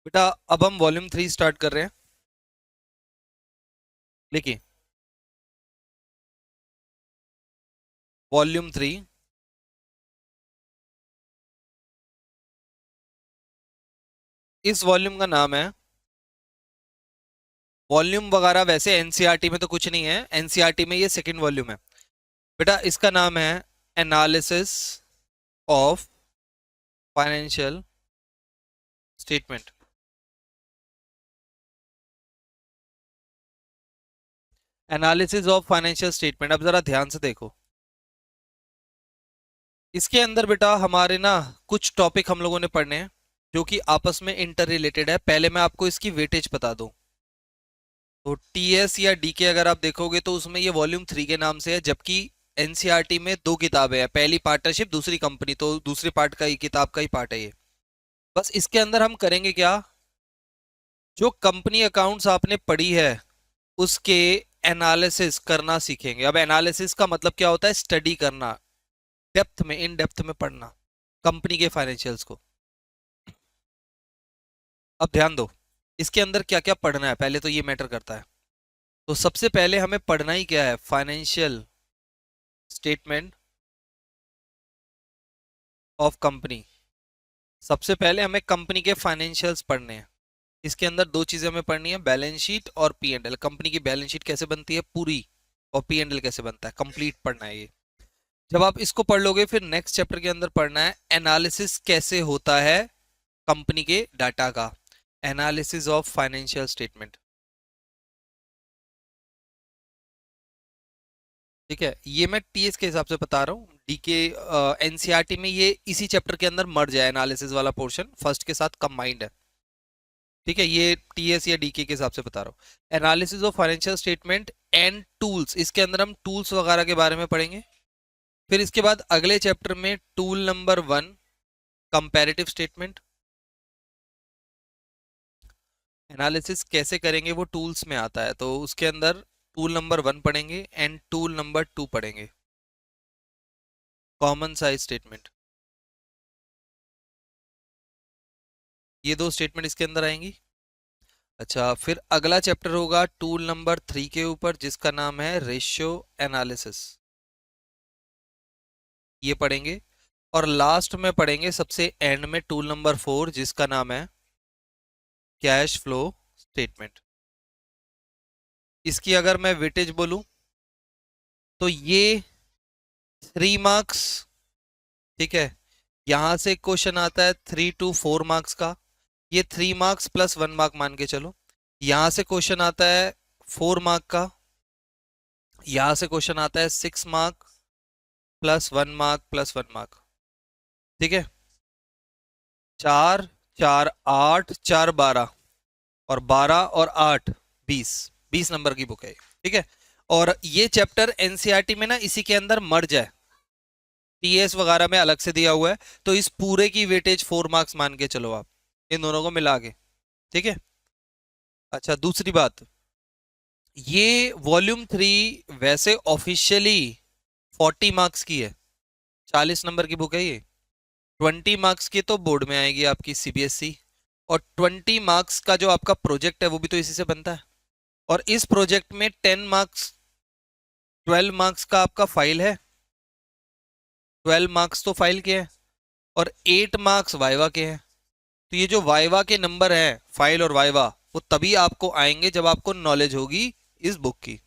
बेटा अब हम वॉल्यूम 3 स्टार्ट कर रहे हैं। देखिए, वॉल्यूम 3 इस वॉल्यूम का नाम है। वॉल्यूम वगैरह वैसे एनसीईआरटी में तो कुछ नहीं है, एनसीईआरटी में ये सेकंड वॉल्यूम है। बेटा इसका नाम है analysis of financial statement. Analysis of financial statement, अब जरा ध्यान से देखो। इसके अंदर बेटा हमारे ना कुछ टॉपिक हम लोगों ने पढ़ने हैं जो कि आपस में इंटर रिलेटेड है। पहले मैं आपको इसकी वेटेज बता दूं। तो टीएस या डीके अगर आप देखोगे तो उसमें ये वॉल्यूम 3 के नाम से है, जबकि एनसीईआरटी में दो किताबें हैं, पहली पार्टनरशिप दूसरी कंपनी, तो दूसरे पार्ट का ही किताब का ही पार्ट है ये। बस इसके अंदर हम करेंगे क्या, जो कंपनी अकाउंट्स आपने पढ़ी है उसके एनालिसिस करना सीखेंगे। अब एनालिसिस का मतलब क्या होता है, स्टडी करना, डेप्थ में, इन डेप्थ में पढ़ना कंपनी के फाइनेंशियल्स को। अब ध्यान दो, इसके अंदर क्या क्या पढ़ना है पहले तो ये मैटर करता है। तो सबसे पहले हमें पढ़ना ही क्या है, फाइनेंशियल स्टेटमेंट ऑफ कंपनी। सबसे पहले हमें कंपनी के फाइनेंशियल्स पढ़ने हैं। इसके अंदर दो चीजें हमें पढ़नी है, बैलेंस शीट और पी एंड एल। कंपनी की बैलेंस शीट कैसे बनती है पूरी, और पी एंड एल कैसे बनता है कंप्लीट, पढ़ना है ये। जब आप इसको पढ़ लोगे फिर नेक्स्ट चैप्टर के अंदर पढ़ना है एनालिसिस कैसे होता है कंपनी के डाटा का, एनालिसिस ऑफ फाइनेंशियल स्टेटमेंट। ठीक है, ये मैं टीएस के हिसाब से बता रहा हूँ। डीके एनसीईआरटी में ये इसी चैप्टर के अंदर मर्ज है, एनालिसिस वाला पोर्शन फर्स्ट के साथ कंबाइंड है। ठीक है, ये टीएस या डीके के हिसाब से बता रहा हूँ। Analysis of financial statement and tools, इसके अंदर हम टूल्स वगैरह के बारे में पढ़ेंगे। फिर इसके बाद अगले चैप्टर में tool number 1 comparative statement. Analysis कैसे करेंगे वो टूल्स में आता है, तो उसके अंदर टूल नंबर 1 पढ़ेंगे एंड टूल नंबर 2 पढ़ेंगे, कॉमन साइज स्टेटमेंट। ये दो स्टेटमेंट इसके अंदर आएंगी। अच्छा, फिर अगला चैप्टर होगा टूल नंबर 3 के ऊपर जिसका नाम है रेशियो एनालिसिस, ये पढ़ेंगे। और लास्ट में पढ़ेंगे सबसे एंड में टूल नंबर 4 जिसका नाम है कैश फ्लो स्टेटमेंट। इसकी अगर मैं वेटेज बोलूं तो ये 3 मार्क्स। ठीक है, यहां से क्वेश्चन आता है 3 to 4 मार्क्स का, ये 3 मार्क्स प्लस 1 मार्क मान के चलो। यहां से क्वेश्चन आता है 4 मार्क का, यहां से क्वेश्चन आता है 6 mark plus 1 mark plus 1 mark. ठीक है, 4 4 8 4 12, और 12 और 8 20, 20 नंबर की बुक है। ठीक है, और ये चैप्टर एनसीईआरटी में ना इसी के अंदर मर्ज है, टीएस वगैरह में अलग से दिया हुआ है। तो इस पूरे की वेटेज 4 मार्क्स मान के चलो आप, इन दोनों को मिला के। ठीक है। अच्छा, दूसरी बात, ये वॉल्यूम 3 वैसे ऑफिशियली 40 मार्क्स की है, 40 नंबर की बुक है ये। 20 मार्क्स की तो बोर्ड में आएगी आपकी सीबीएसई, और 20 मार्क्स का जो आपका प्रोजेक्ट है वो भी तो इसी से बनता है। और इस प्रोजेक्ट में 10 मार्क्स, 12 मार्क्स का आपका फाइल है, 12 मार्क्स तो फाइल के हैं, और 8 मार्क्स वाइवा के हैं। तो ये जो वाइवा के नंबर हैं, फाइल और वाइवा, वो तभी आपको आएंगे जब आपको नॉलेज होगी इस बुक की,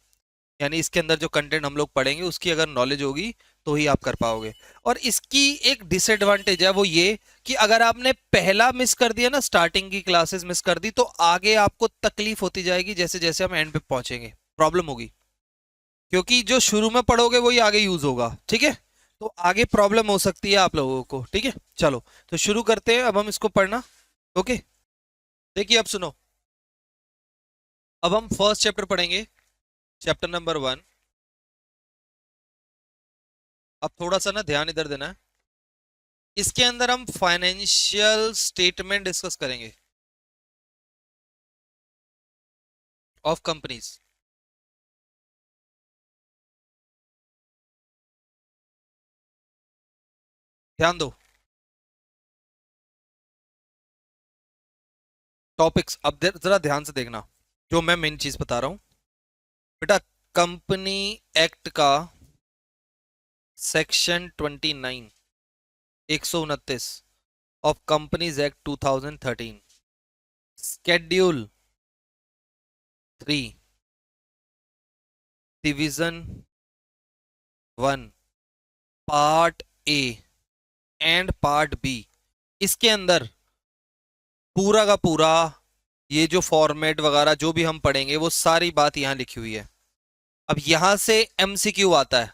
यानी इसके अंदर जो कंटेंट हम लोग पढ़ेंगे उसकी अगर नॉलेज होगी तो ही आप कर पाओगे। और इसकी एक डिसएडवांटेज है, वो ये कि अगर आपने पहला मिस कर दिया ना, स्टार्टिंग की क्लासेस मिस कर दी, तो आगे आपको तकलीफ होती जाएगी, जैसे जैसे हम एंड पे पहुंचेंगे प्रॉब्लम होगी, क्योंकि जो शुरू में पढ़ोगे वही आगे यूज होगा। ठीक है, तो आगे प्रॉब्लम हो सकती है आप लोगों को। ठीक है, चलो तो शुरू करते हैं अब हम इसको पढ़ना। ओके, देखिए अब सुनो, अब हम फर्स्ट चैप्टर पढ़ेंगे, चैप्टर नंबर 1। अब थोड़ा सा ना ध्यान इधर देना है, इसके अंदर हम फाइनेंशियल स्टेटमेंट डिस्कस करेंगे ऑफ कंपनीज। ध्यान दो, टॉपिक्स अब जरा ध्यान से देखना जो मैं मेन चीज बता रहा हूं बेटा। कंपनी एक्ट का section 29 129 of companies act 2013 schedule 3 division 1 part A and part B, इसके अंदर पूरा का पूरा ये जो फॉर्मेट वगैरह जो भी हम पढ़ेंगे वो सारी बात यहां लिखी हुई है। अब यहां से एमसीक्यू आता है।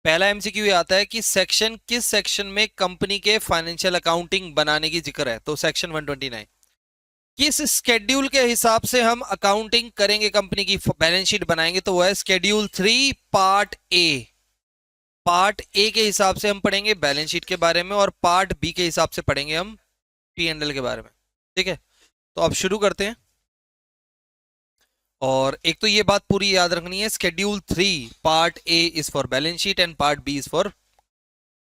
पहला एमसीक्यू ये आता है कि सेक्शन किस सेक्शन में कंपनी के फाइनेंशियल अकाउंटिंग बनाने की जिक्र है, तो सेक्शन 129। किस स्केड्यूल के हिसाब से हम अकाउंटिंग करेंगे, कंपनी की बैलेंस शीट बनाएंगे, तो वो है schedule 3 part A. Part A के हिसाब से हम पढ़ेंगे बैलेंस शीट के बारे में और पार्ट बी के हिसाब से पढ़ेंगे हम पी एंड एल के बारे में। ठीक है, तो अब शुरू करते हैं। और एक तो ये बात पूरी याद रखनी है, schedule 3 part A is for balance sheet and part B is for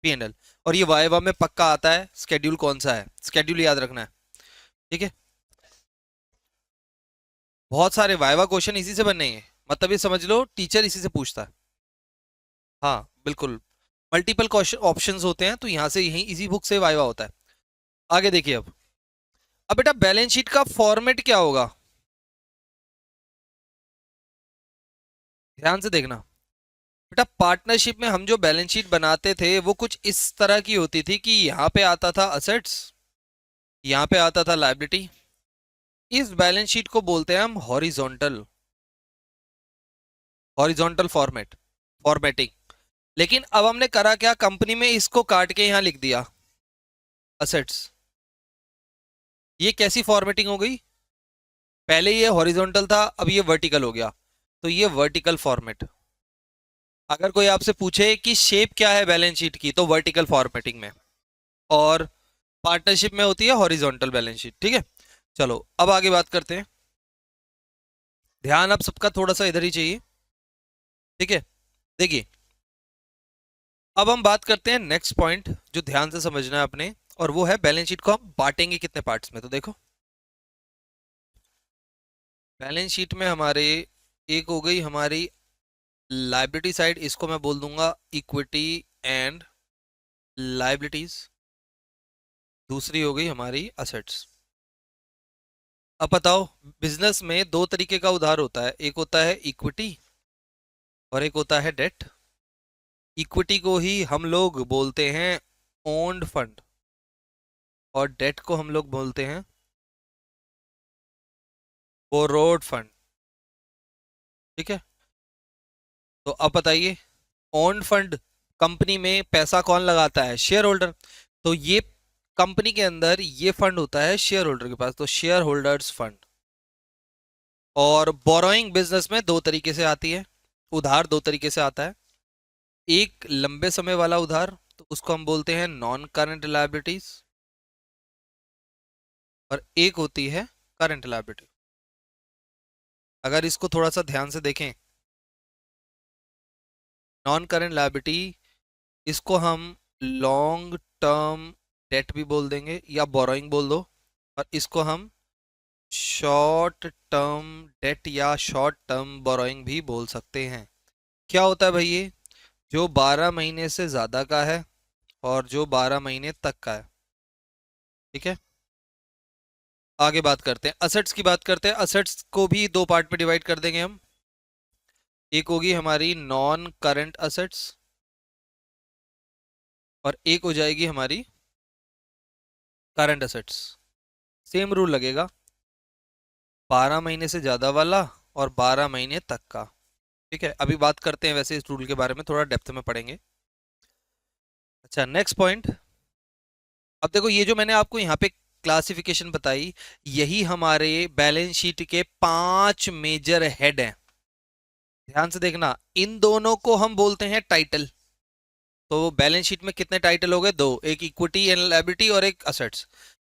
P and L. और ये वाइवा में पक्का आता है स्केड्यूल कौन सा है, स्केड्यूल याद रखना है। ठीक है, बहुत सारे वाइवा क्वेश्चन इसी से बनेंगे, मतलब ये समझ लो टीचर इसी से पूछता है। हाँ बिल्कुल, मल्टीपल क्वेश्चन ऑप्शंस होते हैं, तो यहां से यही इसी बुक से वाइवा होता है। आगे देखिए अब बेटा बैलेंस शीट का फॉर्मेट क्या होगा, ध्यान से देखना बेटा। पार्टनरशिप में हम जो बैलेंस शीट बनाते थे वो कुछ इस तरह की होती थी कि यहाँ पे आता था असेट्स, यहाँ पे आता था लायबिलिटी। इस बैलेंस शीट को बोलते हैं हम हॉरिजॉन्टल, हॉरिजॉन्टल फॉर्मेटिंग। लेकिन अब हमने करा क्या, कंपनी में इसको काट के यहां लिख दिया असेट्स। ये कैसी फॉर्मेटिंग हो गई, पहले ये हॉरिजॉन्टल था अब ये वर्टिकल हो गया, तो ये वर्टिकल फॉर्मेट। अगर कोई आपसे पूछे कि शेप क्या है बैलेंस शीट की, तो वर्टिकल फॉर्मेटिंग में, और पार्टनरशिप में होती है हॉरिजॉन्टल बैलेंस शीट। ठीक है, चलो अब आगे बात करते हैं। ध्यान अब सबका थोड़ा सा इधर ही चाहिए। ठीक है, देखिए अब हम बात करते हैं नेक्स्ट पॉइंट जो ध्यान से समझना है अपने, और वो है बैलेंस शीट को हम बांटेंगे कितने पार्ट्स में। तो देखो बैलेंस शीट में हमारे एक हो गई हमारी लाइबिलिटी साइड, इसको मैं बोल दूंगा इक्विटी एंड लाइबिलिटीज। दूसरी हो गई हमारी असेट्स। अब बताओ बिजनेस में दो तरीके का उधार होता है, एक होता है इक्विटी और एक होता है डेट। इक्विटी को ही हम लोग बोलते हैं ओन्ड फंड और डेट को हम लोग बोलते हैं बोरोड फंड। ठीक है, तो अब बताइए ओन्ड फंड, कंपनी में पैसा कौन लगाता है, शेयर होल्डर। तो ये कंपनी के अंदर ये फंड होता है शेयर होल्डर के पास, तो शेयर होल्डर्स फंड। और बोरोइंग बिजनेस में दो तरीके से आती है, उधार दो तरीके से आता है। एक लंबे समय वाला उधार, तो उसको हम बोलते हैं नॉन करंट लायबिलिटीज, और एक होती है करंट लायबिलिटी। अगर इसको थोड़ा सा ध्यान से देखें, नॉन करंट लायबिलिटी इसको हम लॉन्ग टर्म डेट भी बोल देंगे या बोरोइंग बोल दो, और इसको हम शॉर्ट टर्म डेट या शॉर्ट टर्म बोरोइंग भी बोल सकते हैं। क्या होता है भाई, ये जो 12 महीने से ज़्यादा का है और जो 12 महीने तक का है। ठीक है, आगे बात करते हैं असेट्स की, बात करते हैं असेट्स को भी दो पार्ट में डिवाइड कर देंगे हम। एक होगी हमारी नॉन करंट असेट्स और एक हो जाएगी हमारी करंट असेट्स। सेम रूल लगेगा, 12 महीने से ज़्यादा वाला और 12 महीने तक का। ठीक है, अभी बात करते हैं वैसे इस रूल के बारे में, थोड़ा डेप्थ में पढ़ेंगे। अच्छा नेक्स्ट पॉइंट, अब देखो ये जो मैंने आपको यहाँ पे क्लासिफिकेशन बताई, यही हमारे बैलेंस शीट के 5 मेजर हेड हैं। ध्यान से देखना, इन दोनों को हम बोलते हैं टाइटल। तो बैलेंस शीट में कितने टाइटल हो गए, दो, एक इक्विटी एंड लायबिलिटी और एक असेट्स।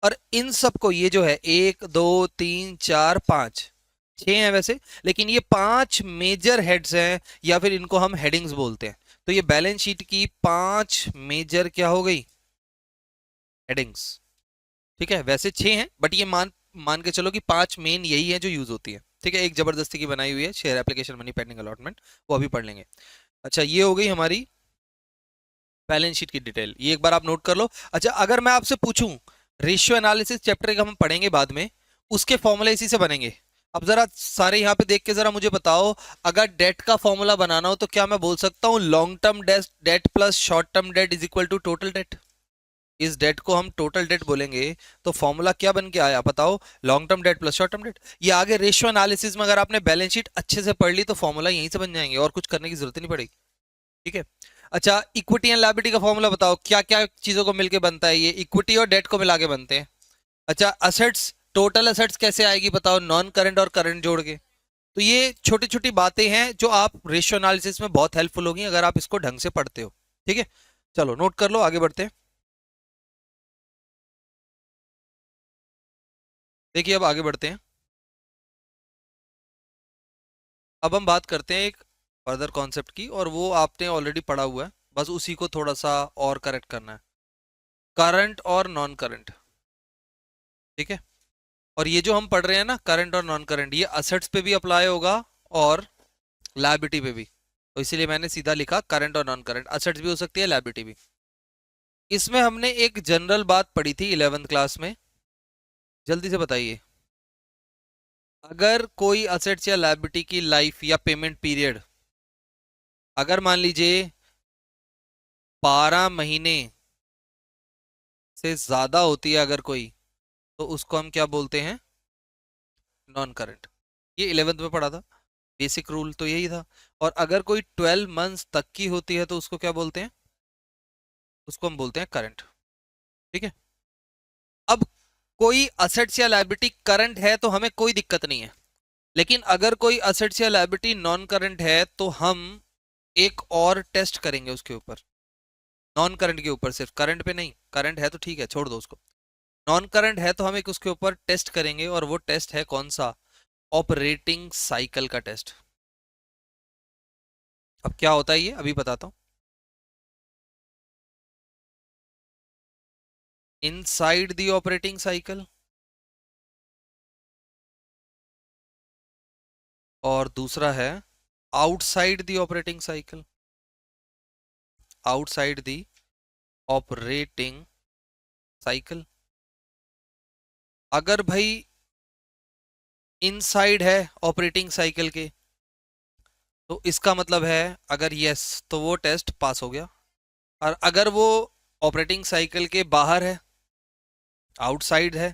और इन सबको ये जो है 1 2 3 4 5 6 हैं वैसे, लेकिन ये 5 मेजर हेड्स हैं या फिर इनको हम हेडिंग्स बोलते हैं। तो ये बैलेंस शीट की 5 मेजर क्या हो गई, हेडिंग्स। ठीक है, वैसे 6 हैं बट ये मान मान के चलो कि 5 मेन यही है जो यूज होती है, ठीक है। एक जबरदस्ती की बनाई हुई है share application money pending allotment, वो अभी पढ़ लेंगे। अच्छा, ये हो गई हमारी बैलेंस शीट की डिटेल, ये एक बार आप नोट कर लो। अच्छा, अगर मैं आपसे पूछूं, रेशियो एनालिसिस चैप्टर का हम पढ़ेंगे बाद में, उसके फॉर्मूले इसी से बनेंगे। अब जरा सारे यहाँ पे देख के जरा मुझे बताओ, अगर डेट का फॉर्मूला बनाना हो तो क्या मैं बोल सकता हूँ long term debt plus short term debt is equal to total debt? इस डेट को हम टोटल डेट बोलेंगे, तो फॉर्मूला क्या बन के आया बताओ? Long term debt plus short term date. ये आगे रेशियो एनालिसिस में अगर आपने बैलेंस शीट अच्छे से पढ़ ली तो फॉर्मूला यहीं से बन जाएंगे और कुछ करने की जरूरत ही नहीं पड़ेगी, ठीक है। अच्छा, इक्विटी एंड लायबिलिटी का फॉर्मूला बताओ, क्या क्या चीजों को मिलके बनता है? ये इक्विटी और डेट को मिला के बनते हैं। अच्छा, असेट्स, टोटल असेट्स कैसे आएगी बताओ? नॉन करंट और करंट जोड़ के। तो ये छोटी छोटी बातें हैं जो आप रेशियो एनालिसिस में बहुत हेल्पफुल होगी अगर आप इसको ढंग से पढ़ते हो, ठीक है। चलो नोट कर लो, आगे बढ़ते हैं। देखिए अब आगे बढ़ते हैं। अब हम बात करते हैं एक फर्दर कॉन्सेप्ट की, और वो आपने ऑलरेडी पढ़ा हुआ है, बस उसी को थोड़ा सा और करेक्ट करना है। करंट और नॉन करंट, ठीक है। और ये जो हम पढ़ रहे हैं ना, करंट और नॉन करंट, ये असेट्स पे भी अप्लाई होगा और लायबिलिटी पे भी। तो इसीलिए मैंने सीधा लिखा करंट और नॉन करंट, असेट्स भी हो सकती है लायबिलिटी भी। इसमें हमने एक जनरल बात पढ़ी थी 11th क्लास में, जल्दी से बताइए। अगर कोई असेट्स या लायबिलिटी की लाइफ या पेमेंट पीरियड अगर मान लीजिए 12 महीने से ज्यादा होती है अगर कोई, तो उसको हम क्या बोलते हैं? Non current. ये 11th में पढ़ा था, बेसिक रूल तो यही था। और अगर कोई 12 मंथ्स तक की होती है तो उसको क्या बोलते हैं? उसको हम बोलते हैं करंट, ठीक है। अब कोई असेट्स या लायबिलिटी करंट है तो हमें कोई दिक्कत नहीं है, लेकिन अगर कोई असेट्स या लायबिलिटी नॉन करंट है तो हम एक और टेस्ट करेंगे उसके ऊपर, नॉन करंट के ऊपर, सिर्फ करंट पे नहीं। करंट है तो ठीक है, छोड़ दो उसको। नॉन करंट है तो हम एक उसके ऊपर टेस्ट करेंगे, और वो टेस्ट है कौन सा? ऑपरेटिंग साइकिल का टेस्ट। अब क्या होता है ये अभी बताता हूं। इनसाइड द ऑपरेटिंग साइकिल, और दूसरा है outside the operating cycle. Outside the operating cycle. अगर भाई इनसाइड है ऑपरेटिंग साइकिल के, तो इसका मतलब है अगर यस तो वो टेस्ट पास हो गया। और अगर वो ऑपरेटिंग साइकिल के बाहर है, आउटसाइड है,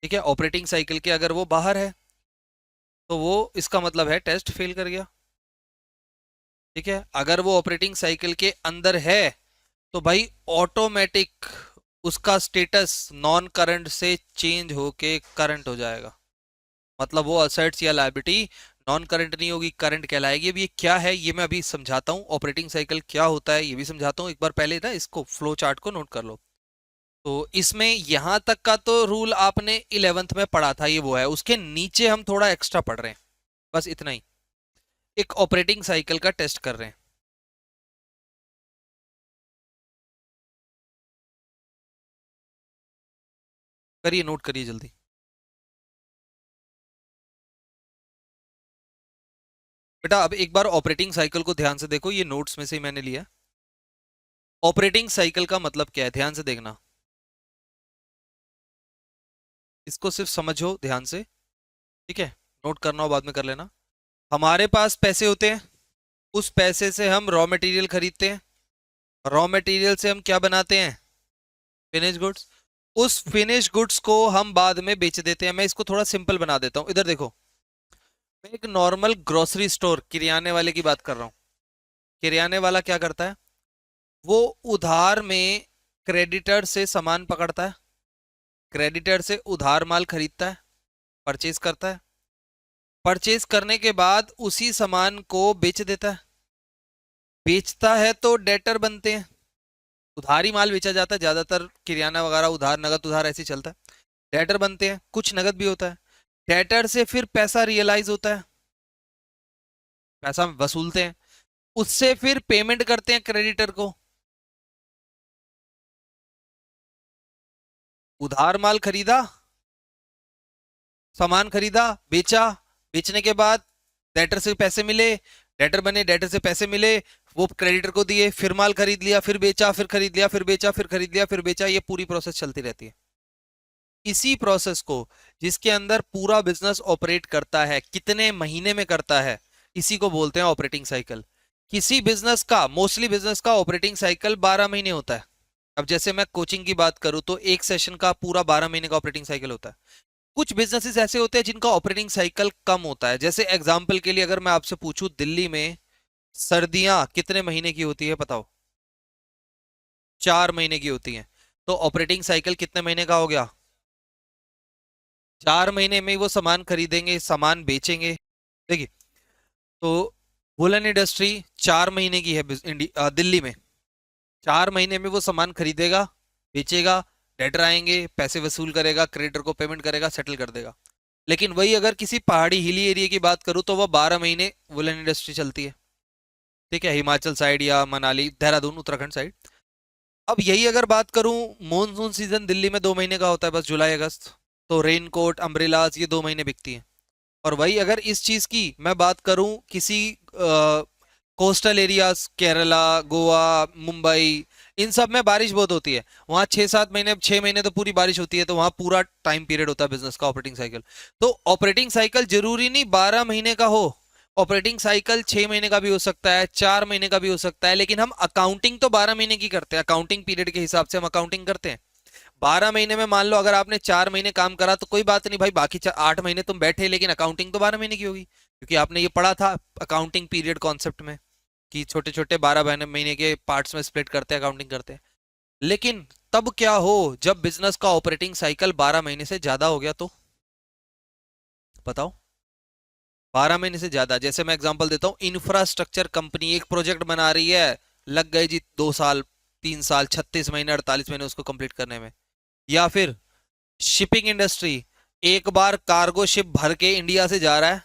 ठीक है, ऑपरेटिंग साइकिल के अगर वो बाहर है, तो वो इसका मतलब है टेस्ट फेल कर गया, ठीक है। अगर वो ऑपरेटिंग साइकिल के अंदर है तो भाई ऑटोमेटिक उसका स्टेटस नॉन करंट से चेंज होके करंट हो जाएगा। मतलब वो असेट्स या लायबिलिटी नॉन करंट नहीं होगी, करंट कहलाएगी। अब ये क्या है ये मैं अभी समझाता हूँ, ऑपरेटिंग साइकिल क्या होता है ये भी समझाता हूँ। एक बार पहले ना इसको फ्लो चार्ट को नोट कर लो। तो इसमें यहां तक का तो रूल आपने 11th में पढ़ा था, ये वो है। उसके नीचे हम थोड़ा एक्स्ट्रा पढ़ रहे हैं, बस इतना ही। एक ऑपरेटिंग साइकिल का टेस्ट कर रहे हैं। करिए, नोट करिए जल्दी। बेटा अब एक बार ऑपरेटिंग साइकिल को ध्यान से देखो, ये नोट्स में से ही मैंने लिया। ऑपरेटिंग साइकिल का मतलब क्या है ध्यान से देखना, इसको सिर्फ समझो ध्यान से, ठीक है। नोट करना हो बाद में कर लेना। हमारे पास पैसे होते हैं, उस पैसे से हम रॉ मटेरियल खरीदते हैं, रॉ मटेरियल से हम क्या बनाते हैं? Finish goods. उस फिनिश गुड्स को हम बाद में बेच देते हैं। मैं इसको थोड़ा सिंपल बना देता हूं, इधर देखो। मैं एक नॉर्मल ग्रोसरी स्टोर किराने वाले की बात कर रहा हूँ। किराने वाला क्या करता है? वो उधार में क्रेडिटर से सामान पकड़ता है, क्रेडिटर से उधार माल खरीदता है, परचेज करता है, परचेज करने के बाद उसी सामान को बेच देता है। बेचता है तो डेटर बनते हैं, उधारी माल बेचा जाता है, ज्यादातर किराना वगैरह उधार, नगद उधार ऐसे ही चलता है। डेटर बनते हैं, कुछ नगद भी होता है। डेटर से फिर पैसा रियलाइज होता है, पैसा वसूलते हैं, उससे फिर पेमेंट करते हैं क्रेडिटर को। उधार माल खरीदा, सामान खरीदा, बेचा, बेचने के बाद डेटर से पैसे मिले, डेटर बने, डेटर से पैसे मिले, वो क्रेडिटर को दिए, फिर माल खरीद लिया, फिर बेचा, फिर खरीद लिया, फिर बेचा, फिर खरीद लिया, फिर बेचा, ये पूरी प्रोसेस चलती रहती है। इसी प्रोसेस को, जिसके अंदर पूरा बिजनेस ऑपरेट करता है, कितने महीने में करता है, इसी को बोलते हैं ऑपरेटिंग साइकिल। किसी बिजनेस का, मोस्टली बिजनेस का ऑपरेटिंग साइकिल 12 महीने होता है। अब जैसे मैं कोचिंग की बात करूं तो एक सेशन का पूरा 12 महीने का ऑपरेटिंग साइकिल होता है। कुछ बिजनेसेस ऐसे होते हैं जिनका ऑपरेटिंग साइकिल कम होता है। जैसे एग्जांपल के लिए अगर मैं आपसे पूछूं, दिल्ली में सर्दियां कितने महीने की होती है बताओ? 4 महीने की होती है। तो ऑपरेटिंग साइकिल कितने महीने का हो गया? 4 महीने में वो सामान खरीदेंगे, सामान बेचेंगे। देखिए, तो वुलन इंडस्ट्री 4 महीने की है दिल्ली में। 4 महीने में वो सामान खरीदेगा, बेचेगा, डेटर आएंगे, पैसे वसूल करेगा, क्रेडिटर को पेमेंट करेगा, सेटल कर देगा। लेकिन वही अगर किसी पहाड़ी हिली एरिया की बात करूं तो वह 12 महीने वुलन इंडस्ट्री चलती है। ठीक है, हिमाचल साइड या मनाली, देहरादून, उत्तराखंड साइड। अब यही अगर बात करूं, मॉनसून सीजन दिल्ली में 2 महीने का होता है, बस जुलाई अगस्त। तो रेन कोट, अम्ब्रेलाज, ये 2 महीने बिकती हैं। और वही अगर इस चीज की मैं बात करूं, किसी कोस्टल एरियाज, केरला, गोवा, मुंबई, इन सब में बारिश बहुत होती है। वहां 6-7 महीने, 6 महीने तो पूरी बारिश होती है, तो वहां पूरा टाइम पीरियड होता है बिजनेस का ऑपरेटिंग साइकिल। तो ऑपरेटिंग साइकिल जरूरी नहीं 12 महीने का हो। ऑपरेटिंग साइकिल 6 महीने का भी हो सकता है, 4 महीने का भी हो सकता है, लेकिन हम अकाउंटिंग तो 12 महीने की करते हैं। अकाउंटिंग पीरियड के हिसाब से हम अकाउंटिंग करते हैं। 12 महीने में मान लो अगर आपने 4 महीने काम करा तो कोई बात नहीं भाई, बाकी 8 महीने तुम बैठे, लेकिन अकाउंटिंग तो 12 महीने की होगी, क्योंकि आपने ये पढ़ा था अकाउंटिंग पीरियड कॉन्सेप्ट में, कि छोटे छोटे 12 महीने के पार्ट्स में स्प्लिट करते हैं, अकाउंटिंग करते हैं। लेकिन तब क्या हो जब बिजनेस का ऑपरेटिंग साइकिल 12 महीने से ज्यादा हो गया तो? बताओ। 12 महीने से ज्यादा, जैसे मैं एग्जांपल देता हूँ, इंफ्रास्ट्रक्चर कंपनी एक प्रोजेक्ट बना रही है, लग गए जी 2 साल, 3 साल, 36 महीने, 48 महीने उसको कंप्लीट करने में। या फिर शिपिंग इंडस्ट्री, एक बार कार्गो शिप भर के इंडिया से जा रहा है,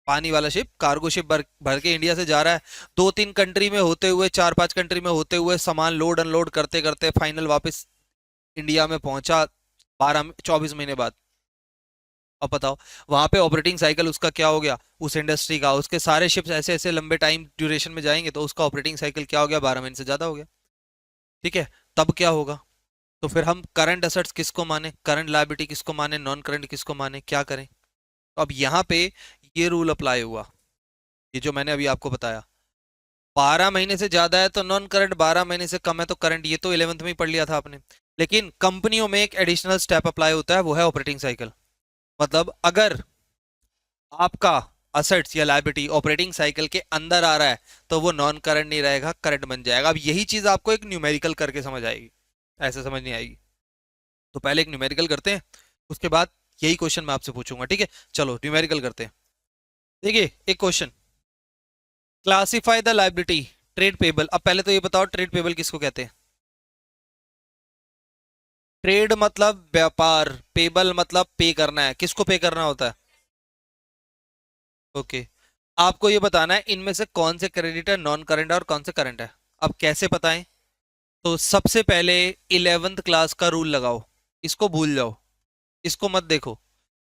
पानी वाला शिप, कार्गो शिप भर भर के इंडिया से जा रहा है, 2-3 कंट्री में होते हुए, 4-5 कंट्री में होते हुए, सामान लोड अनलोड करते करते फाइनल वापस इंडिया में पहुंचा 24 महीने बाद। अब बताओ, वहां पे ऑपरेटिंग साइकिल उसका क्या हो गया, उस इंडस्ट्री का, उसके सारे शिप्स ऐसे ऐसे लंबे टाइम ड्यूरेशन में जाएंगे, तो उसका ऑपरेटिंग साइकिल क्या हो गया, 12 महीने से ज्यादा हो गया। ठीक है, तब क्या होगा? तो फिर हम करंट असेट्स किसको माने, करंट लायबिलिटी किसको माने, नॉन करंट किसको माने, क्या करें? तो अब यहाँ पे ये रूल अप्लाई हुआ, ये जो मैंने अभी आपको बताया। 12 महीने से ज्यादा है तो नॉन करंट, 12 महीने से कम है तो करंट, ये तो 11th में ही पढ़ लिया था आपने। लेकिन कंपनियों में एक एडिशनल स्टेप अप्लाई होता है, वो है ऑपरेटिंग साइकिल। मतलब अगर आपका असेट्स या लायबिलिटी ऑपरेटिंग साइकिल के अंदर आ रहा है तो वो नॉन करंट नहीं रहेगा, करंट बन जाएगा। अब यही चीज आपको एक न्यूमेरिकल करके समझ आएगी, ऐसे समझ नहीं आएगी। तो पहले एक न्यूमेरिकल करते हैं, उसके बाद यही क्वेश्चन मैं आपसे पूछूंगा। ठीक है, चलो न्यूमेरिकल करते हैं। देखिए एक question, classify the liability trade payable. अब पहले तो ये बताओ, ट्रेड पेबल किसको कहते हैं? ट्रेड मतलब व्यापार, पेबल मतलब पे करना है, किसको पे करना होता है? ओके, आपको ये बताना है इनमें से कौन से क्रेडिटर नॉन करंट है और कौन से करंट है। अब कैसे बताएं? तो सबसे पहले 11th क्लास का रूल लगाओ, इसको भूल जाओ, इसको मत देखो।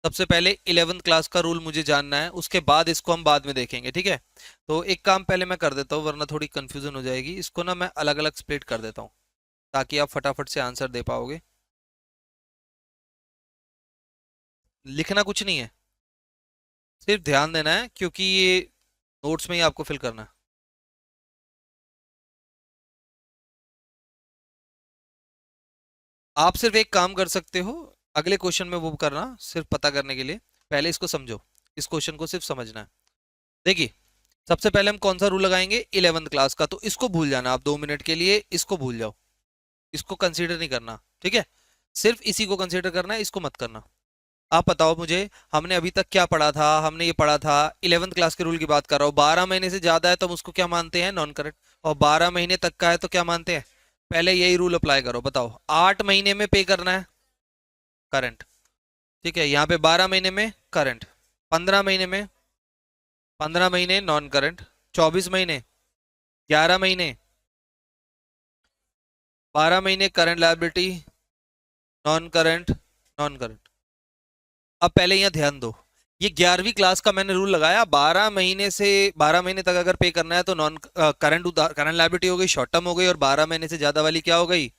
सबसे पहले 11th क्लास का रूल मुझे जानना है, उसके बाद इसको हम बाद में देखेंगे। ठीक है, तो एक काम पहले मैं कर देता हूँ, वरना थोड़ी कंफ्यूजन हो जाएगी। इसको ना मैं अलग अलग स्प्लिट कर देता हूँ, ताकि आप फटाफट से आंसर दे पाओगे। लिखना कुछ नहीं है, सिर्फ ध्यान देना है, क्योंकि ये नोट्स में ही आपको फिल करना है। आप सिर्फ एक काम कर सकते हो, अगले क्वेश्चन में वो करना, सिर्फ पता करने के लिए पहले इसको समझो, इस क्वेश्चन को सिर्फ समझना है। देखिए, सबसे पहले हम कौन सा रूल लगाएंगे, 11th क्लास का, तो इसको भूल जाना आप 2 मिनट के लिए, इसको भूल जाओ, इसको कंसीडर नहीं करना। ठीक है, सिर्फ इसी को कंसीडर करना है, इसको मत करना। आप बताओ मुझे, हमने अभी तक क्या पढ़ा था? हमने ये पढ़ा था, 11th क्लास के रूल की बात कर रहा हूँ, 12 महीने से ज्यादा है तो हम उसको क्या मानते हैं, नॉन करंट। और 12 महीने तक का है तो क्या मानते हैं? पहले यही रूल अप्लाई करो, बताओ। 8 महीने में पे करना है, करंट। ठीक है, यहाँ पे 12 महीने में करंट, 15 महीने में, 15 महीने नॉन करंट, 24 महीने, 11 महीने, 12 महीने current liability, non current, non current. अब पहले यहाँ ध्यान दो, ये 11वीं क्लास का मैंने रूल लगाया, 12 महीने से 12 महीने तक अगर पे करना है तो नॉन करंट उधार करंट लायबिलिटी हो गई, शॉर्ट टर्म हो गई, और 12 महीने से ज्यादा वाली क्या हो गई,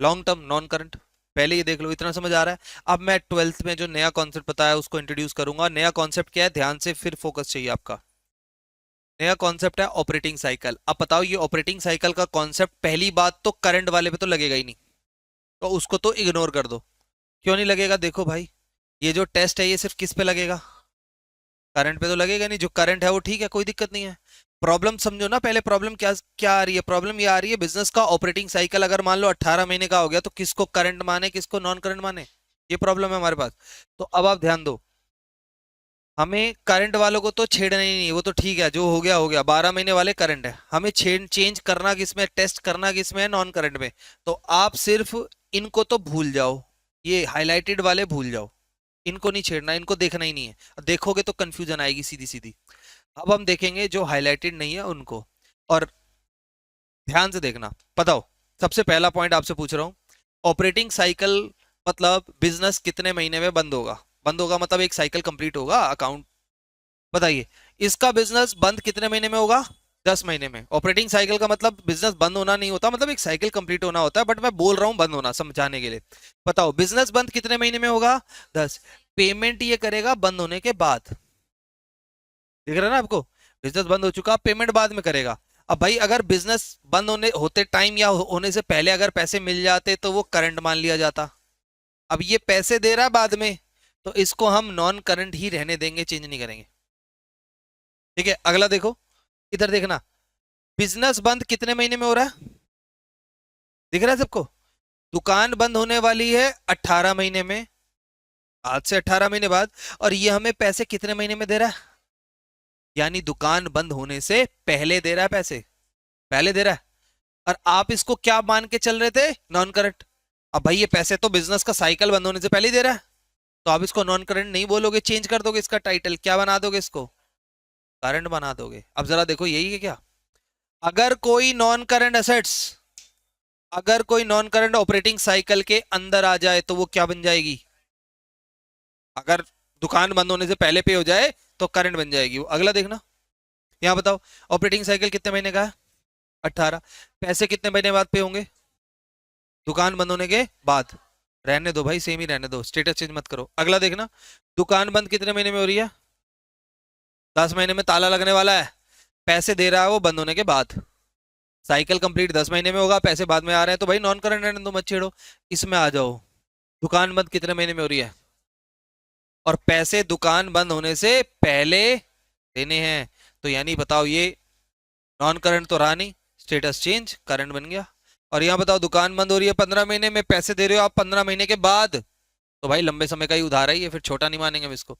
लॉन्ग टर्म नॉन करंट। पहले ये देख लो, इतना समझ आ रहा है। अब मैं 12th में जो नया कॉन्सेप्ट बताया उसको इंट्रोड्यूस करूंगा। नया कॉन्सेप्ट क्या है, ध्यान से फिर फोकस चाहिए आपका। नया कॉन्सेप्ट है ऑपरेटिंग साइकिल। अब बताओ, ये ऑपरेटिंग साइकिल का कॉन्सेप्ट पहली बात तो करंट वाले पे तो लगेगा ही नहीं, तो उसको तो इग्नोर कर दो। क्यों नहीं लगेगा, देखो भाई, ये जो टेस्ट है ये सिर्फ किस पे लगेगा, करंट पे तो लगेगा नहीं। जो करंट है वो ठीक है, कोई दिक्कत नहीं है। प्रॉब्लम समझो ना, पहले प्रॉब्लम क्या क्या आ रही है। प्रॉब्लम ये आ रही है, बिजनेस का ऑपरेटिंग साइकिल अगर मान लो 18 महीने का हो गया तो किसको करंट माने किसको नॉन करंट माने, ये प्रॉब्लम है हमारे पास। तो अब आप ध्यान दो, हमें करंट वालों को तो छेड़ना ही नहीं, वो तो ठीक है, जो हो गया 12 महीने वाले करंट है। हमें चेंज करना किसमें, टेस्ट करना किसमें है, नॉन करंट में। तो आप सिर्फ इनको तो भूल जाओ, ये हाईलाइटेड वाले भूल जाओ, इनको नहीं छेड़ना, इनको देखना ही नहीं है। देखोगे तो कंफ्यूजन आएगी सीधी सीधी। अब हम देखेंगे जो हाईलाइटेड नहीं है उनको, और ध्यान से देखना। बताओ, सबसे पहला पॉइंट आपसे पूछ रहा हूं, ऑपरेटिंग साइकिल मतलब बिजनेस कितने महीने में बंद होगा। बंद होगा मतलब एक साइकिल कंप्लीट होगा अकाउंट, बताइए। इसका बिजनेस बंद कितने महीने में होगा, 10 महीने में। ऑपरेटिंग साइकिल का मतलब बिजनेस बंद होना नहीं होता, मतलब एक साइकिल कंप्लीट होना होता है, बट मैं बोल रहा हूं बंद होना समझाने के लिए। बताओ, बिजनेस बंद कितने महीने में होगा, 10। पेमेंट ये करेगा बंद होने के बाद, दिख रहा है ना आपको, बिजनेस बंद हो चुका, पेमेंट बाद में करेगा। अब भाई अगर बिजनेस बंद होने होते टाइम या होने से पहले अगर पैसे मिल जाते तो वो करंट मान लिया जाता। अब ये पैसे दे रहा है बाद में, तो इसको हम नॉन करंट ही रहने देंगे, चेंज नहीं करेंगे। ठीक है, अगला देखो, इधर देखना, बिजनेस बंद कितने महीने में हो रहा है, दिख रहा है सबको। दुकान बंद होने वाली है 18 महीने में, आज से 18 महीने बाद। और ये हमें पैसे कितने महीने में दे रहा है, यानी दुकान बंद होने से पहले दे रहा है पैसे, पहले दे रहा है। और आप इसको क्या मान के चल रहे थे, नॉन करंट। अब भाई ये पैसे तो बिजनेस का साइकिल बंद होने से पहले ही दे रहा है, तो आप इसको नॉन करंट नहीं बोलोगे, चेंज कर दोगे इसका टाइटल, क्या बना दोगे इसको, करंट बना दोगे। अब जरा देखो, यही है क्या, अगर कोई नॉन करंट असेट्स, अगर कोई नॉन करंट ऑपरेटिंग साइकिल के अंदर आ जाए तो वो क्या बन जाएगी, अगर दुकान बंद होने से पहले पे हो जाए तो करंट बन जाएगी वो। अगला देखना, यहाँ बताओ, ऑपरेटिंग साइकिल कितने महीने का है, 18। पैसे कितने महीने बाद पे होंगे, दुकान बंद होने के बाद। रहने दो भाई, सेम ही रहने दो, स्टेटस चेंज मत करो। अगला देखना, दुकान बंद कितने महीने में हो रही है, 10 महीने में ताला लगने वाला है, पैसे दे रहा है वो बंद होने के बाद। साइकिल कंप्लीट 10 महीने में होगा, पैसे बाद में आ रहे हैं, तो भाई नॉन करंट रहने दो, मत छेड़ो। इसमें आ जाओ, दुकान बंद कितने महीने में हो रही है, और पैसे दुकान बंद होने से पहले देने हैं, तो यानी बताओ ये नॉन करंट तो रहा नहीं, स्टेटस चेंज, करंट बन गया। और यहाँ बताओ, दुकान बंद हो रही है 15 महीने में, पैसे दे रहे हो आप 15 महीने के बाद, तो भाई लंबे समय का ही उधार है ये, फिर छोटा नहीं मानेंगे हम इसको।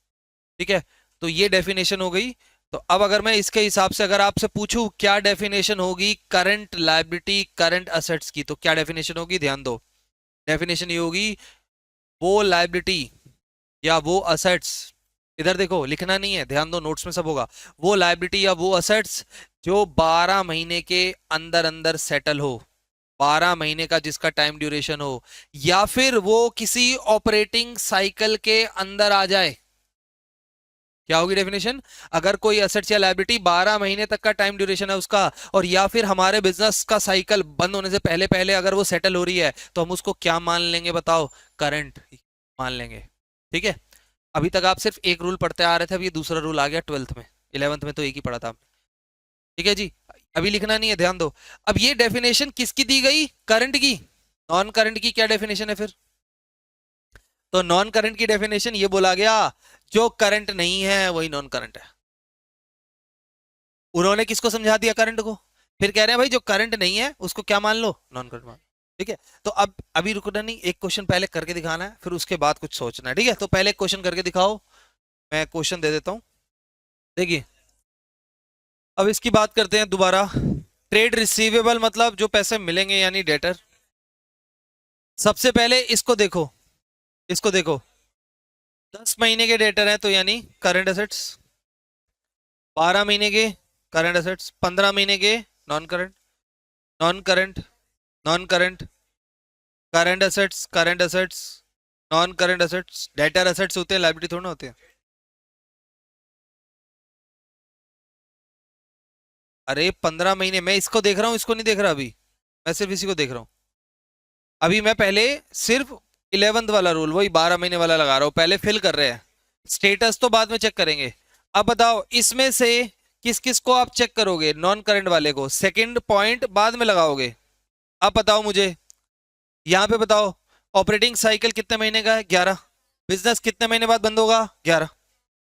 ठीक है, तो ये डेफिनेशन हो गई। तो अब अगर मैं इसके हिसाब से अगर आपसे पूछूं क्या डेफिनेशन होगी करंट लायबिलिटी करंट असेट्स की, तो क्या डेफिनेशन होगी, ध्यान दो। डेफिनेशन ये होगी, वो लायबिलिटी या वो असेट्स, इधर देखो लिखना नहीं है, ध्यान दो, नोट्स में सब होगा। वो लायबिलिटी या वो असेट्स जो 12 महीने के अंदर अंदर सेटल हो, 12 महीने का जिसका टाइम ड्यूरेशन हो, या फिर वो किसी ऑपरेटिंग साइकिल के अंदर आ जाए। क्या होगी डेफिनेशन, अगर कोई एसेट्स या लायबिलिटी 12 महीने तक का टाइम ड्यूरेशन है उसका, और या फिर हमारे बिजनेस का साइकिल बंद होने से पहले पहले अगर वो सेटल हो रही है, तो हम उसको क्या मान लेंगे, बताओ, करंट मान लेंगे। ठीक है, अभी तक आप सिर्फ एक रूल पढ़ते आ रहे थे, अब ये दूसरा रूल आ गया 12th में, 11th में तो एक ही पढ़ा था आपने। ठीक है जी, अभी लिखना नहीं है, ध्यान दो। अब ये डेफिनेशन किसकी दी गई, करंट की। नॉन करंट की क्या डेफिनेशन है फिर, तो नॉन करंट की डेफिनेशन ये बोला गया, जो करंट नहीं है वही नॉन करंट है। उन्होंने किसको समझा दिया, करंट को, फिर कह रहे हैं भाई जो करंट नहीं है उसको क्या मान लो, नॉन करंट मान। ठीक है, तो अब अभी रुकना नहीं, एक क्वेश्चन पहले करके दिखाना है, फिर उसके बाद कुछ सोचना है। ठीक है, तो पहले एक क्वेश्चन करके दिखाओ, मैं क्वेश्चन दे देता हूं। देखिए, अब इसकी बात करते हैं दोबारा। ट्रेड रिसीवेबल मतलब जो पैसे मिलेंगे, यानी डेटर। सबसे पहले इसको देखो, इसको देखो, 10 महीने के डेटर हैं तो यानी करंट एसेट्स, 12 महीने के करंट एसेट्स, 15 महीने के non current, non current, non current, current assets, current assets, non current assets debtor assets होते हैं, लाइबिलिटी थोड़ा ना होते हैं। अरे 15 महीने, मैं इसको देख रहा हूँ, इसको नहीं देख रहा अभी, मैं सिर्फ इसी को देख रहा हूँ। अभी मैं पहले सिर्फ 11th वाला रूल, वही 12 महीने वाला लगा रहा हूँ, पहले फिल कर रहे हैं, स्टेटस तो बाद में चेक करेंगे। अब बताओ इसमें से किस किस को आप चेक करोगे, नॉन करंट वाले को सेकंड पॉइंट बाद में लगाओगे। अब बताओ मुझे, यहाँ पे बताओ, ऑपरेटिंग साइकिल कितने महीने का है, 11। बिजनेस कितने महीने बाद बंद होगा, 11।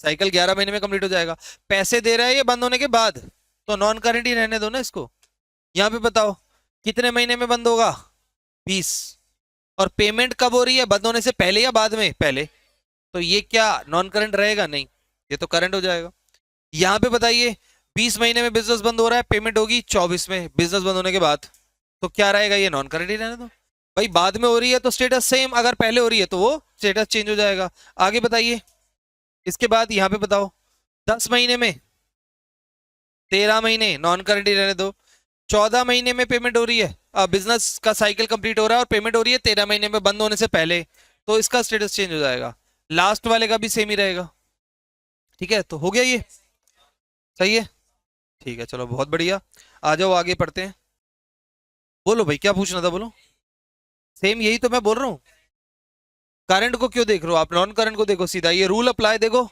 साइकिल 11 महीने में कंप्लीट हो जाएगा। पैसे दे रहा है ये बंद होने के बाद, तो नॉन करंट ही रहने दो ना इसको। यहाँ पे बताओ कितने महीने में बंद होगा, 20। और पेमेंट कब हो रही है, बंद होने से पहले या बाद में, पहले। तो ये क्या नॉन करंट रहेगा, नहीं, ये तो करंट हो जाएगा। यहाँ पे बताइए 20 महीने में बिजनेस बंद हो रहा है, पेमेंट होगी 24 में, बिजनेस बंद होने के बाद, तो क्या रहेगा, ये नॉन करंट ही रहने दो। भाई बाद में हो रही है तो स्टेटस सेम, अगर पहले हो रही है तो वो स्टेटस चेंज हो जाएगा। आगे बताइए, इसके बाद यहाँ पे बताओ 10 महीने में, 13 महीने नॉन करंट ही रहने दो। 14 महीने में पेमेंट हो रही है, बिजनेस का साइकिल कंप्लीट हो रहा है और पेमेंट हो रही है 13 महीने में बंद होने से पहले, तो इसका स्टेटस चेंज हो जाएगा। लास्ट वाले का भी सेम ही रहेगा। ठीक है, तो हो गया ये, सही है। ठीक है, चलो बहुत बढ़िया। आ जाओ आगे पढ़ते हैं। बोलो भाई क्या पूछना था, बोलो। सेम यही तो मैं बोल रहा हूँ। करंट को क्यों देख रहे हो आप, नॉन करंट को देखो सीधा, ये रूल अप्लाई देखो।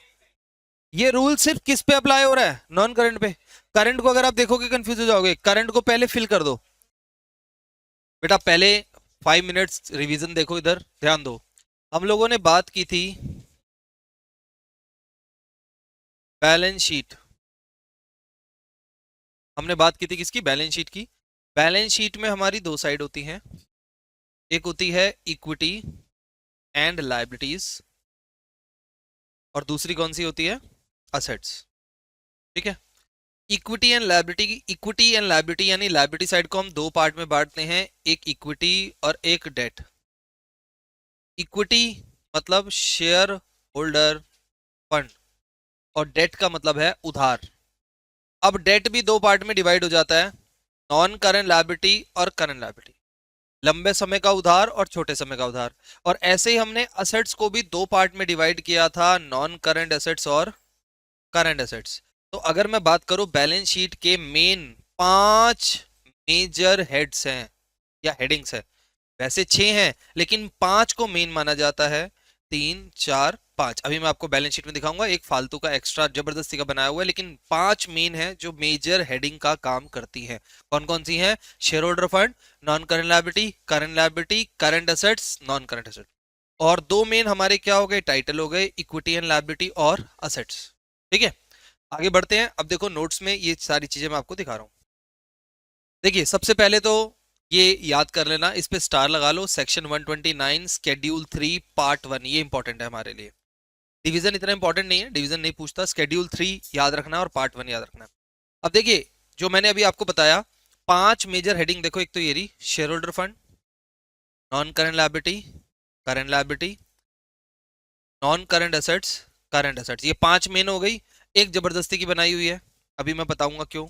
ये रूल सिर्फ किस पे अप्लाई हो रहा है, नॉन करंट पे। करंट को अगर आप देखोगे कंफ्यूज हो जाओगे, करंट को पहले फिल कर दो बेटा, पहले 5 मिनट्स रिवीजन देखो, इधर ध्यान दो। हम लोगों ने बात की थी बैलेंस शीट, हमने बात की थी किसकी, बैलेंस शीट की। बैलेंस शीट में हमारी दो साइड होती हैं, एक होती है इक्विटी एंड लायबिलिटीज, और दूसरी कौन सी होती है, असेट्स। ठीक है, equity and liability, equity and liability यानी लायबिलिटी साइड को हम दो पार्ट में बांटते हैं, एक इक्विटी और एक डेट। इक्विटी मतलब शेयर होल्डर फंड, और डेट का मतलब है उधार। अब डेट भी दो पार्ट में डिवाइड हो जाता है, नॉन करंट लायबिलिटी और करंट लायबिलिटी, लंबे समय का उधार और छोटे समय का उधार। और ऐसे ही हमने असेट्स को भी दो पार्ट में डिवाइड किया था, नॉन करंट एसेट्स और करंट एसेट्स। तो अगर मैं बात करूं बैलेंस शीट के मेन 5 मेजर हेड्स हैं या हेडिंग्स है, वैसे 6 हैं लेकिन 5 को मेन माना जाता है, 3 4 5। अभी मैं आपको बैलेंस शीट में दिखाऊंगा, एक फालतू का एक्स्ट्रा जबरदस्ती का बनाया हुआ है, लेकिन 5 मेन है जो मेजर हेडिंग का काम करती है। कौन कौन सी हैं, share holder fund, non current liability, current assets, non current assets. और दो मेन हमारे क्या हो गए, टाइटल हो गए, इक्विटी एंड लायबिलिटी और असेट्स। ठीक है, आगे बढ़ते हैं। अब देखो नोट्स में ये सारी चीजें मैं आपको दिखा रहा हूँ। देखिए सबसे पहले तो ये याद कर लेना, इस पे स्टार लगा लो, सेक्शन 129 स्केड्यूल 3 पार्ट 1, ये इंपॉर्टेंट है हमारे लिए। डिवीजन इतना इंपॉर्टेंट नहीं है, डिवीजन नहीं पूछता, स्केड्यूल 3 याद रखना है और पार्ट 1 याद रखना है। अब देखिए जो मैंने अभी आपको बताया, 5 मेजर हेडिंग देखो, एक तो ये रही share holder fund, non current liability, non current assets, current assets, ये 5 मेन हो गई। एक जबरदस्ती की बनाई हुई है, अभी मैं बताऊंगा क्यों।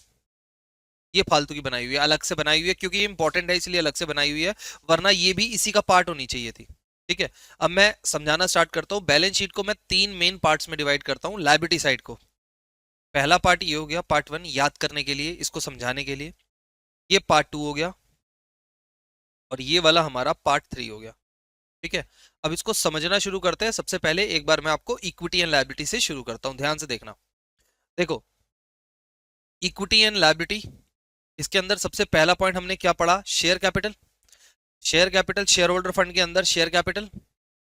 ये फालतू की बनाई हुई है, अलग से बनाई हुई है, क्योंकि ये इंपॉर्टेंट है इसलिए अलग से बनाई हुई है, वरना ये भी इसी का पार्ट होनी चाहिए थी। ठीक है, अब मैं समझाना स्टार्ट करता हूँ। बैलेंस शीट को मैं 3 मेन पार्ट्स में डिवाइड करता हूँ, लायबिलिटी साइड को। पहला पार्ट ये हो गया, पार्ट 1 याद करने के लिए, इसको समझाने के लिए। ये पार्ट 2 हो गया, और ये वाला हमारा पार्ट 3 हो गया। ठीक है, अब इसको समझना शुरू करते हैं। सबसे पहले एक बार मैं आपको इक्विटी एंड लायबिलिटी से शुरू करता हूँ, ध्यान से देखना। देखो इक्विटी एंड लायबिलिटी, इसके अंदर सबसे पहला पॉइंट हमने क्या पढ़ा, share capital. Share capital shareholder fund के अंदर share capital,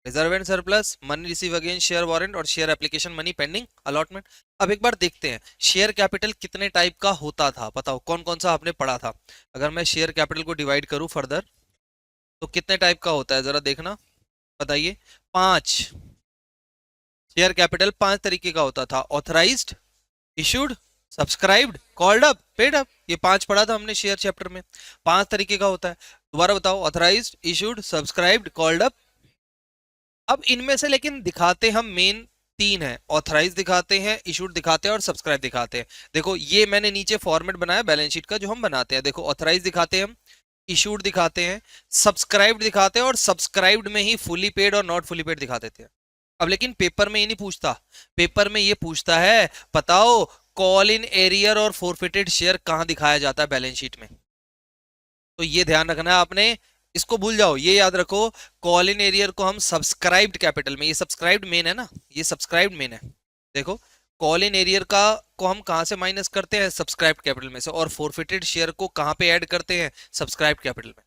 reserve and surplus, money receive against share warrant, और share application money pending allotment. अब एक बार देखते हैं शेयर कैपिटल कितने टाइप का होता था, बताओ कौन कौन सा आपने पढ़ा था। अगर मैं शेयर कैपिटल को डिवाइड करूं फर्दर, तो कितने टाइप का होता है जरा देखना, बताइए। 5 शेयर कैपिटल 5 तरीके का होता था, authorised, issued, subscribed, called up, paid up, ये 5 पढ़ा था हमने शेयर चैप्टर में। 5 तरीके का होता है, दोबारा बताओ, authorised, issued, subscribed, called up. अब इनमें से लेकिन दिखाते हम मेन 3 है, ऑथराइज दिखाते हैं, इशूड दिखाते हैं और सब्सक्राइब दिखाते हैं। देखो ये मैंने नीचे फॉर्मेट बनाया बैलेंस शीट का जो हम बनाते हैं, देखो ऑथराइज दिखाते हैं हम, इशूड दिखाते हैं, सब्सक्राइब्ड दिखाते हैं, और सब्सक्राइब्ड में ही फुली पेड और नॉट फुली पेड दिखा देते हैं। अब लेकिन पेपर में ये नहीं पूछता, पेपर में ये पूछता है बताओ कॉल इन एरियर और फोरफिटेड शेयर कहां दिखाया जाता है बैलेंस शीट में। तो ये ध्यान रखना है आपने, इसको भूल जाओ, ये याद रखो। कॉल इन एरियर को हम सब्सक्राइब्ड कैपिटल में, ये सब्सक्राइब्ड मेन है ना, ये सब्सक्राइब्ड मेन है। देखो कॉल इन एरियर का को हम कहां से माइनस करते हैं, सब्सक्राइब्ड कैपिटल में से, और फोरफिटेड शेयर को कहां पे ऐड करते हैं, सब्सक्राइब्ड कैपिटल में।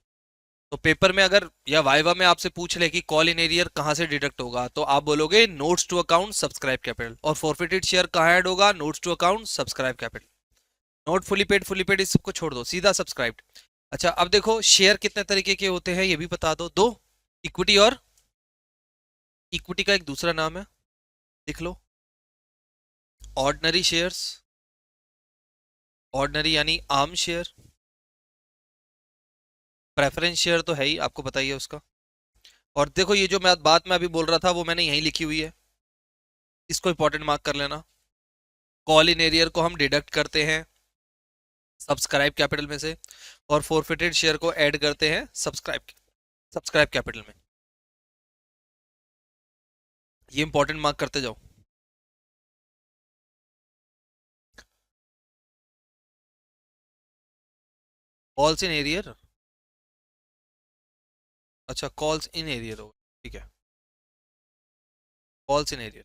तो पेपर में अगर या वाइवा में आपसे पूछ ले कि कॉल इन एरियर कहां से डिडक्ट होगा, तो आप बोलोगे notes to account subscribe capital, और फोरफिटेड शेयर कहां ऐड होगा, notes to account subscribe capital. Not fully paid इस सबको छोड़ दो, सीधा सब्सक्राइब्ड। अच्छा अब देखो शेयर कितने तरीके के होते हैं ये भी बता दो, दो, इक्विटी और इक्विटी का एक दूसरा नाम है, लिख लो, ऑर्डिनरी शेयर्स, ऑर्डिनरी यानी आम शेयर, प्रेफरेंस शेयर तो है ही, आपको पता ही है उसका। और देखो ये जो मैं बात में अभी बोल रहा था वो मैंने यहीं लिखी हुई है, इसको इंपॉर्टेंट मार्क कर लेना। कॉल इन एरियर को हम डिडक्ट करते हैं सब्सक्राइब कैपिटल में से, और फोरफिटेड शेयर को ऐड करते हैं सब्सक्राइब कैपिटल में। ये इंपॉर्टेंट मार्क करते जाओ। कॉल्स इन एरियर, अच्छा कॉल्स इन एरियर होगा, ठीक है, कॉल्स इन एरियर,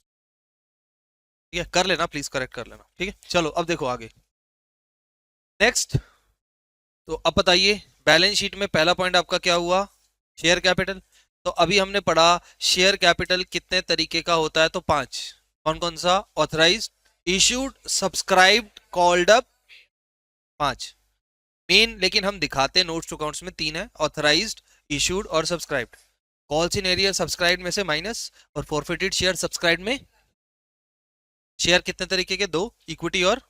ठीक है, कर लेना प्लीज, करेक्ट कर लेना, ठीक है। चलो अब देखो आगे नेक्स्ट। तो अब बताइए बैलेंस शीट में पहला पॉइंट आपका क्या हुआ, शेयर कैपिटल। तो अभी हमने पढ़ा शेयर कैपिटल कितने तरीके का होता है, तो पांच। कौन कौन सा, authorised, issued, subscribed, called up, पांच मेन। लेकिन हम दिखाते हैं नोट्स टू अकाउंट्स में तीन है, ऑथराइज्ड, इश्यूड और subscribed. Calls in arrear subscribe में से माइनस, और फॉरफिटेड शेयर सब्सक्राइब में। शेयर कितने तरीके के, दो, इक्विटी और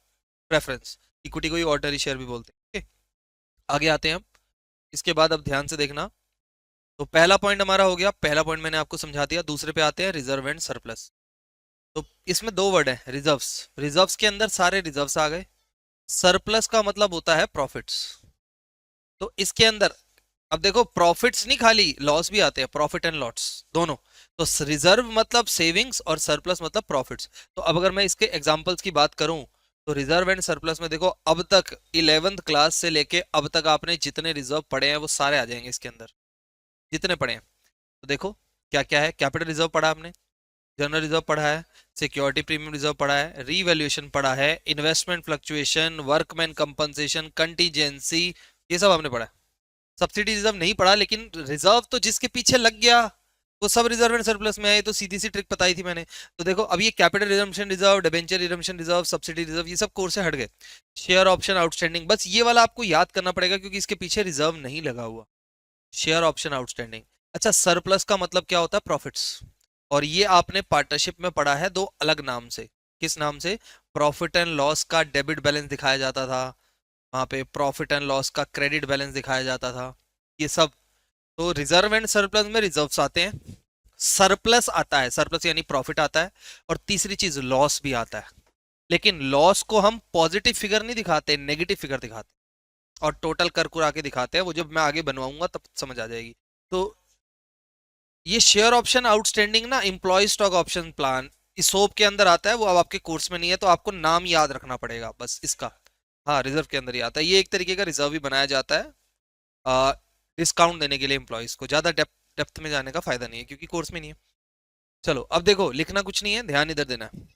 प्रेफरेंस, इक्विटी को ही ऑर्डिनरी शेयर भी बोलते हैं, okay? आगे आते हैं हम, इसके बाद अब ध्यान से देखना। तो पहला पॉइंट हमारा हो गया, पहला पॉइंट मैंने आपको समझा दिया। दूसरे पे आते हैं रिजर्व एंड सरप्लस। तो इसमें दो वर्ड है, रिजर्व्स, रिजर्व्स के अंदर सारे रिजर्व्स आ गए, सरप्लस का मतलब होता है प्रॉफिट्स। तो इसके अंदर अब देखो प्रॉफिट्स नहीं खाली लॉस भी आते हैं, प्रॉफिट एंड लॉस दोनों। तो रिजर्व मतलब सेविंग्स और सरप्लस मतलब प्रॉफिट्स। तो अब अगर मैं इसके एग्जांपल्स की बात करूं, तो रिजर्व एंड सरप्लस में देखो अब तक 11th क्लास से लेके अब तक आपने जितने रिजर्व पढ़े हैं वो सारे आ जाएंगे इसके अंदर, जितने पढ़े हैं। तो देखो क्या क्या है, कैपिटल रिजर्व पढ़ा आपने, जनरल रिजर्व पढ़ा है, सिक्योरिटी प्रीमियम रिजर्व पढ़ा है, रीवैल्यूएशन पढ़ा है, investment fluctuation, workman compensation, contingency, ये सब आपने पढ़ा है। सब्सिडी रिजर्व नहीं पढ़ा, लेकिन रिजर्व तो जिसके पीछे लग गया वो सब रिजर्व एंड सरप्लस में है, तो सीधी सी ट्रिक बताई थी मैंने। तो देखो अब ये capital resumption reserve, debenture resumption reserve, subsidy reserve, ये सब कोर्स से हट गए। शेयर ऑप्शन आउटस्टैंडिंग, बस ये वाला आपको याद करना पड़ेगा क्योंकि इसके पीछे रिजर्व नहीं लगा हुआ, शेयर ऑप्शन आउटस्टैंडिंग। अच्छा सरप्लस का मतलब क्या होता है, प्रॉफिट्स। और ये आपने पार्टनरशिप में पढ़ा है दो अलग नाम से, किस नाम से, प्रॉफिट एंड लॉस का डेबिट बैलेंस दिखाया जाता था, वहां पे प्रॉफिट एंड लॉस का क्रेडिट बैलेंस दिखाया जाता था, ये सब। तो रिजर्व एंड सरप्लस में रिजर्व्स आते हैं, सरप्लस आता है, सरप्लस यानी प्रॉफिट आता है, और तीसरी चीज लॉस भी आता है। लेकिन लॉस को हम पॉजिटिव फिगर नहीं दिखाते, नेगेटिव फिगर दिखाते हैं, और टोटल कर कुरा के दिखाते हैं, वो जब मैं आगे बनवाऊंगा तब समझ आ जाएगी। तो ये शेयर ऑप्शन आउटस्टैंडिंग ना एम्प्लॉय स्टॉक ऑप्शन प्लान इस सोप के अंदर आता है, वो अब आपके कोर्स में नहीं है, तो आपको नाम याद रखना पड़ेगा बस इसका। हाँ रिजर्व के अंदर ही आता है, ये एक तरीके का रिजर्व ही बनाया जाता है डिस्काउंट देने के लिए एम्प्लॉयज को। ज्यादा डेप्थ में जाने का फायदा नहीं है क्योंकि कोर्स में नहीं है। चलो अब देखो लिखना कुछ नहीं है, ध्यान इधर देना है।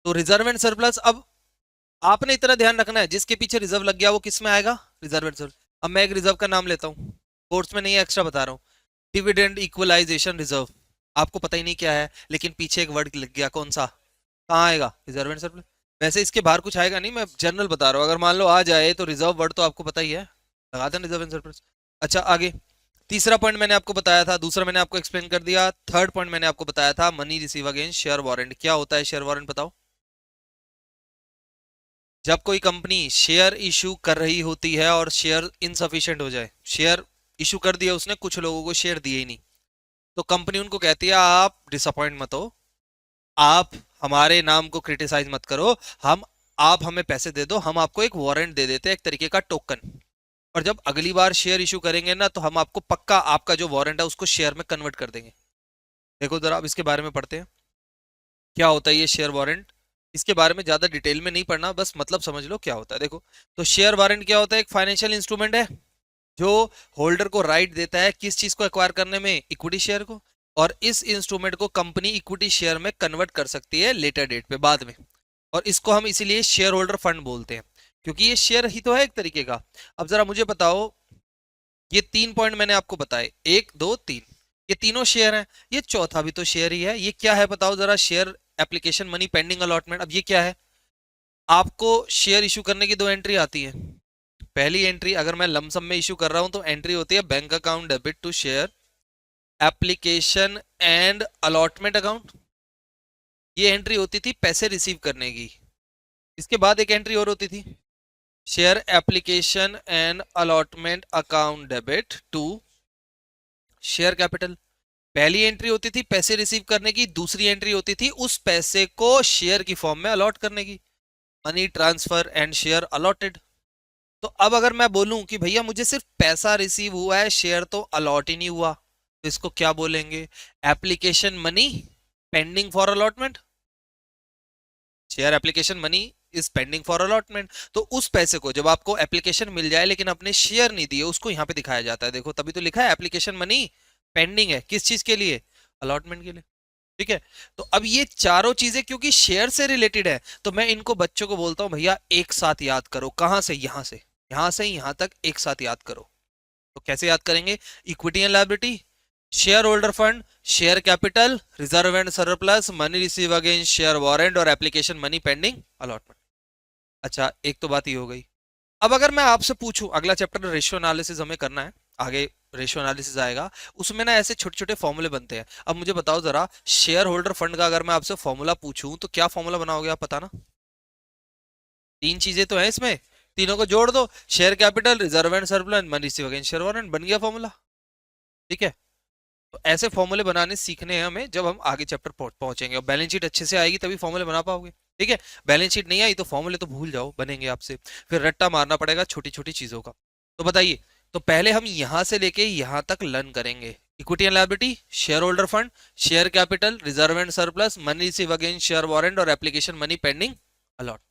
तो रिजर्व एंड सरप्लस, अब आपने इतना ध्यान रखना है जिसके पीछे रिजर्व लग गया वो किस में आएगा, रिजर्व एंड सरप्लस। अब मैं एक रिजर्व का नाम लेता हूँ, कोर्स में नहीं है, एक्स्ट्रा बता रहा हूँ, डिविडेंड इक्वलाइजेशन रिजर्व। आपको पता ही नहीं क्या है, लेकिन पीछे एक वर्ड लग गया, कौन सा, कहाँ आएगा, रिजर्व एंड सरप्लस। वैसे इसके बाहर कुछ आएगा नहीं, मैं जनरल बता रहा हूँ, अगर मान लो आ जाए तो रिजर्व वर्ड तो आपको पता ही है, लगा देना रिजर्व एंड सरप्लस। अच्छा आगे, तीसरा पॉइंट मैंने आपको बताया था, दूसरा मैंने आपको एक्सप्लेन कर दिया, थर्ड पॉइंट मैंने आपको बताया था money receive against share warrant. क्या होता है शेयर वारंट बताओ। जब कोई कंपनी शेयर इशू कर रही होती है और शेयर इनसफिशिएंट हो जाए, शेयर इशू कर दिया उसने, कुछ लोगों को शेयर दिए ही नहीं, तो कंपनी उनको कहती है आप डिसअपॉइंट मत हो, आप हमारे नाम को क्रिटिसाइज मत करो, हम आप हमें पैसे दे दो, हम आपको एक वारंट दे देते हैं, एक तरीके का टोकन। और जब अगली बार शेयर इशू करेंगे ना, तो हम आपको पक्का आपका जो वारंट है उसको शेयर में कन्वर्ट कर देंगे। देखो जरा अब इसके बारे में पढ़ते हैं, क्या होता है ये शेयर वारंट। इसके बारे में ज्यादा डिटेल में नहीं पढ़ना, बस मतलब समझ लो क्या होता है। देखो, तो शेयर वारंट क्या होता है? एक फाइनेंशियल इंस्ट्रूमेंट है जो होल्डर को राइट देता है किस चीज को एक्वायर करने में? इक्विटी शेयर को। और इस इंस्ट्रूमेंट को कंपनी इक्विटी शेयर में कन्वर्ट कर सकती है लेटर डेट पे, बाद में। और इसको हम इसीलिए शेयर होल्डर फंड बोलते हैं, क्योंकि ये शेयर ही तो है एक तरीके का। अब जरा मुझे बताओ, ये 3 पॉइंट मैंने आपको बताए, 1 2 3, ये तीनों शेयर हैं, ये चौथा भी तो शेयर ही है। ये क्या है बताओ जरा? Share application money pending allotment. अब ये क्या है? आपको शेयर इशू करने की दो एंट्री आती है। पहली एंट्री, अगर मैं लमसम में इशू कर रहा हूं तो एंट्री होती है bank account debit to share application and allotment account. ये एंट्री होती थी पैसे रिसीव करने की। इसके बाद एक एंट्री और होती थी, share application and allotment account debit to share capital. पहली एंट्री होती थी पैसे रिसीव करने की, दूसरी एंट्री होती थी उस पैसे को शेयर की फॉर्म में अलॉट करने की, money transfer and share allotted. तो अब अगर मैं बोलूं कि भैया मुझे सिर्फ पैसा रिसीव हुआ है, शेयर तो अलॉट ही नहीं हुआ, तो इसको क्या बोलेंगे? Application money pending for allotment. Share application money is pending for allotment. तो उस पैसे को जब आपको एप्लीकेशन मिल जाए लेकिन अपने शेयर नहीं दिए, उसको यहां पे दिखाया जाता है। देखो तभी तो लिखा है एप्लीकेशन मनी पेंडिंग है, किस चीज के लिए? अलॉटमेंट के लिए। ठीक है, तो अब ये चारों चीजें क्योंकि शेयर से रिलेटेड है, तो मैं इनको बच्चों को बोलता हूं भैया एक साथ याद करो। कहां से? यहां से यहां तक एक साथ याद करो। तो कैसे याद करेंगे? Equity and liability, share holder fund, share capital, reserve and surplus, money receive against share warrant और एप्लीकेशन मनी पेंडिंग अलॉटमेंट। अच्छा, एक तो बात ये हो गई। अब अगर मैं आपसे पूछूं, अगला चैप्टर रेशियो एनालिसिस हमें करना है आगे, रेशियो एनालिसिस आएगा, उसमें ना ऐसे छोटे छोटे फॉर्मूले बनते हैं। अब मुझे बताओ जरा, शेयर होल्डर फंड का अगर मैं आपसे फॉर्मूला पूछूं तो क्या फॉर्मूला बनाओगे आप? पता ना, तीन चीजें तो हैं इसमें, तीनों को जोड़ दो, share capital, reserve and surplus, money receive against share warrant, बन गया फॉर्मूला। ठीक है, तो ऐसे फॉर्मूले बनाने सीखने हैं हमें जब हम आगे चैप्टर पहुंचेंगे, और बैलेंस शीट अच्छे से आएगी तभी फॉर्मूले बना पाओगे। ठीक है, बैलेंस शीट नहीं आई तो फॉर्मूले तो भूल जाओ, बनेंगे आपसे, फिर रट्टा मारना पड़ेगा छोटी छोटी चीजों का। तो बताइए, तो पहले हम यहां से लेके यहां तक लर्न करेंगे। Equity and liability, share holder fund, share capital, reserve and surplus, money receive against share warrant और एप्लीकेशन मनी पेंडिंग अलॉटमेंट।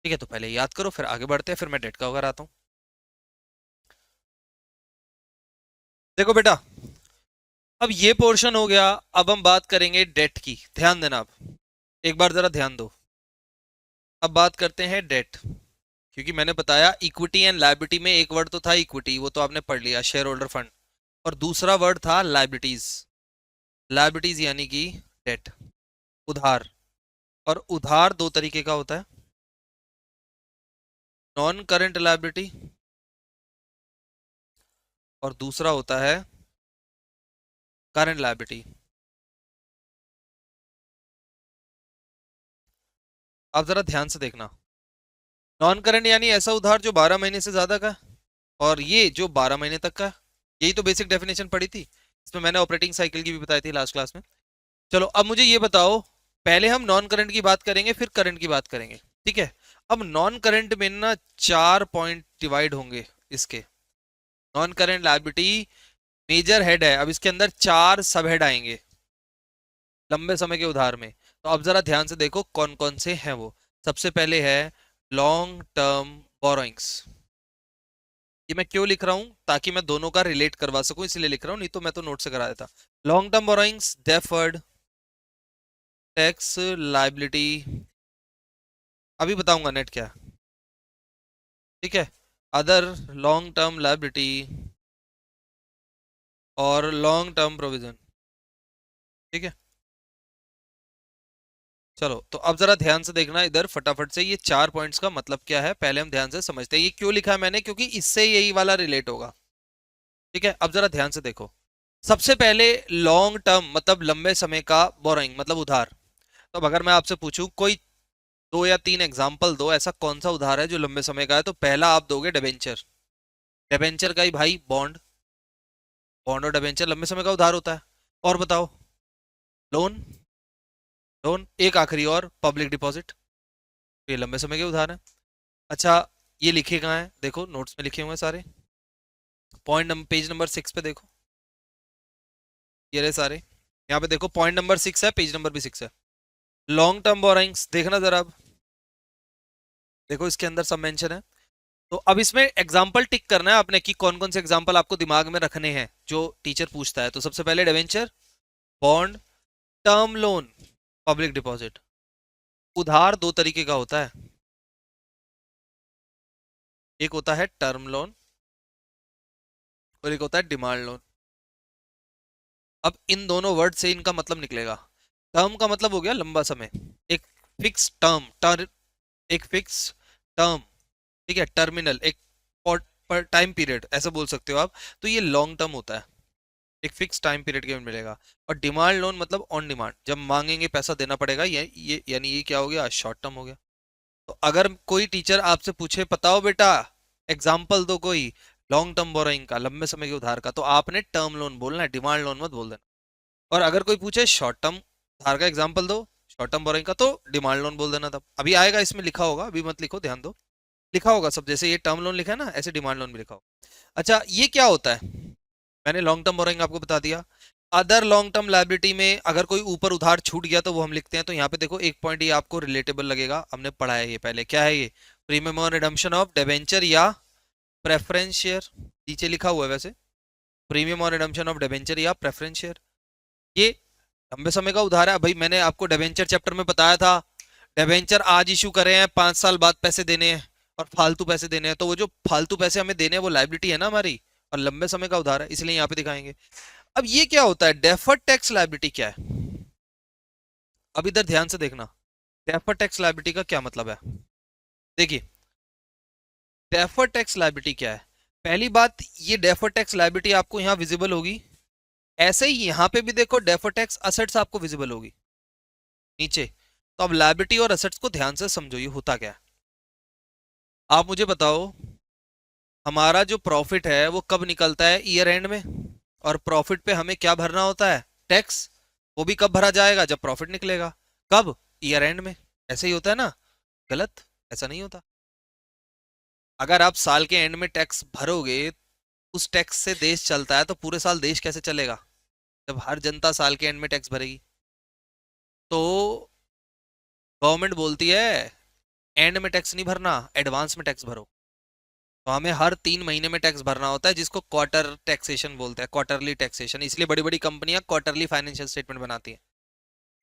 ठीक है, तो पहले याद करो, फिर आगे बढ़ते हैं, फिर मैं डेट का होकर आता हूँ। देखो बेटा, अब ये पोर्शन हो गया, अब हम बात करेंगे डेट की। ध्यान देना, अब एक बार जरा ध्यान दो। अब बात करते हैं डेट, क्योंकि मैंने बताया इक्विटी एंड लायबिलिटी में एक वर्ड तो था इक्विटी, वो तो आपने पढ़ लिया, शेयर होल्डर फंड, और दूसरा वर्ड था लायबिलिटीज। लायबिलिटीज यानी कि डेट, उधार। और उधार दो तरीके का होता है, नॉन करंट लायबिलिटी और दूसरा होता है करंट लायबिलिटी। आप जरा ध्यान से देखना, नॉन करंट यानी ऐसा उधार जो 12 महीने से ज्यादा का है, और ये जो 12 महीने तक का है। यही तो बेसिक डेफिनेशन पड़ी थी, इसमें मैंने ऑपरेटिंग साइकिल की भी बताई थी लास्ट क्लास में। चलो अब मुझे ये बताओ, पहले हम नॉन करंट की बात करेंगे फिर करंट की बात करेंगे। ठीक है, अब नॉन करंट में ना 4 पॉइंट डिवाइड होंगे इसके। Non current liability major head है, अब इसके अंदर 4 सब हेड आएंगे लंबे समय के उधार में। तो अब जरा ध्यान से देखो कौन कौन से हैं वो। सबसे पहले है लॉन्ग टर्म बोरोइंग्स। ये मैं क्यों लिख रहा हूं? ताकि मैं दोनों का रिलेट करवा सकूं, इसलिए लिख रहा हूं, नहीं तो मैं तो नोट से करा देता। Long term borrowings, deferred tax liability, अभी बताऊंगा नेट क्या है। ठीक है, अदर लॉन्ग टर्म लाइबिलिटी और लॉन्ग टर्म प्रोविजन। ठीक है, चलो तो अब जरा ध्यान से देखना इधर फटाफट से, ये 4 पॉइंट्स का मतलब क्या है पहले हम ध्यान से समझते हैं। ये क्यों लिखा है मैंने? क्योंकि इससे यही वाला रिलेट होगा। ठीक है, अब जरा ध्यान से देखो, सबसे पहले लॉन्ग टर्म मतलब लंबे समय का बोरोइंग मतलब उधार। तो अब अगर मैं आपसे पूछूं कोई 2 या 3 एग्जाम्पल दो, ऐसा कौन सा उधार है जो लंबे समय का है, तो पहला आप दोगे डिबेंचर। डिबेंचर का ही भाई बॉन्ड, बॉन्ड और डिबेंचर लंबे समय का उधार होता है। और बताओ, लोन, लोन एक आखिरी और पब्लिक डिपॉजिट, ये लंबे समय के उधार है। अच्छा, ये लिखे कहाँ है? देखो नोट्स में लिखे हुए हैं सारे। पेज नंबर 6 पे देखो, ये रहे सारे। यहाँ पे देखो पॉइंट नंबर 6 है, पेज नंबर भी 6 है। लॉन्ग टर्म बोरोइंग्स देखना जरा, अब देखो इसके अंदर सब मेंशन है। तो अब इसमें एग्जाम्पल टिक करना है आपने कि कौन कौन से एग्जाम्पल आपको दिमाग में रखने हैं जो टीचर पूछता है। तो सबसे पहले debenture, bond, term loan, public deposit. उधार दो तरीके का होता है, एक होता है टर्म लोन और एक होता है डिमांड लोन। अब इन दोनों वर्ड से इनका मतलब निकलेगा। टर्म का मतलब हो गया लंबा समय, एक फिक्स टर्म, एक फिक्स टर्म, ठीक है, टर्मिनल, एक पर टाइम पीरियड ऐसा बोल सकते हो आप। तो ये लॉन्ग टर्म होता है, एक फिक्स टाइम पीरियड के में मिलेगा। और डिमांड लोन मतलब ऑन डिमांड, जब मांगेंगे पैसा देना पड़ेगा। ये यानी ये क्या हो गया, शॉर्ट टर्म हो गया। तो अगर कोई टीचर आपसे पूछे बताओ बेटा एग्जाम्पल दो कोई लॉन्ग टर्म बोरोइंग का, लंबे समय के उधार का, तो आपने टर्म लोन बोलना है, डिमांड लोन मत बोल देना। और अगर कोई पूछे शॉर्ट टर्म उधार का एग्जाम्पल दो, शॉर्ट टर्म बोरोइंग का, तो डिमांड लोन बोल देना। तब अभी आएगा, इसमें लिखा होगा, अभी मत लिखो, ध्यान दो। लिखा होगा सब, जैसे ये टर्म लोन लिखा है ना, ऐसे डिमांड लोन भी लिखा होगा। अच्छा ये क्या होता है, मैंने लॉन्ग टर्म बोरोइंग आपको बता दिया। अदर लॉन्ग टर्म लायबिलिटी में अगर कोई ऊपर उधार छूट गया तो वो हम लिखते हैं। तो यहाँ पे देखो एक पॉइंट ये आपको रिलेटेबल लगेगा, हमने पढ़ा है ये पहले। क्या है ये, premium on redemption of debenture या प्रेफरेंस शेयर। नीचे लिखा हुआ है वैसे, premium on redemption of debenture या प्रेफरेंस शेयर। ये लंबे समय का उधार है भाई। मैंने आपको डिबेंचर चैप्टर में बताया था, डिबेंचर आज इशू करे हैं, 5 साल बाद पैसे देने हैं और फालतू पैसे देने हैं। तो वो जो फालतू पैसे हमें देने हैं वो लाइबिलिटी है ना हमारी, और लंबे समय का उधार है, इसलिए यहाँ पे दिखाएंगे। अब ये क्या होता है, डेफर्ड टैक्स लायबिलिटी क्या है। अब इधर ध्यान से देखना, डेफर्ड टैक्स लायबिलिटी का क्या मतलब है। देखिए डेफर्ड टैक्स लायबिलिटी क्या है। पहली बात, ये डेफर्ड टैक्स लायबिलिटी आपको यहाँ विजिबल होगी। ऐसे ही यहाँ पे भी देखो डेफर्ड टैक्स असेट्स आपको विजिबल होगी नीचे। तो अब लायबिलिटी और असेट्स को ध्यान से समझो, ये होता क्या है। आप मुझे बताओ, हमारा जो प्रॉफिट है वो कब निकलता है, ईयर एंड में। और प्रॉफिट पे हमें क्या भरना होता है, टैक्स। वो भी कब भरा जाएगा, जब प्रॉफिट निकलेगा। कब, ईयर एंड में। ऐसे ही होता है ना, गलत, ऐसा नहीं होता। अगर आप साल के एंड में टैक्स भरोगे, उस टैक्स से देश चलता है, तो पूरे साल देश कैसे चलेगा जब हर जनता साल के एंड में टैक्स भरेगी। तो गवर्नमेंट बोलती है एंड में टैक्स नहीं भरना, एडवांस में टैक्स भरो। तो हमें हर 3 महीने में टैक्स भरना होता है, जिसको क्वार्टर टैक्सेशन बोलते हैं, क्वार्टरली टैक्सेशन। इसलिए बड़ी बड़ी कंपनियां क्वार्टरली फाइनेंशियल स्टेटमेंट बनाती हैं।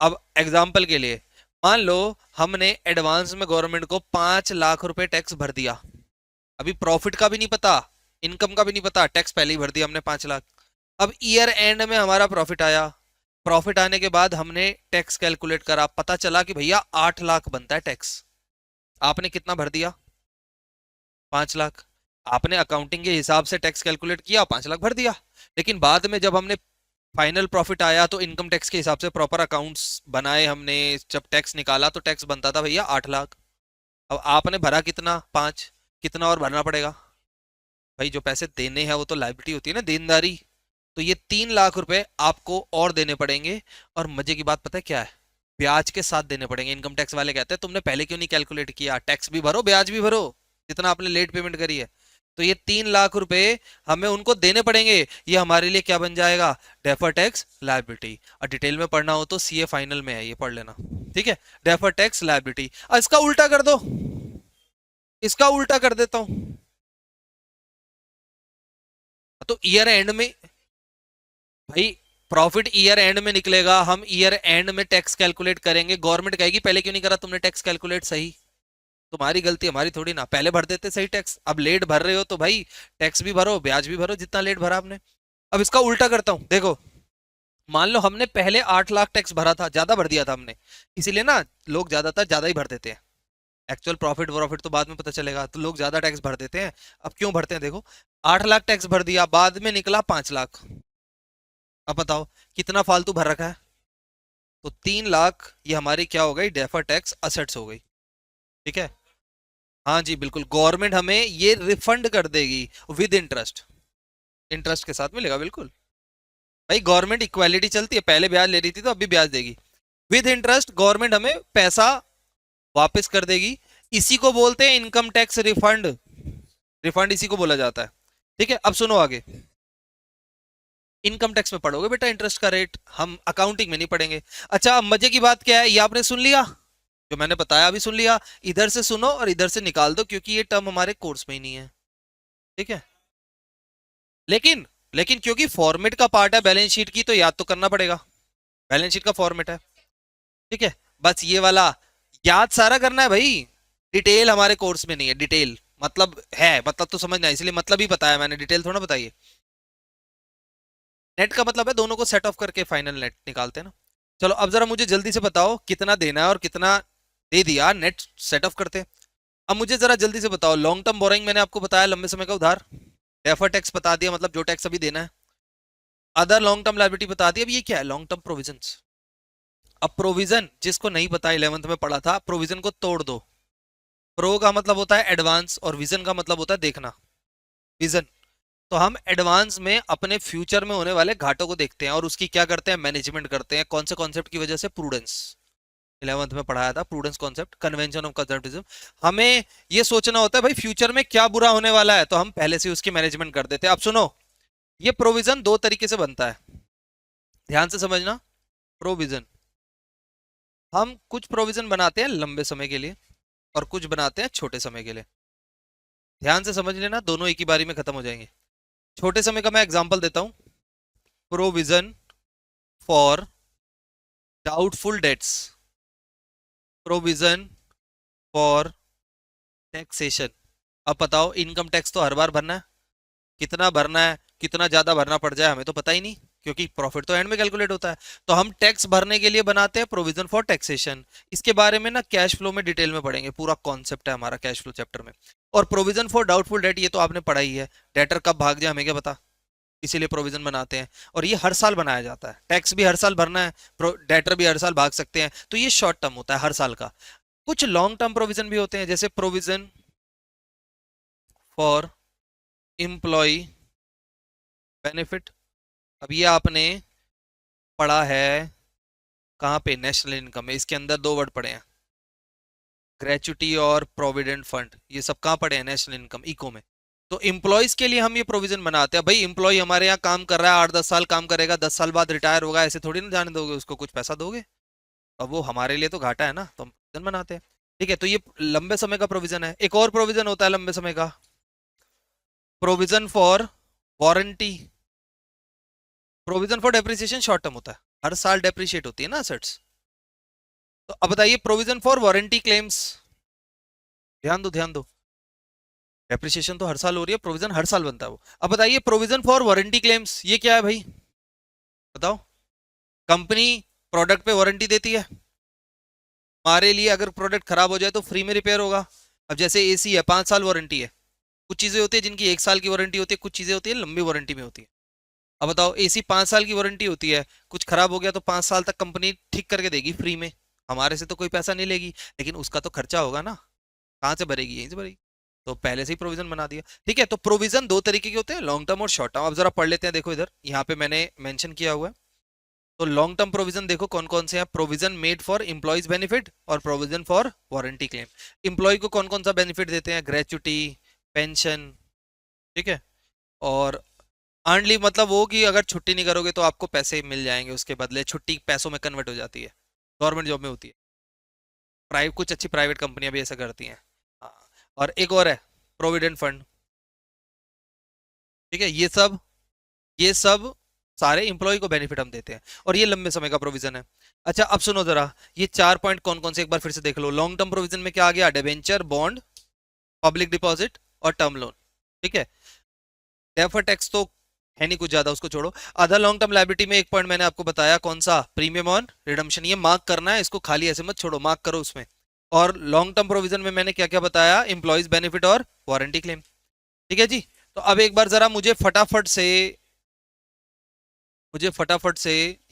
अब एग्जाम्पल के लिए मान लो हमने एडवांस में गवर्नमेंट को 5 लाख रुपए टैक्स भर दिया। अभी प्रॉफिट का भी नहीं पता, इनकम का भी नहीं पता, टैक्स पहले ही भर दिया हमने 5 लाख। अब ईयर एंड में हमारा प्रॉफिट आया, प्रॉफिट आने के बाद हमने टैक्स कैलकुलेट करा, पता चला कि भैया 8 लाख बनता है टैक्स। आपने कितना भर दिया, 5 लाख। आपने अकाउंटिंग के हिसाब से टैक्स कैलकुलेट किया, 5 लाख भर दिया। लेकिन बाद में जब हमने फाइनल प्रॉफिट आया तो इनकम टैक्स के हिसाब से प्रॉपर अकाउंट्स बनाए हमने, जब टैक्स निकाला तो टैक्स बनता था भैया 8 लाख। अब आपने भरा कितना, 5, कितना और भरना पड़ेगा भाई। जो पैसे देने हैं वो तो लायबिलिटी होती है ना, देनदारी। तो ये 3 लाख रुपए आपको और देने पड़ेंगे। और मजे की बात पता है क्या है, ब्याज के साथ देने पड़ेंगे। इनकम टैक्स वाले कहते हैं तुमने पहले क्यों नहीं कैलकुलेट किया, टैक्स भी भरो ब्याज भी भरो, जितना आपने लेट पेमेंट करी है। तो ये 3 लाख रुपए हमें उनको देने पड़ेंगे। ये हमारे लिए क्या बन जाएगा, डेफर टैक्स लायबिलिटी। और डिटेल में पढ़ना हो तो सीए फाइनल में है, ये पढ़ लेना, ठीक है। Defer tax liability. इसका उल्टा कर दो, इसका उल्टा कर देता हूं। तो ईयर एंड में भाई प्रॉफिट ईयर एंड में निकलेगा, हम ईयर एंड में टैक्स कैलकुलेट करेंगे। गवर्नमेंट कहेगी पहले क्यों नहीं करा तुमने टैक्स कैलकुलेट सही। तुम्हारी गलती, हमारी थोड़ी ना, पहले भर देते सही टैक्स। अब लेट भर रहे हो तो भाई टैक्स भी भरो ब्याज भी भरो, जितना लेट भरा आपने। अब इसका उल्टा करता हूं, देखो मान लो हमने पहले 8 लाख टैक्स भरा था, ज्यादा भर दिया था हमने। इसीलिए ना लोग ज्यादातर ज्यादा ही भर देते हैं। एक्चुअल प्रॉफिट प्रॉफिट तो बाद में पता चलेगा, तो लोग ज्यादा टैक्स भर देते हैं। अब क्यों भरते हैं, देखो 8 लाख टैक्स भर दिया, बाद में निकला 5 लाख। अब बताओ कितना फालतू भर रखा है। तो 3 लाख ये हमारी क्या हो गई, डेफर टैक्स असेट्स हो गई, ठीक है। हाँ जी बिल्कुल, गवर्नमेंट हमें ये रिफंड कर देगी विद इंटरेस्ट, इंटरेस्ट के साथ मिलेगा बिल्कुल। भाई गवर्नमेंट इक्वालिटी चलती है, पहले ब्याज ले रही थी तो अभी ब्याज देगी। विद इंटरेस्ट गवर्नमेंट हमें पैसा वापस कर देगी। इसी को बोलते हैं इनकम टैक्स रिफंड। रिफंड इसी को बोला जाता है। ठीक है, अब सुनो आगे। इनकम टैक्स में पढ़ोगे बेटा इंटरेस्ट का रेट, हम अकाउंटिंग में नहीं पढ़ेंगे। अच्छा, अब मजे की बात क्या है, ये आपने सुन लिया, जो मैंने बताया अभी सुन लिया। इधर से सुनो और इधर से निकाल दो, क्योंकि ये टर्म हमारे कोर्स में ही नहीं है। ठीक है, लेकिन लेकिन क्योंकि फॉर्मेट का पार्ट है बैलेंस शीट की, तो याद तो करना पड़ेगा, बैलेंस शीट का फॉर्मेट है। ठीक है, बस ये वाला याद सारा करना है भाई। डिटेल हमारे कोर्स में नहीं है, डिटेल मतलब है, मतलब तो समझना है, इसलिए मतलब ही बताया मैंने, डिटेल थोड़ा बताइए। नेट का मतलब है दोनों को सेट ऑफ करके फाइनल नेट निकालते हैं ना। चलो अब जरा मुझे जल्दी से बताओ कितना देना है और कितना दे दिया, नेट सेट ऑफ करते हैं। अब मुझे जरा जल्दी से बताओ, लॉन्ग टर्म बोरिंग मैंने आपको बताया, लंबे समय का उधार। डेफर टैक्स बता दिया, मतलब जो टैक्स अभी देना है। अदर लॉन्ग टर्म लायबिलिटी बता दिया। अब ये क्या है, लॉन्ग टर्म प्रोविजंस। अब प्रोविजन जिसको नहीं पता, 11th में पढ़ा था, प्रोविजन को तोड़ दो। प्रो का मतलब होता है एडवांस और विजन का मतलब होता है देखना, विजन। तो हम एडवांस में अपने फ्यूचर में होने वाले घाटों को देखते हैं और उसकी क्या करते हैं, मैनेजमेंट करते हैं। कौन से कॉन्सेप्ट की वजह से, प्रूडेंस। 11th में पढ़ाया था prudence concept, convention of conservatism. हमें ये सोचना होता है भाई फ्यूचर में क्या बुरा होने वाला है, तो हम पहले से उसकी मैनेजमेंट कर देते हैं। अब सुनो, ये प्रोविजन दो तरीके से बनता है, ध्यान से समझना। प्रोविजन, हम कुछ प्रोविजन बनाते हैं लंबे समय के लिए और कुछ बनाते हैं छोटे समय के लिए। ध्यान से समझ लेना, दोनों एक ही बारी में खत्म हो जाएंगे। छोटे समय का मैं एग्जांपल देता हूं, provision for doubtful debts, provision for taxation. अब बताओ, इनकम टैक्स तो हर बार भरना है, कितना भरना है, कितना ज्यादा भरना पड़ जाए हमें तो पता ही नहीं, क्योंकि प्रॉफिट तो एंड में कैलकुलेट होता है। तो हम टैक्स भरने के लिए बनाते हैं प्रोविजन फॉर टैक्सेशन। इसके बारे में ना कैश फ्लो में डिटेल में पढ़ेंगे, पूरा कॉन्सेप्ट है हमारा कैश फ्लो चैप्टर में। और प्रोविजन फॉर डाउटफुल डेट, ये तो आपने पढ़ा ही है, डेटर कब भाग जाए हमें क्या पता, इसीलिए प्रोविजन बनाते हैं। और ये हर साल बनाया जाता है, टैक्स भी हर साल भरना है, डेटर भी हर साल भाग सकते हैं, तो ये शॉर्ट टर्म होता है हर साल का। कुछ लॉन्ग टर्म प्रोविजन भी होते हैं, जैसे प्रोविजन फॉर एम्प्लॉय बेनिफिट। अब ये आपने पढ़ा है कहाँ पे, नेशनल इनकम में, इसके अंदर दो वर्ड पढ़े हैं, ग्रेचुटी और प्रोविडेंट फंड। ये सब कहाँ पढ़े हैं, नेशनल इनकम इको में। तो इम्प्लॉयज के लिए हम ये प्रोविजन बनाते हैं। भाई इम्प्लॉय हमारे यहाँ काम कर रहा है, 8-10 साल काम करेगा, 10 साल बाद रिटायर होगा, ऐसे थोड़ी ना जाने दोगे उसको, कुछ पैसा दोगे। अब वो हमारे लिए तो घाटा है ना, तो हम प्रोविजन बनाते हैं। ठीक है, तो ये लंबे समय का प्रोविजन है। एक और प्रोविजन होता है लंबे समय का, provision for warranty. Provision for depreciation short term होता है, हर साल डेप्रिशिएट होती है ना असेट्स। तो अब बताइए, प्रोविजन फॉर वारंटी क्लेम्स, ध्यान दो ध्यान दो, डेप्रिसिएशन तो हर साल हो रही है, प्रोविजन हर साल बनता है वो। अब बताइए, प्रोविजन फॉर वारंटी क्लेम्स ये क्या है भाई, बताओ। कंपनी प्रोडक्ट पे वारंटी देती है हमारे लिए, अगर प्रोडक्ट खराब हो जाए तो फ्री में रिपेयर होगा। अब जैसे एसी है, 5 साल वारंटी है। कुछ चीजें होती है जिनकी 1 साल की वारंटी होती है, कुछ चीजें होती है लंबी वारंटी में होती है। अब बताओ, एसी 5 साल की वारंटी होती है, कुछ खराब हो गया तो 5 साल तक कंपनी ठीक करके देगी फ्री में, हमारे से तो कोई पैसा नहीं लेगी, लेकिन उसका तो खर्चा होगा ना, कहाँ से भरेगी, यहीं से भरेगी। तो पहले से ही प्रोविजन बना दिया। ठीक है, तो प्रोविजन दो तरीके के होते हैं, लॉन्ग टर्म और शॉर्ट टर्म। अब जरा पढ़ लेते हैं, देखो इधर यहाँ पे मैंने मेंशन किया हुआ है। तो लॉन्ग टर्म प्रोविजन देखो कौन कौन से हैं, provision made for employees benefit और provision for warranty claim. Employee को कौन कौन सा बेनिफिट देते हैं, ग्रेचुटी, पेंशन। ठीक है, और अर्न लीव मतलब वो कि अगर छुट्टी नहीं करोगे तो आपको पैसे मिल जाएंगे, उसके बदले छुट्टी पैसों में कन्वर्ट हो जाती है, गवर्नमेंट जॉब में होती है। कुछ अच्छी प्राइवेट कंपनियां भी ऐसा करती हैं। हाँ, और एक और है प्रोविडेंट फंड। ठीक है, ये सब सारे इंप्लॉय को बेनिफिट हम देते हैं, और ये लंबे समय का प्रोविजन है। अच्छा अब सुनो जरा, ये 4 पॉइंट कौन कौन से एक बार फिर से देख लो। लॉन्ग टर्म प्रोविजन में क्या आ गया, डिबेंचर, बॉन्ड, पब्लिक डिपॉजिट और टर्म लोन। ठीक है, डेफर टैक्स तो है नहीं कुछ ज्यादा, उसको छोड़ो। अदर लॉन्ग टर्म लायबिलिटी में एक पॉइंट मैंने आपको बताया, कौन सा, प्रीमियम ऑन रिडम्पशन। ये मार्क करना है, इसको खाली ऐसे मत छोड़ो, मार्क करो उसमें। और लॉन्ग टर्म प्रोविजन में मैंने क्या क्या बताया, इंप्लॉइज बेनिफिट और वारंटी क्लेम। ठीक है जी, तो अब एक बार जरा मुझे फटाफट से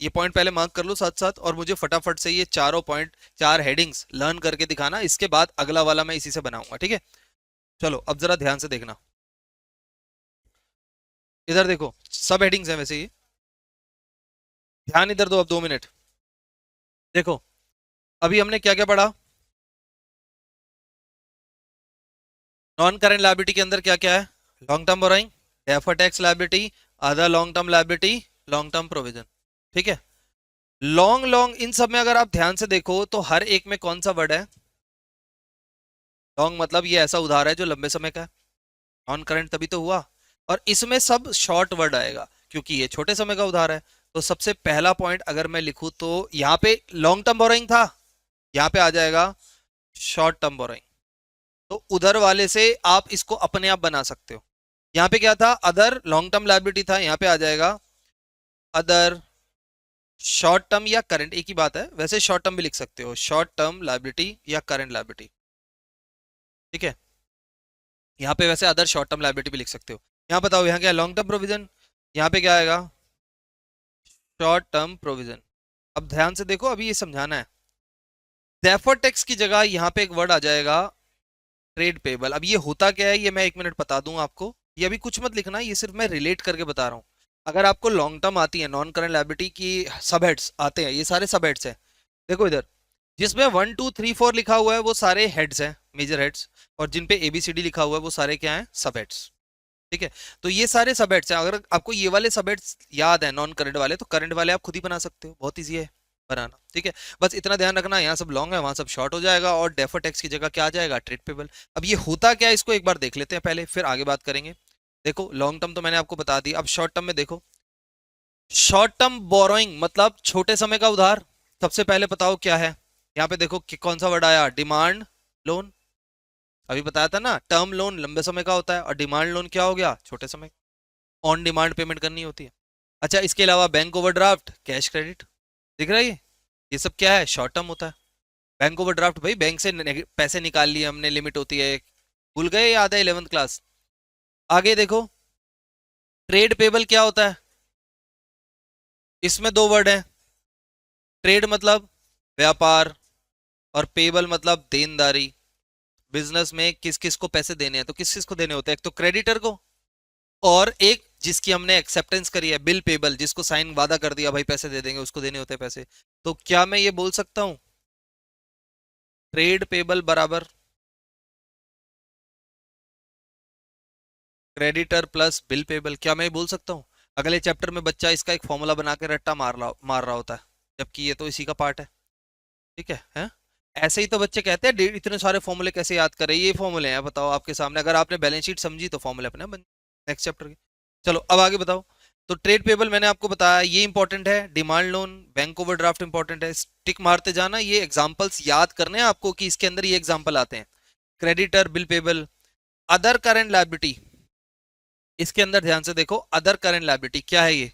ये पॉइंट पहले मार्क कर लो साथ साथ, और मुझे फटाफट से ये चारों पॉइंट, 4 हेडिंग्स लर्न करके दिखाना, इसके बाद अगला वाला मैं इसी से बनाऊंगा। ठीक है, चलो अब जरा ध्यान से देखना, इधर देखो, सब हेडिंग्स हैं वैसे ये, ध्यान इधर दो अब 2 मिनट। देखो अभी हमने क्या क्या पढ़ा, नॉन करेंट लायबिलिटी के अंदर क्या क्या है, long term बोराइंग, deferred tax liability, other long term liability, long term provision. ठीक है, लॉन्ग लॉन्ग इन सब में अगर आप ध्यान से देखो तो हर एक में कौन सा वर्ड है? लॉन्ग मतलब ये ऐसा उधार है जो लंबे समय का है, नॉन करंट तभी तो हुआ। और इसमें सब शॉर्ट वर्ड आएगा क्योंकि ये छोटे समय का उधार है। तो सबसे पहला पॉइंट अगर मैं लिखूं तो यहाँ पे लॉन्ग टर्म बोरोइंग था, यहाँ पे आ जाएगा शॉर्ट टर्म बोरोइंग। तो उधर वाले से आप इसको अपने आप बना सकते हो। यहाँ पे क्या था? अदर लॉन्ग टर्म लायबिलिटी था, यहाँ पे आ जाएगा अदर शॉर्ट टर्म या करंट, एक ही बात है। वैसे शॉर्ट टर्म भी लिख सकते हो, शॉर्ट टर्म लायबिलिटी या करंट लायबिलिटी। ठीक है, यहाँ पे वैसे अदर शॉर्ट टर्म लायबिलिटी भी लिख सकते हो। यहाँ बताओ यहाँ क्या है? लॉन्ग टर्म प्रोविजन, यहाँ पे क्या आएगा? Short term provision. अब ध्यान से देखो, अभी ये समझाना है। डेफर्ड टैक्स की जगह यहाँ पे एक वर्ड आ जाएगा ट्रेड पेबल। अब ये होता क्या है ये मैं 1 मिनट बता दूं आपको। ये अभी कुछ मत लिखना, ये सिर्फ मैं रिलेट करके बता रहा हूँ। अगर आपको लॉन्ग टर्म आती है, नॉन करंट लायबिलिटी की सब हेड्स आते हैं, ये सारे सब हेड्स हैं। देखो इधर जिसमें 1 2 3 4 लिखा हुआ है वो सारे हेड्स हैं, मेजर हेड्स। और जिन पे ABCD लिखा हुआ है वो सारे क्या हैं? सब हेड्स। ठीक है, तो ये सारे सब हेड्स हैं। अगर आपको ये वाले सब हेड्स याद है नॉन करंट वाले, तो करंट वाले आप खुद ही बना सकते हो, बहुत ईजी है बनाना। ठीक है, बस इतना ध्यान रखना, यहाँ सब लॉन्ग है वहां सब शॉर्ट हो जाएगा, और डेफर्ड टैक्स की जगह क्या आ जाएगा? Trade payable. अब ये होता क्या है इसको एक बार देख लेते हैं पहले, फिर आगे बात करेंगे। देखो लॉन्ग टर्म तो मैंने आपको बता दी, अब शॉर्ट टर्म में देखो। शॉर्ट टर्म बोरोइंग मतलब छोटे समय का उधार। सबसे पहले बताओ क्या है? यहाँ पे देखो कि कौन सा वर्ड आया? Demand loan. अभी बताया था ना, टर्म लोन लंबे समय का होता है और डिमांड लोन क्या हो गया? छोटे समय। ऑन डिमांड पेमेंट करनी होती है। अच्छा, इसके अलावा बैंक ओवरड्राफ्ट, कैश क्रेडिट, दिख रहा है ये सब क्या है? शॉर्ट टर्म होता है। बैंक ओवरड्राफ्ट भाई, बैंक से पैसे निकाल लिए हमने, लिमिट होती है, भूल गए? याद है 11th क्लास। आगे देखो, ट्रेड पेबल क्या होता है? इसमें दो वर्ड हैं। ट्रेड मतलब व्यापार, और पेबल मतलब देनदारी। बिजनेस में किस किस को पैसे देने हैं, तो किस किस को देने होते हैं? एक तो क्रेडिटर को, और एक जिसकी हमने एक्सेप्टेंस करी है, बिल पेबल, जिसको साइन वादा कर दिया भाई पैसे दे देंगे, उसको देने होते हैं पैसे। तो क्या मैं ये बोल सकता हूं ट्रेड पेबल बराबर क्रेडिटर प्लस बिल पेबल? क्या मैं ये बोल सकता हूँ? अगले चैप्टर में बच्चा इसका एक फॉर्मूला बना के रट्टा मार रहा होता है, जबकि ये तो इसी का पार्ट है। ठीक है? ऐसे ही तो बच्चे कहते हैं इतने सारे फॉर्मूले कैसे याद करें? ये फॉर्मूले हैं, बताओ आपके सामने। अगर आपने बैलेंस शीट समझी तो फॉर्मूले अपने बन नेक्स्ट चैप्टर के। चलो अब आगे बताओ। तो ट्रेड पेबल मैंने आपको बताया ये इंपॉर्टेंट है, demand loan, bank overdraft important है। टिक मारते जाना, ये एग्जांपल्स याद करने हैं आपको कि इसके अंदर ये एग्जांपल आते हैं। Creditor, bill payable, other current liability. इसके अंदर ध्यान से देखो, अदर करंट लायबिलिटी क्या है? ये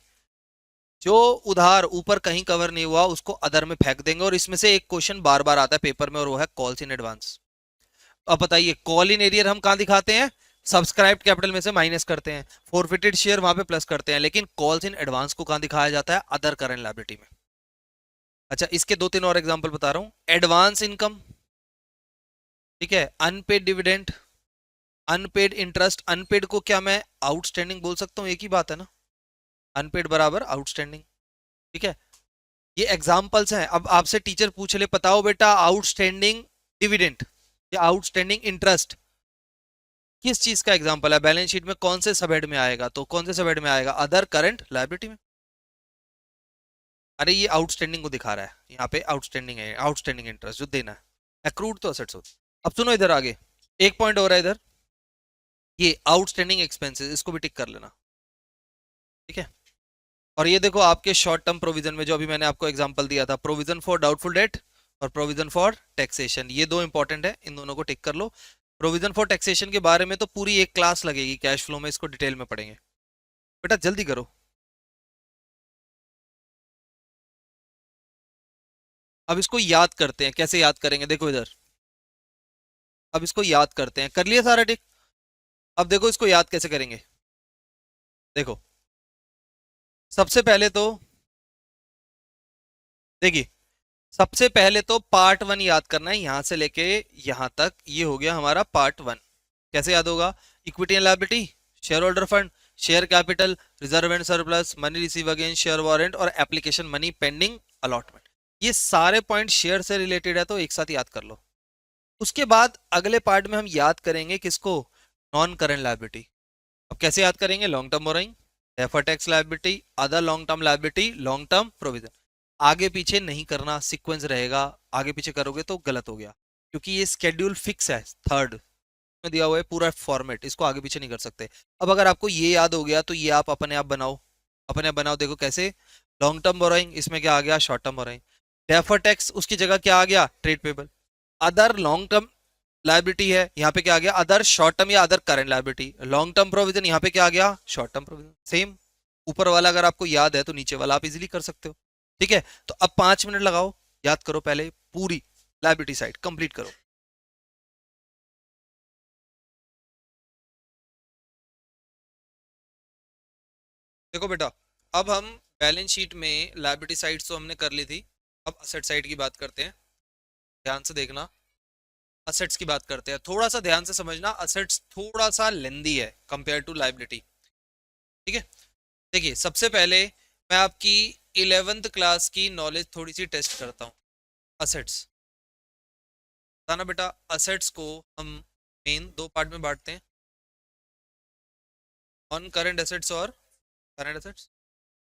जो उधार ऊपर कहीं कवर नहीं हुआ उसको अदर में फेंक देंगे। और इसमें से एक क्वेश्चन बार बार आता है पेपर में, और वो है कॉल्स इन एडवांस। अब बताइए, कॉल इन एरियर हम कहाँ दिखाते हैं? सब्सक्राइब्ड कैपिटल में से माइनस करते हैं, फोरफिटेड शेयर वहां पे प्लस करते हैं, लेकिन कॉल्स इन एडवांस को कहाँ दिखाया जाता है? अदर करंट लायबिलिटी में। अच्छा, इसके 2 3 और एग्जांपल बता रहा हूं। एडवांस इनकम, ठीक है, unpaid dividend, unpaid interest. Unpaid को क्या मैं आउटस्टैंडिंग बोल सकता हूँ? एक ही बात है ना, अनपेड बराबर आउटस्टैंडिंग। ठीक है, ये एग्जाम्पल्स हैं। अब आपसे टीचर पूछ ले, बताओ बेटा आउटस्टैंडिंग डिविडेंड या आउटस्टैंडिंग इंटरेस्ट किस चीज का एग्जांपल है? बैलेंस शीट में कौन से सबहेड में आएगा? तो कौन से सबहेड में आएगा? अदर करंट लायबिलिटी में। अरे ये आउटस्टैंडिंग को दिखा रहा है, यहाँ पे आउटस्टैंडिंग है, आउटस्टैंडिंग इंटरेस्ट जो देना है। एक्रूड तो असेट्स होती। अब सुनो इधर आगे, एक पॉइंट हो रहा है इधर, ये आउटस्टैंडिंग एक्सपेंसेस, इसको भी टिक कर लेना। ठीक है, और ये देखो आपके शॉर्ट टर्म प्रोविजन में जो अभी मैंने आपको एग्जांपल दिया था, प्रोविजन फॉर डाउटफुल डेट और प्रोविजन फॉर टैक्सेशन, ये दो इंपॉर्टेंट है, इन दोनों को टिक कर लो। प्रोविजन फॉर टैक्सेशन के बारे में तो पूरी एक क्लास लगेगी कैश फ्लो में, इसको डिटेल में पढ़ेंगे। बेटा जल्दी करो। अब इसको याद करते हैं, कैसे याद करेंगे? देखो इधर, अब इसको याद करते हैं। कर लिया सारा टिक? अब देखो इसको याद कैसे करेंगे। देखो सबसे पहले तो देखिए, सबसे पहले तो पार्ट 1 याद करना है, यहां से लेके यहां तक। ये हो गया हमारा पार्ट 1। कैसे याद होगा? Equity and liability, share holder fund, share capital, reserve and surplus, money receive against share warrant, और एप्लीकेशन मनी पेंडिंग अलॉटमेंट। ये सारे पॉइंट शेयर से रिलेटेड है, तो एक साथ याद कर लो। उसके बाद अगले पार्ट में हम याद करेंगे किसको? Non current liability. अब कैसे याद करेंगे? Long term borrowing, deferred tax liability, other long term liability, long term provision. आगे पीछे नहीं करना, सीक्वेंस रहेगा, आगे पीछे करोगे तो गलत हो गया, क्योंकि ये स्केड्यूल फिक्स है, थर्ड में दिया हुआ है पूरा फॉर्मेट, इसको आगे पीछे नहीं कर सकते। अब अगर आपको ये याद हो गया तो ये आप अपने आप बनाओ, अपने आप बनाओ। देखो कैसे, लॉन्ग टर्म बोरोइंग, इसमें क्या आ गया? Short term borrowing. Deferred tax, उसकी जगह क्या आ गया? Trade payable. Other long term liability है, यहाँ पे क्या आ गया? अदर शॉर्ट टर्म या other current liability. Long term provision, यहाँ पे क्या आ गया? Short term provision. सेम, ऊपर वाला अगर आपको याद है तो नीचे वाला आप इजीली कर सकते हो। ठीक है, तो अब 5 मिनट लगाओ, याद करो, पहले पूरी लायबिलिटी साइड कंप्लीट करो। देखो बेटा, अब हम बैलेंस शीट में लायबिलिटी साइड तो हमने कर ली थी, अब असेट साइड की बात करते हैं। ध्यान से देखना, असेट्स की बात करते हैं, थोड़ा सा ध्यान से समझना। असेट्स थोड़ा सा लेंदी है कंपेयर टू लायबिलिटी। ठीक है, देखिए सबसे पहले मैं आपकी 11th क्लास की नॉलेज थोड़ी सी टेस्ट करता हूँ। असेट्स, बताना बेटा, असेट्स को हम मेन दो पार्ट में बांटते हैं, नॉन करंट एसेट्स और करंट एसेट्स।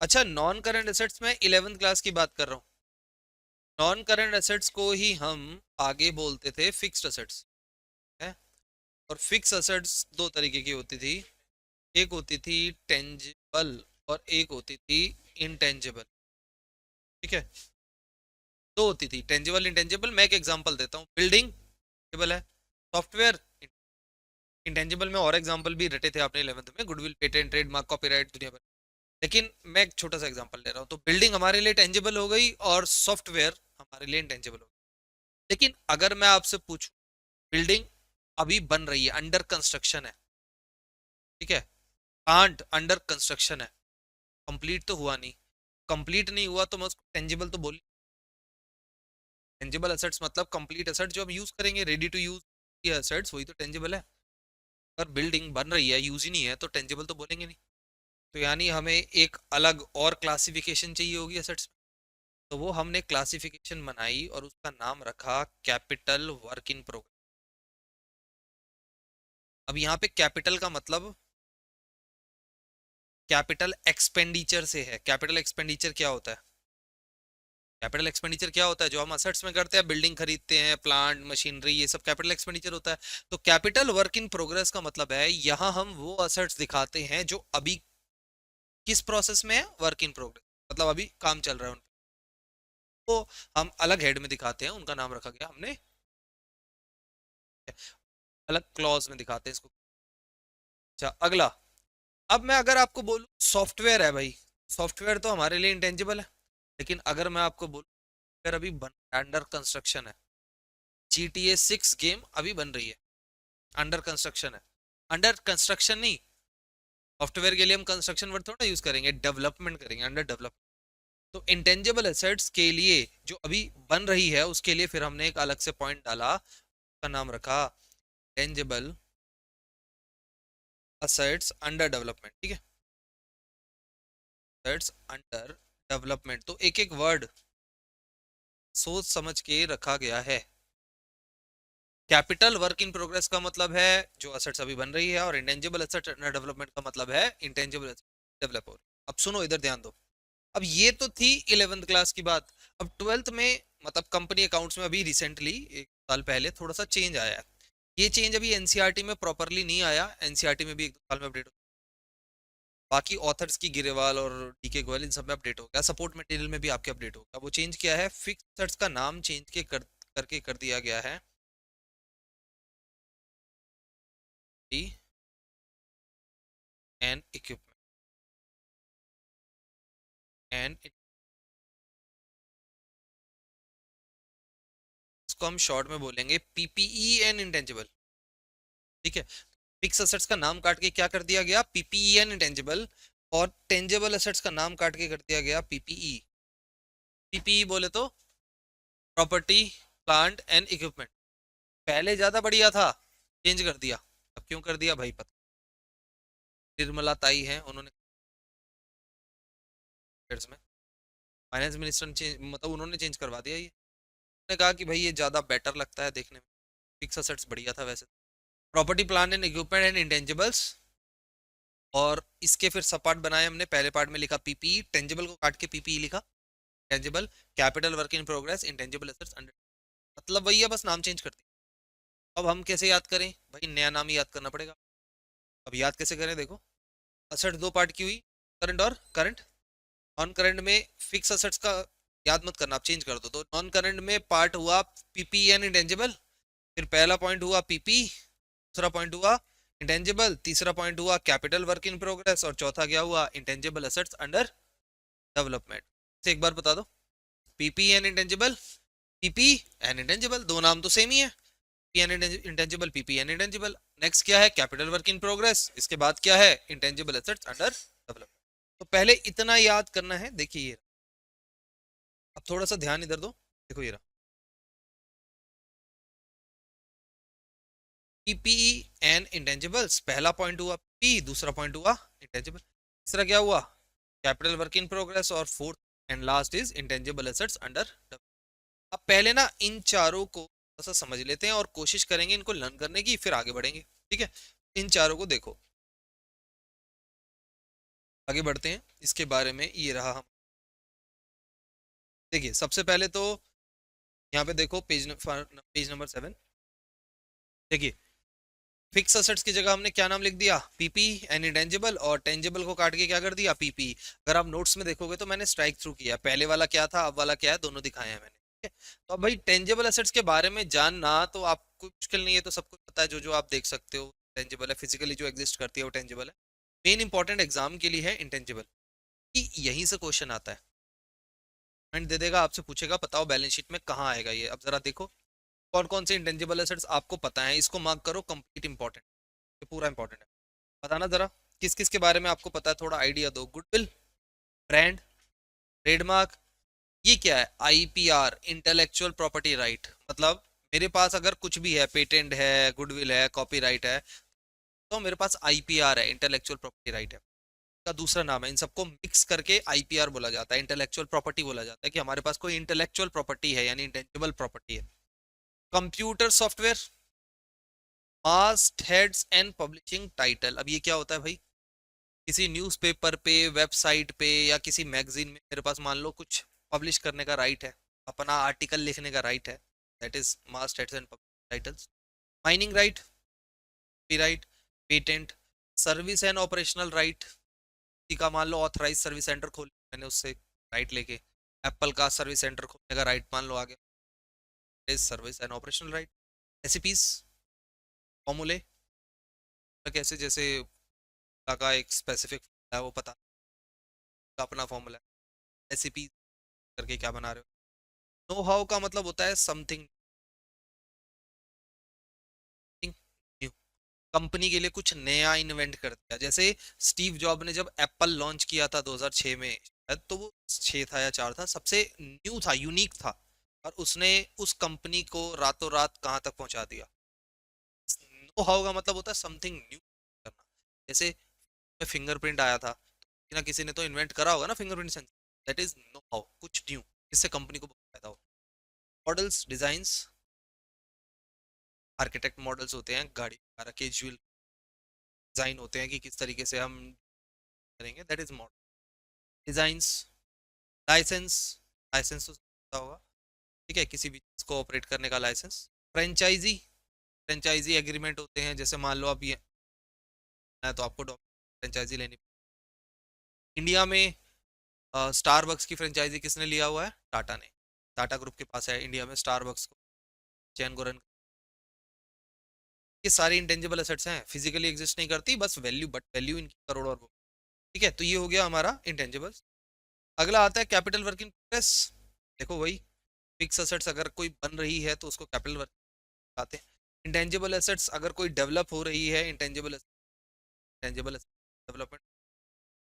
अच्छा, नॉन करंट एसेट्स में 11th क्लास की बात कर रहा हूँ। नॉन करंट एसेट्स को ही हम आगे बोलते थे फिक्स्ड एसेट्स है। और फिक्स एसेट्स दो तरीके की होती थी, एक होती थी टेंजिबल और एक होती थी इंटेंजिबल। ठीक है, दो होती थी, टेंजिबल इंटेंजिबल। मैं एक एग्जांपल देता हूँ, बिल्डिंग टेबल है, सॉफ्टवेयर इंटेंजिबल में। और एग्जांपल भी रटे थे आपने 11th में, गुडविल, पेटेंट, ट्रेडमार्क, कॉपीराइट, दुनिया भर। लेकिन मैं एक छोटा सा एग्जांपल ले रहा हूँ, तो बिल्डिंग हमारे लिए टेंजिबल हो गई और सॉफ्टवेयर हमारे लिए इंटेंजिबल हो गई। लेकिन अगर मैं आपसे पूछूं, बिल्डिंग अभी बन रही है, अंडर कंस्ट्रक्शन है, ठीक है, प्लांट अंडर कंस्ट्रक्शन है, कंप्लीट तो हुआ नहीं। कंप्लीट नहीं हुआ तो मैं उसको टेंजिबल तो बोल, टेंजिबल एसेट्स मतलब कंप्लीट एसेट जो हम यूज करेंगे, रेडी टू यूज एसेट्स, वही तो टेंजिबल है। अगर बिल्डिंग बन रही है, यूज ही नहीं है, तो टेंजिबल तो बोलेंगे नहीं। तो यानी हमें एक अलग और क्लासिफिकेशन चाहिए होगी एसेट्स। तो वो हमने क्लासिफिकेशन बनाई और उसका नाम रखा कैपिटल वर्क इन प्रोग्रेस। अब यहाँ पे कैपिटल का मतलब कैपिटल एक्सपेंडिचर से है। कैपिटल एक्सपेंडिचर क्या होता है? कैपिटल एक्सपेंडिचर क्या होता है? जो हम असेट्स में करते हैं, बिल्डिंग खरीदते हैं, प्लांट, मशीनरी, ये सब कैपिटल एक्सपेंडिचर होता है। तो कैपिटल वर्क इन प्रोग्रेस का मतलब है यहाँ हम वो असेट्स दिखाते हैं जो अभी किस प्रोसेस में है? वर्क इन प्रोग्रेस, मतलब अभी काम चल रहा है उन पे। तो हम अलग हेड में दिखाते हैं, उनका नाम रखा गया हमने, अलग क्लॉज में दिखाते हैं इसको। अच्छा, अगला, अब मैं अगर आपको बोलूं सॉफ्टवेयर है भाई, सॉफ्टवेयर तो हमारे लिए इंटेंजिबल है। लेकिन अगर मैं आपको बोलूं सॉफ्टवेयर अभी बन, अंडर कंस्ट्रक्शन है, GTA 6 गेम अभी बन रही है, अंडर कंस्ट्रक्शन है। अंडर कंस्ट्रक्शन नहीं, सॉफ्टवेयर के लिए हम कंस्ट्रक्शन वर्ड थोड़ा यूज करेंगे, डेवलपमेंट करेंगे, अंडर डेवलप। तो इंटेंजिबल एसेट्स के लिए जो अभी बन रही है, उसके लिए फिर हमने एक अलग से पॉइंट डाला, उसका नाम रखा टेंजिबल असेट्स अंडर डेवलपमेंट। ठीक है, एसेट्स अंडर डेवलपमेंट, तो एक एक वर्ड सोच समझ के रखा गया है। कैपिटल वर्क इन प्रोग्रेस का मतलब है जो असेट्स अभी बन रही है, और इंटेंजिबल एसेट अंडर डेवलपमेंट का मतलब है इंटेंजिबल डेवलप हो रही है। अब सुनो, इधर ध्यान दो। अब ये तो थी 11th क्लास की बात। अब 12th में, मतलब कंपनी अकाउंट्स में अभी रिसेंटली 1 साल पहले थोड़ा सा चेंज आया है। ये चेंज अभी एनसीईआरटी में प्रॉपरली नहीं आया, एनसीईआरटी में भी 1-2 साल में अपडेट हो। बाकी ऑथर्स की गिरेवाल और डीके गोयल इन सब में अपडेट हो गया, सपोर्ट मटेरियल में भी आपके अपडेट हो गया। वो चेंज किया है, फिक्स एसेट्स का नाम चेंज करके कर दिया गया है एंड इक्विपमेंट एंड, इसको हम शॉर्ट में बोलेंगे पीपीई एंड इंटेंजिबल। ठीक है, फिक्स एसेट्स का नाम काट के क्या कर दिया गया? PPE and intangible. और टेंजिबल एसेट्स का नाम काट के कर दिया गया पीपीई। पीपीई बोले तो प्रॉपर्टी, प्लांट एंड इक्विपमेंट। पहले ज्यादा बढ़िया था, चेंज कर दिया। अब क्यों कर दिया भाई? पता, निर्मला ताई हैं, उन्होंने में फाइनेंस मिनिस्टर ने चेंज, मतलब उन्होंने चेंज करवा दिया ये। उन्होंने कहा कि भाई ये ज्यादा बेटर लगता है देखने में, फिक्स एसेट्स बढ़िया था वैसे। Property, plant and equipment and intangibles और इसके फिर सब पार्ट बनाए हमने। पहले पार्ट में लिखा पीपीई, टेंजिबल को काट के पीपीई लिखा, tangible capital work in progress, intangible assets under, मतलब वही है, बस नाम चेंज करते हैं। अब हम कैसे याद करें भाई, नया नाम ही याद करना पड़ेगा। अब याद कैसे करें, देखो असेट दो पार्ट की हुई, करंट और करंट। नॉन करंट में फिक्स असेट्स का याद मत करना, आप चेंज कर दो। तो नॉन करंट में पार्ट हुआ पीपी एंड इंटेंजिबल, फिर पहला पॉइंट हुआ पीपी, दूसरा पॉइंट हुआ इंटेंजिबल, तीसरा पॉइंट हुआ कैपिटल वर्क इन प्रोग्रेस, और चौथा क्या हुआ, इंटेंजिबल असेट्स अंडर डेवलपमेंट। से एक बार बता दो, PP and intangible, PP and intangible, दो नाम तो सेम ही है, P and intangible, PP and intangible. Next क्या है, कैपिटल वर्क इन प्रोग्रेस, इसके बाद क्या है, इंटेंजिबल एसेट्स अंडर डेवलपमेंट। तो पहले इतना याद करना है। देखिए ये, अब थोड़ा सा ध्यान इधर दो, देखो ये रहा पीपीई एंड इंटेंजिबल्स, पहला पॉइंट हुआ पी, दूसरा पॉइंट हुआ इंटेंजिबल, तीसरा क्या हुआ, कैपिटल वर्क इन प्रोग्रेस, और fourth and last is intangible assets under development. अब पहले ना इन चारों को थोड़ा सा समझ लेते हैं और कोशिश करेंगे इनको लर्न करने की, फिर आगे बढ़ेंगे, ठीक है। इन चारों को देखो, आगे बढ़ते हैं इसके बारे में। ये रहा हम, देखिए सबसे पहले तो यहाँ पे देखो पेज नंबर 7, देखिए फिक्स असेट्स की जगह हमने क्या नाम लिख दिया, पीपी एंड इंटेंजिबल, और टेंजिबल को काट के क्या कर दिया, पीपी। अगर आप नोट्स में देखोगे तो मैंने स्ट्राइक थ्रू किया, पहले वाला क्या था अब वाला क्या है, दोनों दिखाए हैं मैंने, ठीक है। तो अब भाई टेंजिबल असेट्स के बारे में जानना तो आपको मुश्किल नहीं है, तो सब कुछ पता है, जो जो आप देख सकते हो टेंजिबल है, फिजिकली जो एग्जिस्ट करती है वो टेंजिबल है। मेन इंपॉर्टेंट एग्जाम के लिए है इंटेंजिबल, कि यहीं से क्वेश्चन आता है, पॉइंट दे देगा आपसे, पूछेगा बताओ बैलेंस शीट में कहाँ आएगा ये। अब जरा देखो कौन कौन से इंटेंजिबल एसेट्स आपको पता है, इसको मार्क करो कंप्लीट इंपॉर्टेंट, ये पूरा इंपॉर्टेंट है। बताना जरा किस किस के बारे में आपको पता है, थोड़ा आइडिया दो। गुडविल, ब्रांड, ट्रेडमार्क, ये क्या है, आईपीआर, इंटेलेक्चुअल प्रॉपर्टी राइट, मतलब मेरे पास अगर कुछ भी है, पेटेंट है, गुडविल है, कॉपीराइट है, तो मेरे पास आईपीआर है, इंटेलेक्चुअल प्रॉपर्टी राइट है, का दूसरा नाम है। इन सबको मिक्स करके आईपीआर बोला जाता है, इंटेलेक्चुअल प्रॉपर्टी बोला जाता है, कि हमारे पास कोई इंटेलेक्चुअल प्रॉपर्टी है, यानी इंटेंजिबल प्रॉपर्टी है। Computer software, mast heads and publishing title, अब ये क्या होता है भाई, किसी न्यूज़पेपर पे, वेबसाइट पे, या किसी मैगजीन में मेरे पास मान लो कुछ पब्लिश करने का राइट है, अपना आर्टिकल लिखने का राइट है, that is mast heads and titles. Mining right, right, patent, service and operational right, किसी का मान लो ऑथराइज सर्विस सेंटर खोल, मैंने उससे राइट लेके, एप्पल का सर्विस सेंटर खोलने का राइट मान लो आ गया, is service and operational right. Recipes, फॉर्मूले, कैसे जैसे का एक स्पेसिफिक है वो पता, का अपना फॉर्मूला है, रेसिपी करके क्या बना रहे हो। नो हाउ का मतलब होता है समथिंग न्यू, कंपनी के लिए कुछ नया इन्वेंट कर दिया। जैसे स्टीव जॉब ने जब एप्पल लॉन्च किया था 2006 में शायद, तो वो 6 था या 4 था, सबसे न्यू था, यूनिक था, और उसने उस कंपनी को रातों रात कहाँ तक पहुंचा दिया। नो हाउ का मतलब होता है समथिंग न्यू करना। जैसे फिंगरप्रिंट आया था, किसी ना किसी ने तो इन्वेंट करा होगा ना fingerprint sensor, that is know how, कुछ न्यू, इससे कंपनी को बहुत फायदा हो। मॉडल्स, डिजाइंस, आर्किटेक्ट मॉडल्स होते हैं गाड़ी वगैरह के, विजुअल डिजाइन होते हैं कि किस तरीके से हम करेंगे, that is model. Designs, licence, licence तो पता होगा, ठीक है, किसी भी चीज़ को ऑपरेट करने का लाइसेंस। फ्रेंचाइजी, फ्रेंचाइजी एग्रीमेंट होते हैं, जैसे मान लो अब ये है तो आपको फ्रेंचाइजी लेनी। इंडिया में स्टारबक्स की फ्रेंचाइजी किसने लिया हुआ है, टाटा ने, टाटा ग्रुप के पास है इंडिया में स्टारबक्स को, चैन को रन। ये सारी इंटेंजिबल एसेट्स हैं, फिजिकली एग्जिस्ट नहीं करती, बस वैल्यू, बट वैल्यू इनकी करोड़ों अरबों, ठीक है। तो ये हो गया हमारा इंटेंजिबल्स। अगला आता है कैपिटल वर्क इन प्रोग्रेस। देखो वही, फिक्स एसेट्स अगर कोई बन रही है तो उसको कैपिटल वर्क आते हैं। इंटेंजिबल एसेट्स अगर कोई डेवलप हो रही है, इंटेंजिबल इंटेंजिबल डेवलपमेंट,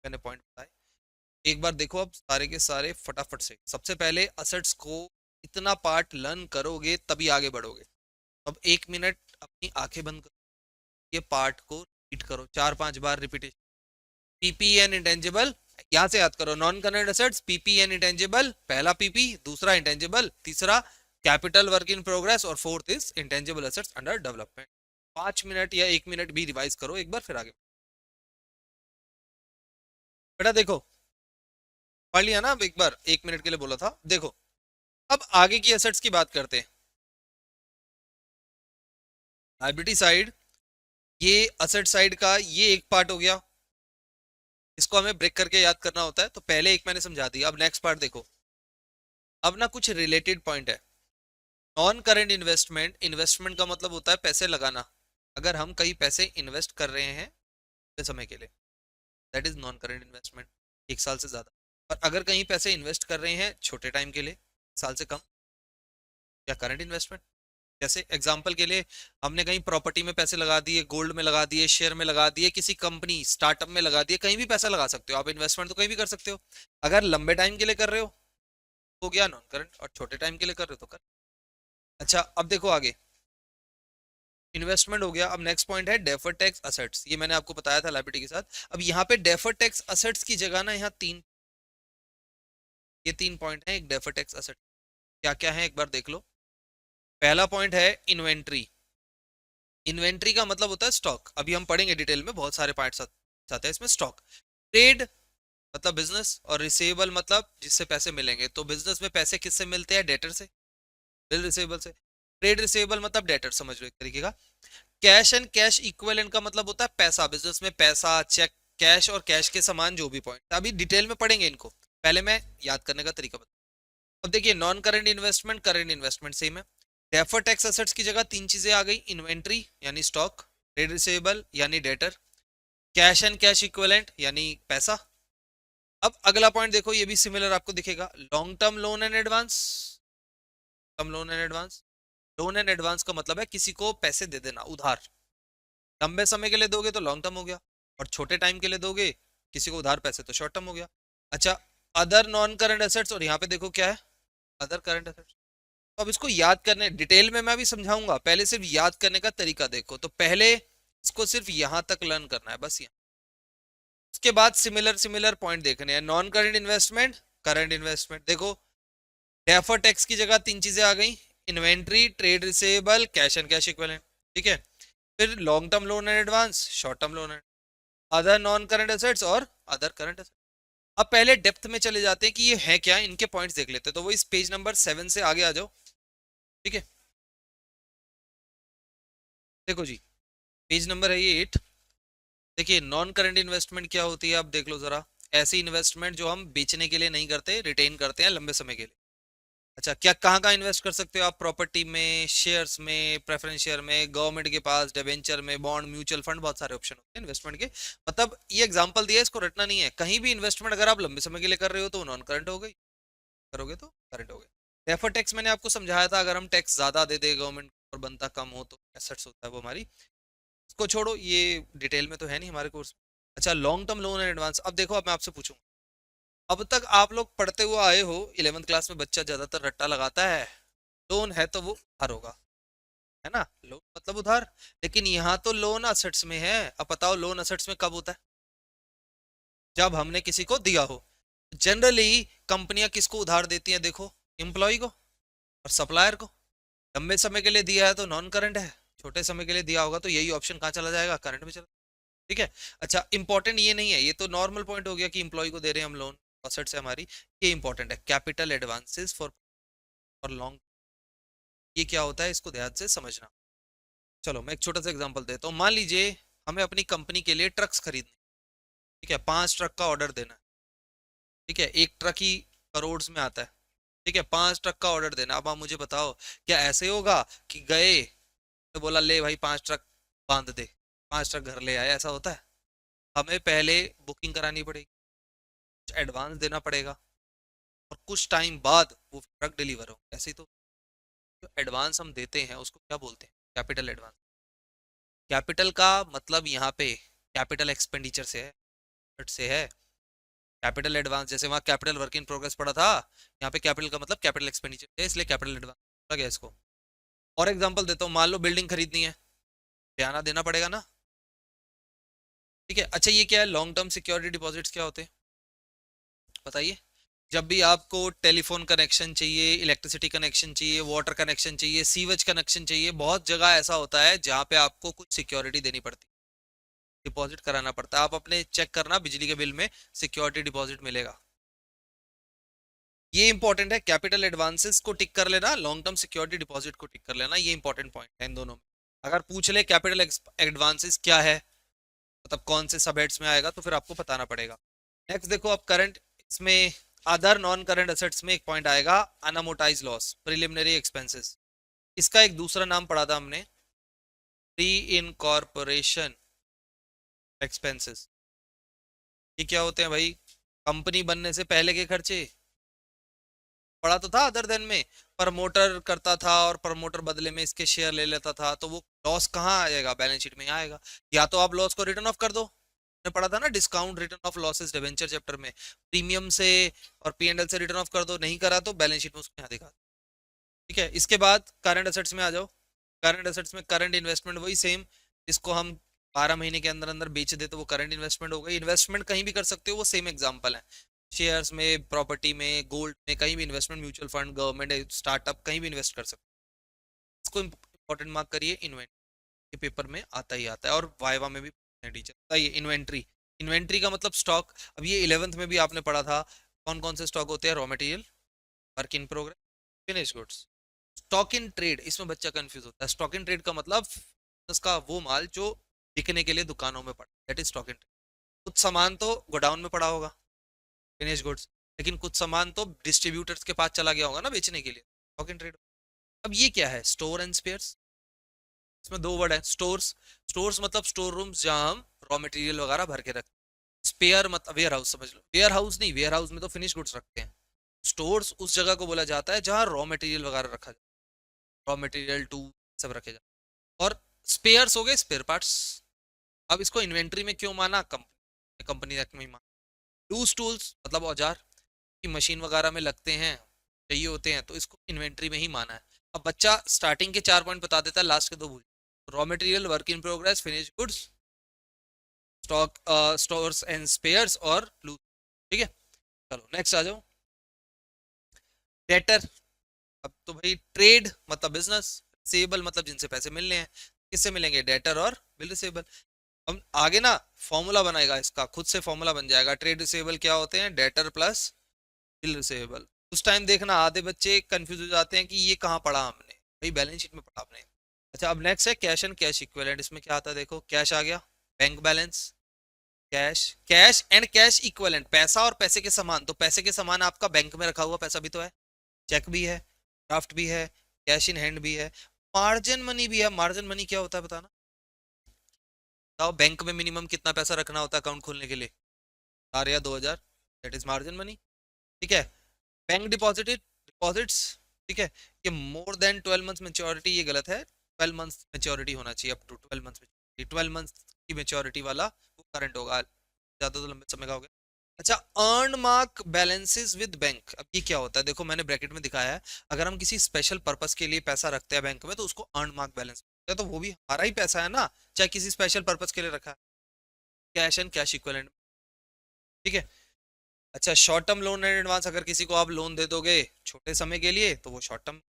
मैंने पॉइंट बताए। एक बार देखो अब सारे के सारे फटाफट से, सबसे पहले असेट्स को इतना पार्ट लर्न करोगे तभी आगे बढ़ोगे। अब 1 मिनट अपनी आंखें बंद करो, ये पार्ट को रिपीट करो 4-5 बार, रिपीटेशन। पीपी एंड इंटेंजिबल, यहाँ से याद करो, non current assets PP and intangible, पहला पीपी, दूसरा इंटेंजिबल, तीसरा कैपिटल वर्क इन प्रोग्रेस, और fourth is intangible assets under development. 5 minute या 1 मिनट भी रिवाइज करो एक बार, फिर आगे। बेटा देखो, पढ़ लिया ना अब एक बार, 1 मिनट के लिए बोला था। देखो अब आगे की एसेट्स की बात करते हैं। लायबिलिटी साइड, ये असेट साइड का ये एक पार्ट हो गया, इसको हमें ब्रेक करके याद करना होता है, तो पहले एक मैंने समझा दिया। अब नेक्स्ट पार्ट देखो, अब ना कुछ रिलेटेड पॉइंट है। नॉन करेंट इन्वेस्टमेंट, इन्वेस्टमेंट का मतलब होता है पैसे लगाना। अगर हम कहीं पैसे इन्वेस्ट कर रहे हैं लंबे समय के लिए, that is non current investment, 1 साल से ज्यादा। और अगर कहीं पैसे इन्वेस्ट कर रहे हैं छोटे टाइम के लिए, 1 साल से कम, या करंट इन्वेस्टमेंट। जैसे एग्जांपल के लिए, हमने कहीं प्रॉपर्टी में पैसे लगा दिए, गोल्ड में लगा दिए, शेयर में लगा दिए, किसी कंपनी स्टार्टअप में लगा दिए, कहीं भी पैसा लगा सकते हो आप। इन्वेस्टमेंट तो कहीं भी कर सकते हो। अगर लंबे टाइम के लिए कर रहे हो गया नॉन करंट, और छोटे टाइम के लिए कर रहे हो तो कर। अच्छा अब देखो आगे, इन्वेस्टमेंट हो गया। अब नेक्स्ट पॉइंट है डेफर्ड टैक्स असेट्स। ये मैंने आपको बताया था लायबिलिटी के साथ। अब यहाँ पे डेफर्ड टैक्स असेट्स की जगह ना, यहाँ ये 3 पॉइंट है एक डेफर्ड टैक्स असेट। क्या क्या है एक बार देख लो। पहला पॉइंट है इन्वेंट्री। इन्वेंट्री का मतलब होता है स्टॉक। अभी हम पढ़ेंगे डिटेल में, बहुत सारे पार्ट्स आते हैं इसमें। स्टॉक, ट्रेड मतलब बिजनेस, और रिसीवेबल मतलब जिससे पैसे मिलेंगे। तो बिजनेस में पैसे किससे मिलते हैं? डेटर से, बिल रिसीवेबल से। ट्रेड रिसीवेबल मतलब डेटर, समझ लो एक तरीके का। कैश एंड कैश इक्विवेलेंट का मतलब होता है पैसा। बिजनेस में पैसा, चेक, कैश और कैश के समान जो भी पॉइंट, अभी डिटेल में पढ़ेंगे इनको, पहले मैं याद करने का तरीका बता। अब देखिए, non current investment, current investment same है। डेफर्ड टैक्स एसेट्स की जगह 3 चीजें आ गई, इन्वेंट्री यानी स्टॉक, ट्रेड रिसीवेबल यानी debtor, cash and cash equivalent यानी पैसा। अब अगला पॉइंट देखो, ये भी सिमिलर आपको दिखेगा, long term loan and advance. Term loan and advance, loan and advance का मतलब है किसी को पैसे दे देना उधार। लंबे समय के लिए दोगे तो लॉन्ग टर्म हो गया, और छोटे टाइम के लिए दोगे किसी को उधार पैसे तो शॉर्ट टर्म हो गया। अच्छा, अदर नॉन करंट एसेट्स, और यहाँ पे देखो क्या है, अदर करंट एसेट्स। तो अब इसको याद करने, डिटेल में मैं भी समझाऊंगा, पहले सिर्फ याद करने का तरीका देखो। तो पहले इसको सिर्फ यहां तक लर्न करना है बस, यहाँ। उसके बाद सिमिलर सिमिलर पॉइंट देखने हैं। Non current investment, current investment, देखो डेफर टैक्स की जगह 3 चीजें आ गई, inventory, trade receivable, cash and cash equivalent. ठीक है, फिर long term loan and advance, short term loan and other non current assets, और अदर करंट एसेट्स। अब पहले डेप्थ में चले जाते हैं कि ये है क्या, इनके पॉइंट्स देख लेते हैं। तो वो इस पेज नंबर 7 से आगे आ जाओ। ठीक है, देखो जी, पेज नंबर है ये 8। देखिए नॉन करंट इन्वेस्टमेंट क्या होती है, अब देख लो जरा। ऐसी इन्वेस्टमेंट जो हम बेचने के लिए नहीं करते, रिटेन करते हैं लंबे समय के लिए। अच्छा, क्या कहाँ कहाँ इन्वेस्ट कर सकते हो आप? प्रॉपर्टी में, शेयर्स में, प्रेफरेंस शेयर में, गवर्नमेंट के पास, डिबेंचर में, बॉन्ड, म्यूचुअल फंड, बहुत सारे ऑप्शन होते हैं इन्वेस्टमेंट के। मतलब ये एग्जांपल दिया है, इसको रटना नहीं है। कहीं भी इन्वेस्टमेंट अगर आप लंबे समय के लिए कर रहे हो तो नॉन करंट हो गई, करोगे तो करंट हो गए। डेफर्ड टैक्स मैंने आपको समझाया था, अगर हम टैक्स ज्यादा दे दे गवर्नमेंट और बनता कम हो तो एसेट्स होता है वो हमारी। इसको छोड़ो, ये डिटेल में तो है नहीं हमारे कोर्स में। अच्छा, long term loan and advance. अब देखो, अब मैं आपसे पूछूंगा, अब तक आप लोग पढ़ते हुए आए हो, 11th क्लास में बच्चा ज्यादातर रट्टा लगाता है, लोन है तो वो उधार होगा, है ना, लोन मतलब उधार। लेकिन यहाँ तो लोन असेट्स में है। अब बताओ लोन असेट्स में कब होता है? जब हमने किसी को दिया हो। जनरली कंपनियां किसको उधार देती हैं? देखो, एम्प्लॉय को और सप्लायर को। लंबे समय के लिए दिया है तो नॉन करंट है, छोटे समय के लिए दिया होगा तो यही ऑप्शन कहाँ चला जाएगा? करंट में चला। ठीक है। अच्छा, इंपॉर्टेंट ये नहीं है, ये तो नॉर्मल पॉइंट हो गया कि इंप्लॉय को दे रहे हैं हम लोन, असेट्स है हमारी। ये इंपॉर्टेंट है, कैपिटल एडवांसेस फॉर लॉन्ग। ये क्या होता है, इसको ध्यान से समझना। चलो मैं एक छोटा सा एग्जांपल देता हूँ। मान लीजिए हमें अपनी कंपनी के लिए ट्रक्स खरीदने, ठीक है, 5 ट्रक का ऑर्डर देना है। ठीक है, एक ट्रक ही करोड़ में आता है। ठीक है, 5 ट्रक का ऑर्डर देना। अब आप मुझे बताओ, क्या ऐसे होगा कि गए तो बोला ले भाई 5 ट्रक बांध दे, 5 ट्रक घर ले आए? ऐसा होता है? हमें पहले बुकिंग करानी पड़ेगी, कुछ एडवांस देना पड़ेगा, और कुछ टाइम बाद वो ट्रक डिलीवर हो। ऐसे ही तो जो एडवांस हम देते हैं उसको क्या बोलते हैं? Capital advance. कैपिटल का मतलब यहाँ पे कैपिटल एक्सपेंडिचर से है, से है। कैपिटल एडवांस, जैसे वहाँ कैपिटल वर्क इन प्रोग्रेस पड़ा था, यहाँ पे कैपिटल का मतलब कैपिटल एक्सपेंडिचर है, इसलिए कैपिटल एडवांस लगा इसको। और एग्जांपल देता हूँ, मान लो बिल्डिंग खरीदनी है, बयाना देना पड़ेगा ना। ठीक है। अच्छा, ये क्या है, लॉन्ग टर्म सिक्योरिटी डिपॉजिट्स क्या होते हैं बताइए? जब भी आपको टेलीफोन कनेक्शन चाहिए, इलेक्ट्रिसिटी कनेक्शन चाहिए, वाटर कनेक्शन चाहिए, सीवेज कनेक्शन चाहिए, बहुत जगह ऐसा होता है जहाँ पे आपको कुछ सिक्योरिटी देनी पड़ती है। डिपॉजिट कराना पड़ता है। आप अपने चेक करना बिजली के बिल में सिक्योरिटी डिपॉजिट मिलेगा। ये इंपॉर्टेंट है, कैपिटल एडवांसेस को टिक कर लेना, लॉन्ग टर्म सिक्योरिटी डिपॉजिट को टिक कर लेना, ये इंपॉर्टेंट पॉइंट है इन दोनों में। अगर पूछ ले कैपिटल एडवांसेस क्या है, मतलब कौन से सब हेड्स में आएगा, तो फिर आपको बताना पड़ेगा। नेक्स्ट देखो अब करंट, इसमें अदर नॉन करंट एसेट्स में एक पॉइंट आएगा अनअमोटाइज लॉस, प्रिलिमिनरी एक्सपेंसेस। इसका एक दूसरा नाम पढ़ा था हमने, प्री इनकॉर्पोरेशन एक्सपेंसेस। ये क्या होते हैं भाई? कंपनी बनने से पहले के खर्चे, पढ़ा तो था अदर देन में। प्रमोटर करता था और प्रमोटर बदले में इसके शेयर ले लेता था, तो वो लॉस कहाँ आएगा? बैलेंस शीट में ही आएगा। या तो आप लॉस को रिटर्न ऑफ कर दो, ने पढ़ा था ना discount return of losses debenture chapter में, प्रीमियम से और पी एंड एल से रिटर्न ऑफ कर दो, नहीं करा तो बैलेंस शीट में उसको यहाँ दिखा। ठीक है, इसके बाद करंट एसेट्स में आ जाओ। करंट एसेट्स में करंट इन्वेस्टमेंट वही सेम, इसको हम 12 महीने के अंदर अंदर बेच दे तो वो करंट इन्वेस्टमेंट हो गई। इन्वेस्टमेंट कहीं भी कर सकते हो, वो सेम एग्जांपल है, शेयर्स में, प्रॉपर्टी में, गोल्ड में, कहीं भी investment, mutual fund, government, startup, कहीं भी इन्वेस्ट कर सकते हो। इसको इंपॉर्टेंट मार्क करिए, इन्वेंट्री के पेपर में आता ही आता है और वाइवा में भी टीचर बताइए। इन्वेंट्री, इन्वेंट्री का मतलब स्टॉक। अब ये 11th में भी आपने पढ़ा था, कौन कौन से स्टॉक होते हैं? Raw material, work in progress, finish goods. Stock in trade, इसमें बच्चा कंफ्यूज होता है। स्टॉक इन ट्रेड का मतलब उसका वो माल जो बिकने के लिए दुकानों में पड़ा, that is stock in trade. कुछ सामान तो गोडाउन में पड़ा होगा, फिनिश गुड्स, लेकिन कुछ सामान तो डिस्ट्रीब्यूटर्स के पास चला गया होगा ना बेचने के लिए, स्टॉक इन ट्रेड। अब ये क्या है? Store and spheres. इसमें दो वर्ड है, स्टोर्स। स्टोर्स मतलब स्टोर रूम्स जहां हम रॉ मटेरियल वगैरह भर के रखते हैं। स्पेयर मतलब वेयर हाउस, समझ लो। वेयर हाउस नहीं, वेयर हाउस में तो फिनिश गुड्स रखते हैं। स्टोर्स उस जगह को बोला जाता है जहां रॉ मटेरियल वगैरह रखा जाए, रॉ मटेरियल, टू, सब रखे जाते हैं। और स्पेयर्स हो गए स्पेयर पार्ट्स। अब इसको इन्वेंट्री में क्यों माना? कंपनी कंपनी एक्ट में ही माना। लूज टूल्स मतलब औजार की मशीन वगैरह में लगते हैं, चाहिए होते हैं, तो इसको इन्वेंट्री में ही माना है। अब बच्चा स्टार्टिंग के 4 पॉइंट बता देता है, लास्ट के दो भूल। Raw material, work in progress, finish goods, stock, stores and spheres और लूज। ठीक है, चलो नेक्स्ट आ जाओ। डेटर, अब तो भाई ट्रेड मतलब बिजनेस, रिसीवेबल मतलब जिनसे पैसे मिलने हैं, किससे मिलेंगे? डेटर और बिल रिसीवेबल। हम आगे ना फॉर्मूला बनाएगा इसका, खुद से फॉर्मूला बन जाएगा। ट्रेड रिसीवेबल क्या होते हैं? Debtor plus bill receivable. उस टाइम देखना आधे बच्चे कंफ्यूज हो जाते हैं कि ये कहाँ पढ़ा हमने, भाई बैलेंस शीट में पढ़ा आपने। अच्छा, अब नेक्स्ट है कैश एंड कैश इक्विवेलेंट। इसमें क्या आता है देखो, कैश आ गया, bank balance, cash, cash and cash equivalent, पैसा और पैसे के समान। तो पैसे के समान आपका बैंक में रखा हुआ पैसा भी तो है, चेक भी है, ड्राफ्ट भी है, कैश इन हैंड भी है, मार्जिन मनी भी है। मार्जिन मनी क्या होता है बताना? बताओ, बैंक में मिनिमम कितना पैसा रखना होता है अकाउंट खोलने के लिए? 4 या 2 हजार, दैट इज मार्जिन मनी। ठीक है, बैंक डिपॉजिट्स। ठीक है, ये मोर देन 12 मंथ्स मेच्योरिटी, ये गलत है। 12 मंथ्स मेच्योरिटी होना चाहिए, अप टू 12 मंथ्स। 12 मंथ्स की मेच्योरिटी वाला वो करंट होगा, ज्यादा तो लंबे समय का हो गया। अच्छा, earn mark balances with bank, अब ये क्या होता है? देखो मैंने ब्रैकेट में दिखाया है, अगर हम किसी स्पेशल पर्पस के लिए पैसा रखते हैं बैंक में तो उसको अर्न मार्क बैलेंस, तो वो भी हमारा ही पैसा है ना, चाहे किसी स्पेशल पर्पस के लिए रखा है। Cash and cash equivalent. ठीक है, अच्छा, short term loan and advance, अगर किसी को आप लोन दे दोगे छोटे समय के लिए तो वो शॉर्ट टर्म।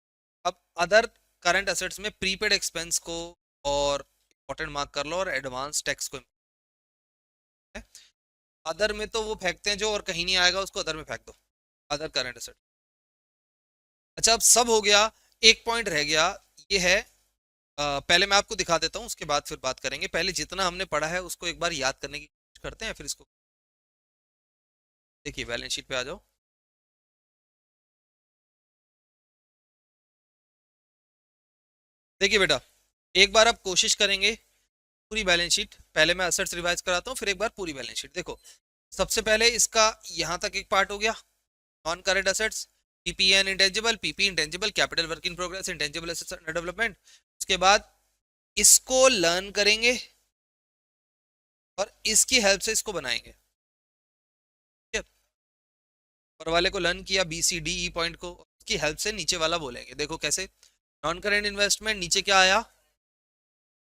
अब अदर करंट एसेट्स में प्रीपेड एक्सपेंस को और इंपॉर्टेंट मार्क कर लो, और एडवांस टैक्स को। अदर में तो वो फेंकते हैं जो और कहीं नहीं आएगा, उसको अदर में फेंक दो, अदर करंट एसेट। अच्छा, अब सब हो गया, एक पॉइंट रह गया, ये है पहले मैं आपको दिखा देता हूँ, उसके बाद फिर बात करेंगे। पहले जितना हमने पढ़ा है उसको एक बार याद करने की कोशिश करते हैं, फिर इसको देखिए। बैलेंस शीट पे आ जाओ। देखिए बेटा, एक बार आप कोशिश करेंगे पूरी बैलेंस शीट, पहले मैं असेट्स रिवाइज कराता हूँ, फिर एक बार पूरी बैलेंस शीट देखो। सबसे पहले इसका यहाँ तक एक पार्ट हो गया, non current assets, PP and intangible, PP intangible, capital work in progress, intangible assets under development. उसके बाद इसको लर्न करेंगे और इसकी हेल्प से इसको बनाएंगे। ठीक है, ऊपर वाले को लर्न किया, B C D E point को, उसकी हेल्प से नीचे वाला बोलेंगे। देखो कैसे, नॉन करंट इन्वेस्टमेंट, नीचे क्या आया?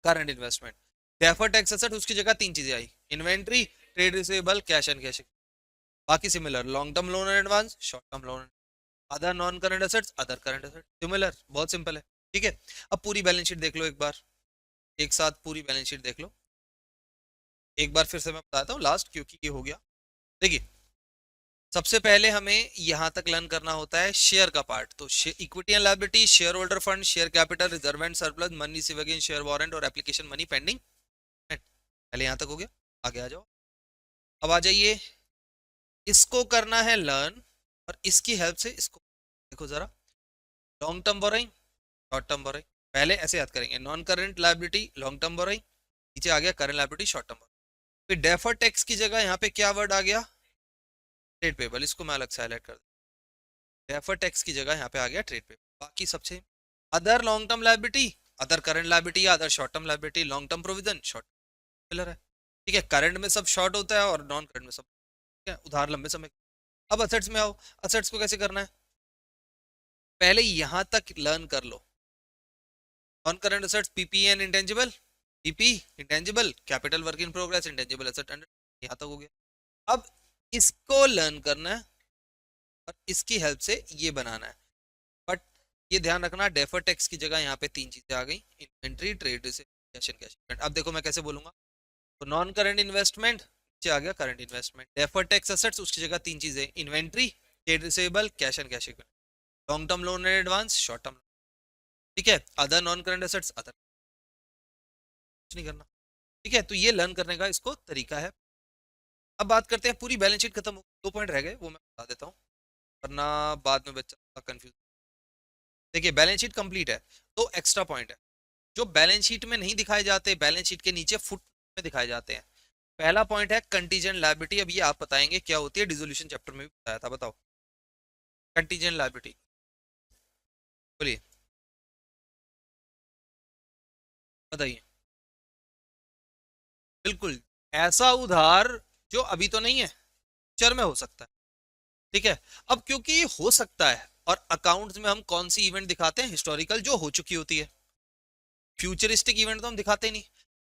Current investment. Deferred tax asset, उसकी जगह तीन चीजें आई, inventory, trade receivable, cash and cash. बाकी similar, long term loan and advance, short term loan, other non current assets, other current asset, similar, बहुत सिंपल है। ठीक है, अब पूरी बैलेंस शीट देख लो एक बार, एक साथ पूरी बैलेंस शीट देख लो। एक बार फिर से मैं बताता हूँ लास्ट, क्योंकि ये हो गया। देखिए, सबसे पहले हमें यहां तक लर्न करना होता है शेयर का पार्ट। तो equity and liability, share holder fund, share capital, reserve and surplus, money receive against share warrant और एप्लीकेशन मनी पेंडिंग। पहले यहां तक हो गया, आगे आ जाओ। अब आ जाइए, इसको करना है लर्न, और इसकी हेल्प से इसको देखो जरा। Long term borrowing, short term borrowing, पहले ऐसे याद करेंगे। Non current liability long term borrowing, नीचे आ गया current liability short term borrowing. फिर डेफर टैक्स की जगह यहाँ पे क्या वर्ड आ गया, ट्रेड पेबल। इसको मैं अलग से हाईलाइट कर दूं। डेफर टैक्स की जगह यहाँ पे आ गया ट्रेड पेबल, बाकी सबसे। Other long term liability, other current liability या other short term liability, long term provision short pillar है। ठीक है, करंट में सब शॉर्ट होता है और नॉन करंट में सब, ठीक है, उधार लंबे समय। अब असेट्स में आओ, असेट्स को कैसे करना है, पहले यहां तक लर्न कर लो। Non current assets PP and intangible, PP intangible, capital work in progress, intangible asset under, यहां तक हो गया। अब इसको लर्न करना है और इसकी हेल्प से ये बनाना है। बट ये ध्यान रखना, डेफर टैक्स की जगह यहाँ पे तीन चीजें आ गई, inventory, trade receive, cash and cash. अब देखो मैं कैसे बोलूंगा, तो नॉन करंट इन्वेस्टमेंट नीचे आ गया current investment, defer tax assets उसकी जगह तीन चीजें, inventory, trade receivable, cash and cash, long term loan and advance, short term, ठीक है, other non current assets, other, कुछ नहीं करना। ठीक है, तो ये लर्न करने का इसको तरीका है। अब बात करते हैं, पूरी बैलेंस शीट खत्म हो, 2 पॉइंट रह गए, वो मैं बता देता हूँ, वरना बाद में बच्चा कंफ्यूज। देखिए बैलेंस शीट कंप्लीट है, तो एक्स्ट्रा पॉइंट है जो बैलेंस शीट में नहीं दिखाए जाते, बैलेंस शीट के नीचे फुट में दिखाए जाते हैं। पहला पॉइंट है कंटीजेंट लायबिलिटी। अब ये आप बताएंगे क्या होती है, डिसोल्यूशन चैप्टर में भी बताया था, बताओ कंटीजेंट लायबिलिटी, बोलिए बताइए। बिल्कुल, ऐसा उधार जो अभी तो नहीं है, फ्यूचर में हो सकता है। ठीक है, अब क्योंकि हो सकता है और अकाउंट्स में हम कौन सी इवेंट दिखाते हैं, हिस्टोरिकल जो हो चुकी होती है, फ्यूचरिस्टिक इवेंट तो हम दिखाते ही नहीं।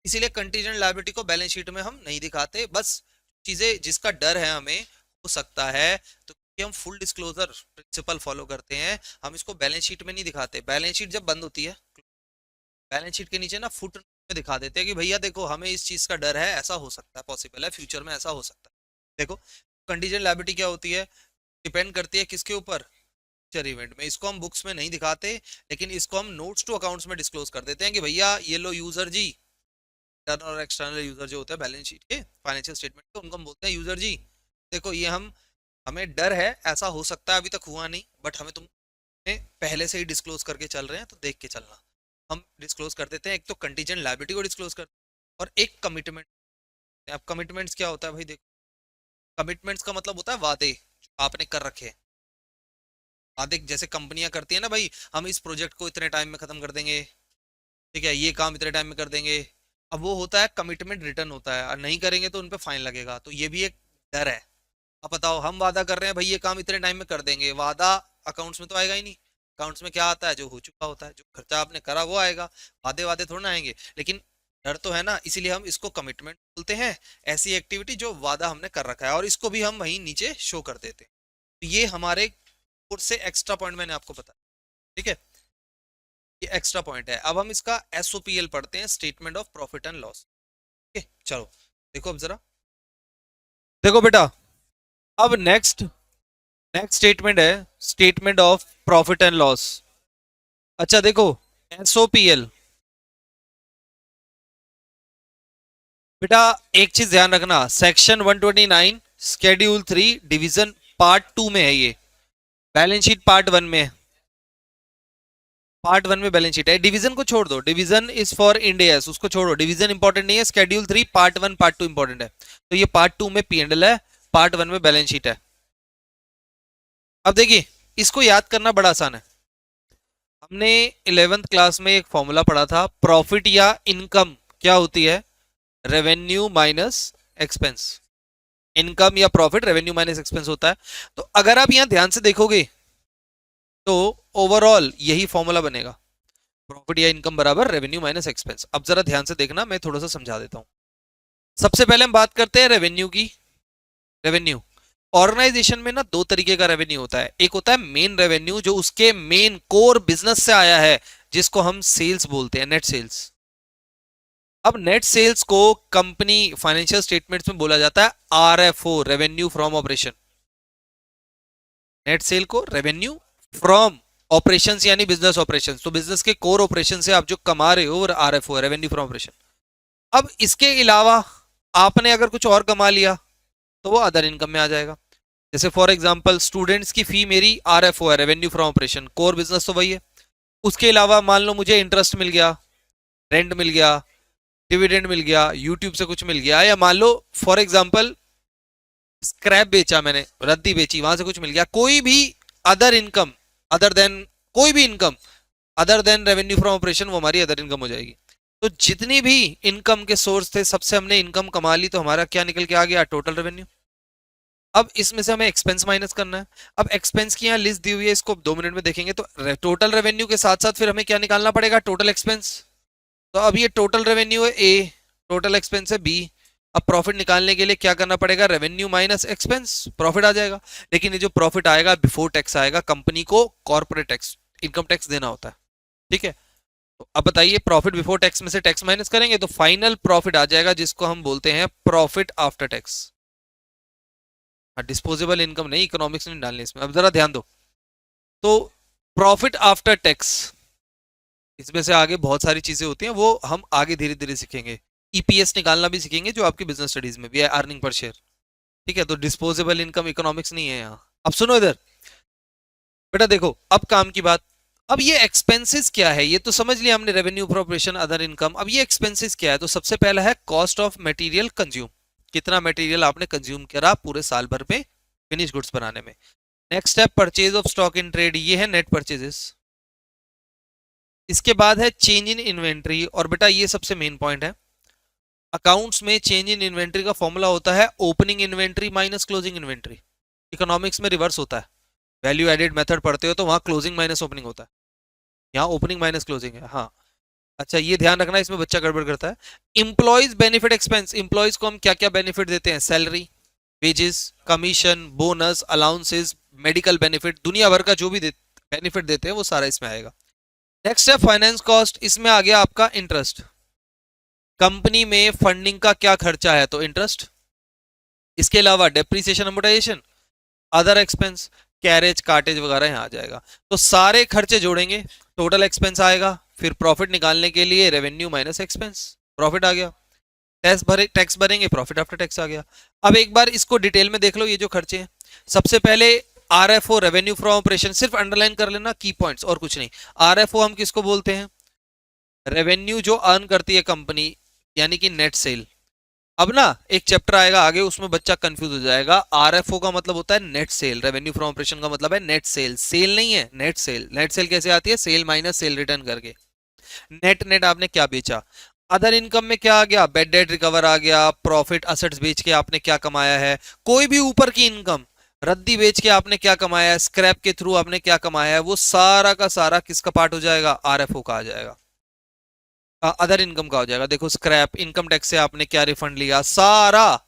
इसीलिए कंटीजेंट लायबिलिटी को बैलेंस शीट में हम नहीं दिखाते, बस चीजें जिसका डर है हमें हो सकता है, तो क्योंकि हम फुल डिस्क्लोजर प्रिंसिपल फॉलो करते हैं, हम इसको बैलेंस शीट में नहीं दिखाते। बैलेंस शीट जब बंद होती है, बैलेंस शीट के नीचे ना फुट में दिखा देते हैं कि भैया देखो हमें इस चीज का डर है, ऐसा हो सकता है, पॉसिबल है फ्यूचर में ऐसा हो सकता है। देखो कंटीजेंट लायबिलिटी क्या होती है, डिपेंड करती है किसके ऊपर, फ्यूचर इवेंट में। इसको हम बुक्स में नहीं दिखाते, लेकिन इसको हम नोट्स टू अकाउंट्स में डिस्क्लोज कर देते हैं कि भैया ये लो यूजर जी, इंटरनल और एक्सटर्नल यूजर जो होता है बैलेंस शीट के फाइनेंशियल स्टेटमेंट के, उनको हम बोलते हैं यूजर जी देखो ये हमें डर है, ऐसा हो सकता है, अभी तक हुआ नहीं, बट हमें तुम्हें पहले से ही डिस्क्लोज करके चल रहे हैं, तो देख के चलना। हम डिस्क्लोज कर देते हैं, एक तो कंटीजेंट लायबिलिटी को डिस्क्लोज करते हैं और एक कमिटमेंट। अब कमिटमेंट्स क्या होता है भाई, देखो कमिटमेंट्स का मतलब होता है वादे जो आपने कर रखे हैं। वादे जैसे कंपनियां करती है ना, भाई हम इस प्रोजेक्ट को इतने टाइम में खत्म कर देंगे, ठीक है, ये काम इतने टाइम में कर देंगे। अब वो होता है कमिटमेंट रिटर्न होता है, और नहीं करेंगे तो उन पे फाइन लगेगा, तो ये भी एक डर है। अब बताओ हम वादा कर रहे हैं भाई ये काम इतने टाइम में कर देंगे, वादा अकाउंट्स में तो आएगा ही नहीं। अकाउंट्स में क्या आता है, जो हो चुका होता है, जो खर्चा आपने करा वो आएगा, वादे वादे थोड़ा ना आएंगे। लेकिन डर तो है ना, इसीलिए हम इसको कमिटमेंट बोलते हैं, ऐसी एक्टिविटी जो वादा हमने कर रखा है, और इसको भी हम वहीं नीचे शो कर देते हैं। तो ये हमारे कोर्स से एक्स्ट्रा पॉइंट मैंने आपको बताया, ठीक है, ये एक्स्ट्रा पॉइंट है। अब हम इसका एसओपीएल पढ़ते हैं, statement of profit and loss. ठीक है, चलो देखो अब जरा, देखो बेटा, अब नेक्स्ट नेक्स्ट स्टेटमेंट है statement of profit and loss. अच्छा देखो, एसओपीएल बेटा, एक चीज ध्यान रखना, सेक्शन 129 शेड्यूल 3 डिवीजन पार्ट 2 में है ये, बैलेंस शीट पार्ट 1 में है। पार्ट 1 में बैलेंस शीट है, डिवीजन को छोड़ दो, डिवीजन इज फॉर इंडिया, उसको छोड़ो, डिवीजन इंपॉर्टेंट नहीं है। शेड्यूल 3 पार्ट 1 पार्ट 2 इंपॉर्टेंट है, तो ये पार्ट 2 में पी&एल है, पार्ट 1 में बैलेंस शीट है। अब देखिए, इसको याद करना बड़ा आसान है। हमने 11th क्लास में एक फॉर्मूला पढ़ा था, प्रॉफिट या इनकम क्या होती है, रेवेन्यू माइनस एक्सपेंस। इनकम या प्रॉफिट रेवेन्यू माइनस एक्सपेंस होता है। तो अगर आप यहां ध्यान से देखोगे तो ओवरऑल यही फॉर्मूला बनेगा, प्रॉफिट या इनकम बराबर रेवेन्यू माइनस एक्सपेंस। अब जरा ध्यान से देखना, मैं थोड़ा सा समझा देता हूं। सबसे पहले हम बात करते हैं रेवेन्यू की। रेवेन्यू ऑर्गेनाइजेशन में ना दो तरीके का रेवेन्यू होता है, एक होता है मेन रेवेन्यू जो उसके मेन कोर बिजनेस से आया है, जिसको हम सेल्स बोलते हैं, नेट सेल्स। अब नेट सेल्स को कंपनी फाइनेंशियल स्टेटमेंट्स में बोला जाता है RFO, revenue from operation. Net cell को रेवेन्यू फ्रॉम ऑपरेशंस यानी बिजनेस ऑपरेशंस, तो बिजनेस के कोर ऑपरेशन से आप जो कमा रहे हो वो आरएफओ है, रेवेन्यू फ्रॉम ऑपरेशन। अब इसके अलावा आपने अगर कुछ और कमा लिया तो वो अदर इनकम में आ जाएगा। जैसे फॉर एग्जांपल स्टूडेंट्स की फी मेरी आरएफओ है, revenue from operation, core business तो वही है। उसके अलावा मान लो मुझे इंटरेस्ट मिल गया, रेंट मिल गया, डिविडेंड मिल गया, यूट्यूब से कुछ मिल गया, या मान लो फॉर एग्जांपल स्क्रैप बेचा मैंने, रद्दी बेची, वहां से कुछ मिल गया, कोई भी अदर इनकम, अदर देन कोई भी income other than revenue from operation, वो हमारी अदर इनकम हो जाएगी। तो जितनी भी इनकम के सोर्स थे सबसे हमने इनकम कमा ली, तो हमारा क्या निकल के आ गया, टोटल रेवेन्यू। अब इसमें से हमें एक्सपेंस माइनस करना है। अब एक्सपेंस की यहाँ लिस्ट दी हुई है, इसको 2 मिनट में देखेंगे। तो टोटल रेवेन्यू के साथ साथ फिर हमें क्या निकालना पड़ेगा, टोटल एक्सपेंस। तो अब ये टोटल रेवेन्यू है ए, टोटल एक्सपेंस है बी। अब प्रॉफिट निकालने के लिए क्या करना पड़ेगा, रेवेन्यू माइनस एक्सपेंस, प्रॉफिट आ जाएगा। लेकिन ये जो प्रॉफिट आएगा बिफोर टैक्स आएगा, कंपनी को कॉर्पोरेट टैक्स, इनकम टैक्स देना होता है, ठीक है। तो अब बताइए, प्रॉफिट बिफोर टैक्स में से टैक्स माइनस करेंगे तो फाइनल प्रॉफिट आ जाएगा, जिसको हम बोलते हैं profit after tax. Disposable income नहीं, इकोनॉमिक्स नहीं डालनी इसमें, अब जरा ध्यान दो। तो प्रॉफिट आफ्टर टैक्स, इसमें से आगे बहुत सारी चीजें होती हैं, वो हम आगे धीरे धीरे सीखेंगे। ईपीएस निकालना भी सीखेंगे, जो आपकी बिजनेस स्टडीज में भी है, अर्निंग पर शेयर, ठीक है। तो डिस्पोजेबल इनकम इकोनॉमिक्स नहीं है यहाँ। अब सुनो इधर बेटा, देखो अब काम की बात। अब ये एक्सपेंसेस क्या है, ये तो समझ लिया हमने, रेवेन्यू प्रोपरेशन अदर इनकम। अब ये एक्सपेंसेस क्या है, तो सबसे पहला है कॉस्ट ऑफ मटेरियल कंज्यूम, कितना मटेरियल आपने कंज्यूम करा पूरे साल भर में फिनिश गुड्स बनाने में। नेक्स्ट है purchase of stock in trade, ये है नेट परचेजेस। इसके बाद है चेंज इन इन्वेंट्री, और बेटा ये सबसे मेन पॉइंट है। अकाउंट्स में चेंज इन इन्वेंट्री का फॉर्मूला होता है opening inventory minus closing inventory. Economics में रिवर्स होता है, वैल्यू एडेड मेथड पढ़ते हो तो वहां क्लोजिंग माइनस ओपनिंग होता है, यहाँ ओपनिंग माइनस क्लोजिंग है। हाँ, अच्छा ये ध्यान रखना, इसमें बच्चा गड़बड़ करता है। इंप्लॉइज बेनिफिट एक्सपेंस, इंप्लॉइज को हम क्या क्या बेनिफिट देते हैं, salary, wages, commission, bonus, allowances, medical benefit, दुनिया भर का जो भी बेनिफिट देते हैं वो सारा इसमें आएगा। नेक्स्ट है फाइनेंस कॉस्ट, इसमें आ गया आपका इंटरेस्ट। कंपनी में फंडिंग का क्या खर्चा है, तो इंटरेस्ट। इसके अलावा depreciation, amortisation, other expense, carriage cartage वगैरह यहाँ आ जाएगा। तो सारे खर्चे जोड़ेंगे, टोटल एक्सपेंस आएगा। फिर प्रॉफिट निकालने के लिए रेवेन्यू माइनस एक्सपेंस, प्रॉफिट आ गया। टैक्स भरेंगे, प्रॉफिट आफ्टर टैक्स आ गया। अब एक बार इसको डिटेल में देख लो, ये जो खर्चे हैं। सबसे पहले आरएफओ, रेवेन्यू फ्रॉम ऑपरेशन, सिर्फ अंडरलाइन कर लेना की पॉइंट्स और कुछ नहीं। आरएफओ हम किसको बोलते हैं, रेवेन्यू जो अर्न करती है कंपनी, यानी कि नेट सेल। अब ना एक चैप्टर आएगा आगे, उसमें बच्चा कंफ्यूज हो जाएगा। आरएफओ का मतलब होता है net cell, revenue from operation का मतलब है नेट सेल, सेल नहीं है, नेट सेल। नेट सेल कैसे आती है, सेल माइनस सेल रिटर्न करके। नेट नेट आपने क्या बेचा। अदर इनकम में क्या आ गया, बेड डेट रिकवर आ गया, प्रॉफिट असेट्स बेच के आपने क्या कमाया है, कोई भी ऊपर की इनकम, रद्दी बेच के आपने क्या कमाया है, स्क्रैप के थ्रू आपने क्या कमाया है, वो सारा का सारा किसका पार्ट हो जाएगा, आरएफओ का आ जाएगा, अदर इनकम का हो जाएगा। देखो स्क्रैप, इनकम टैक्स से आपने क्या रिफंड लिया, सारा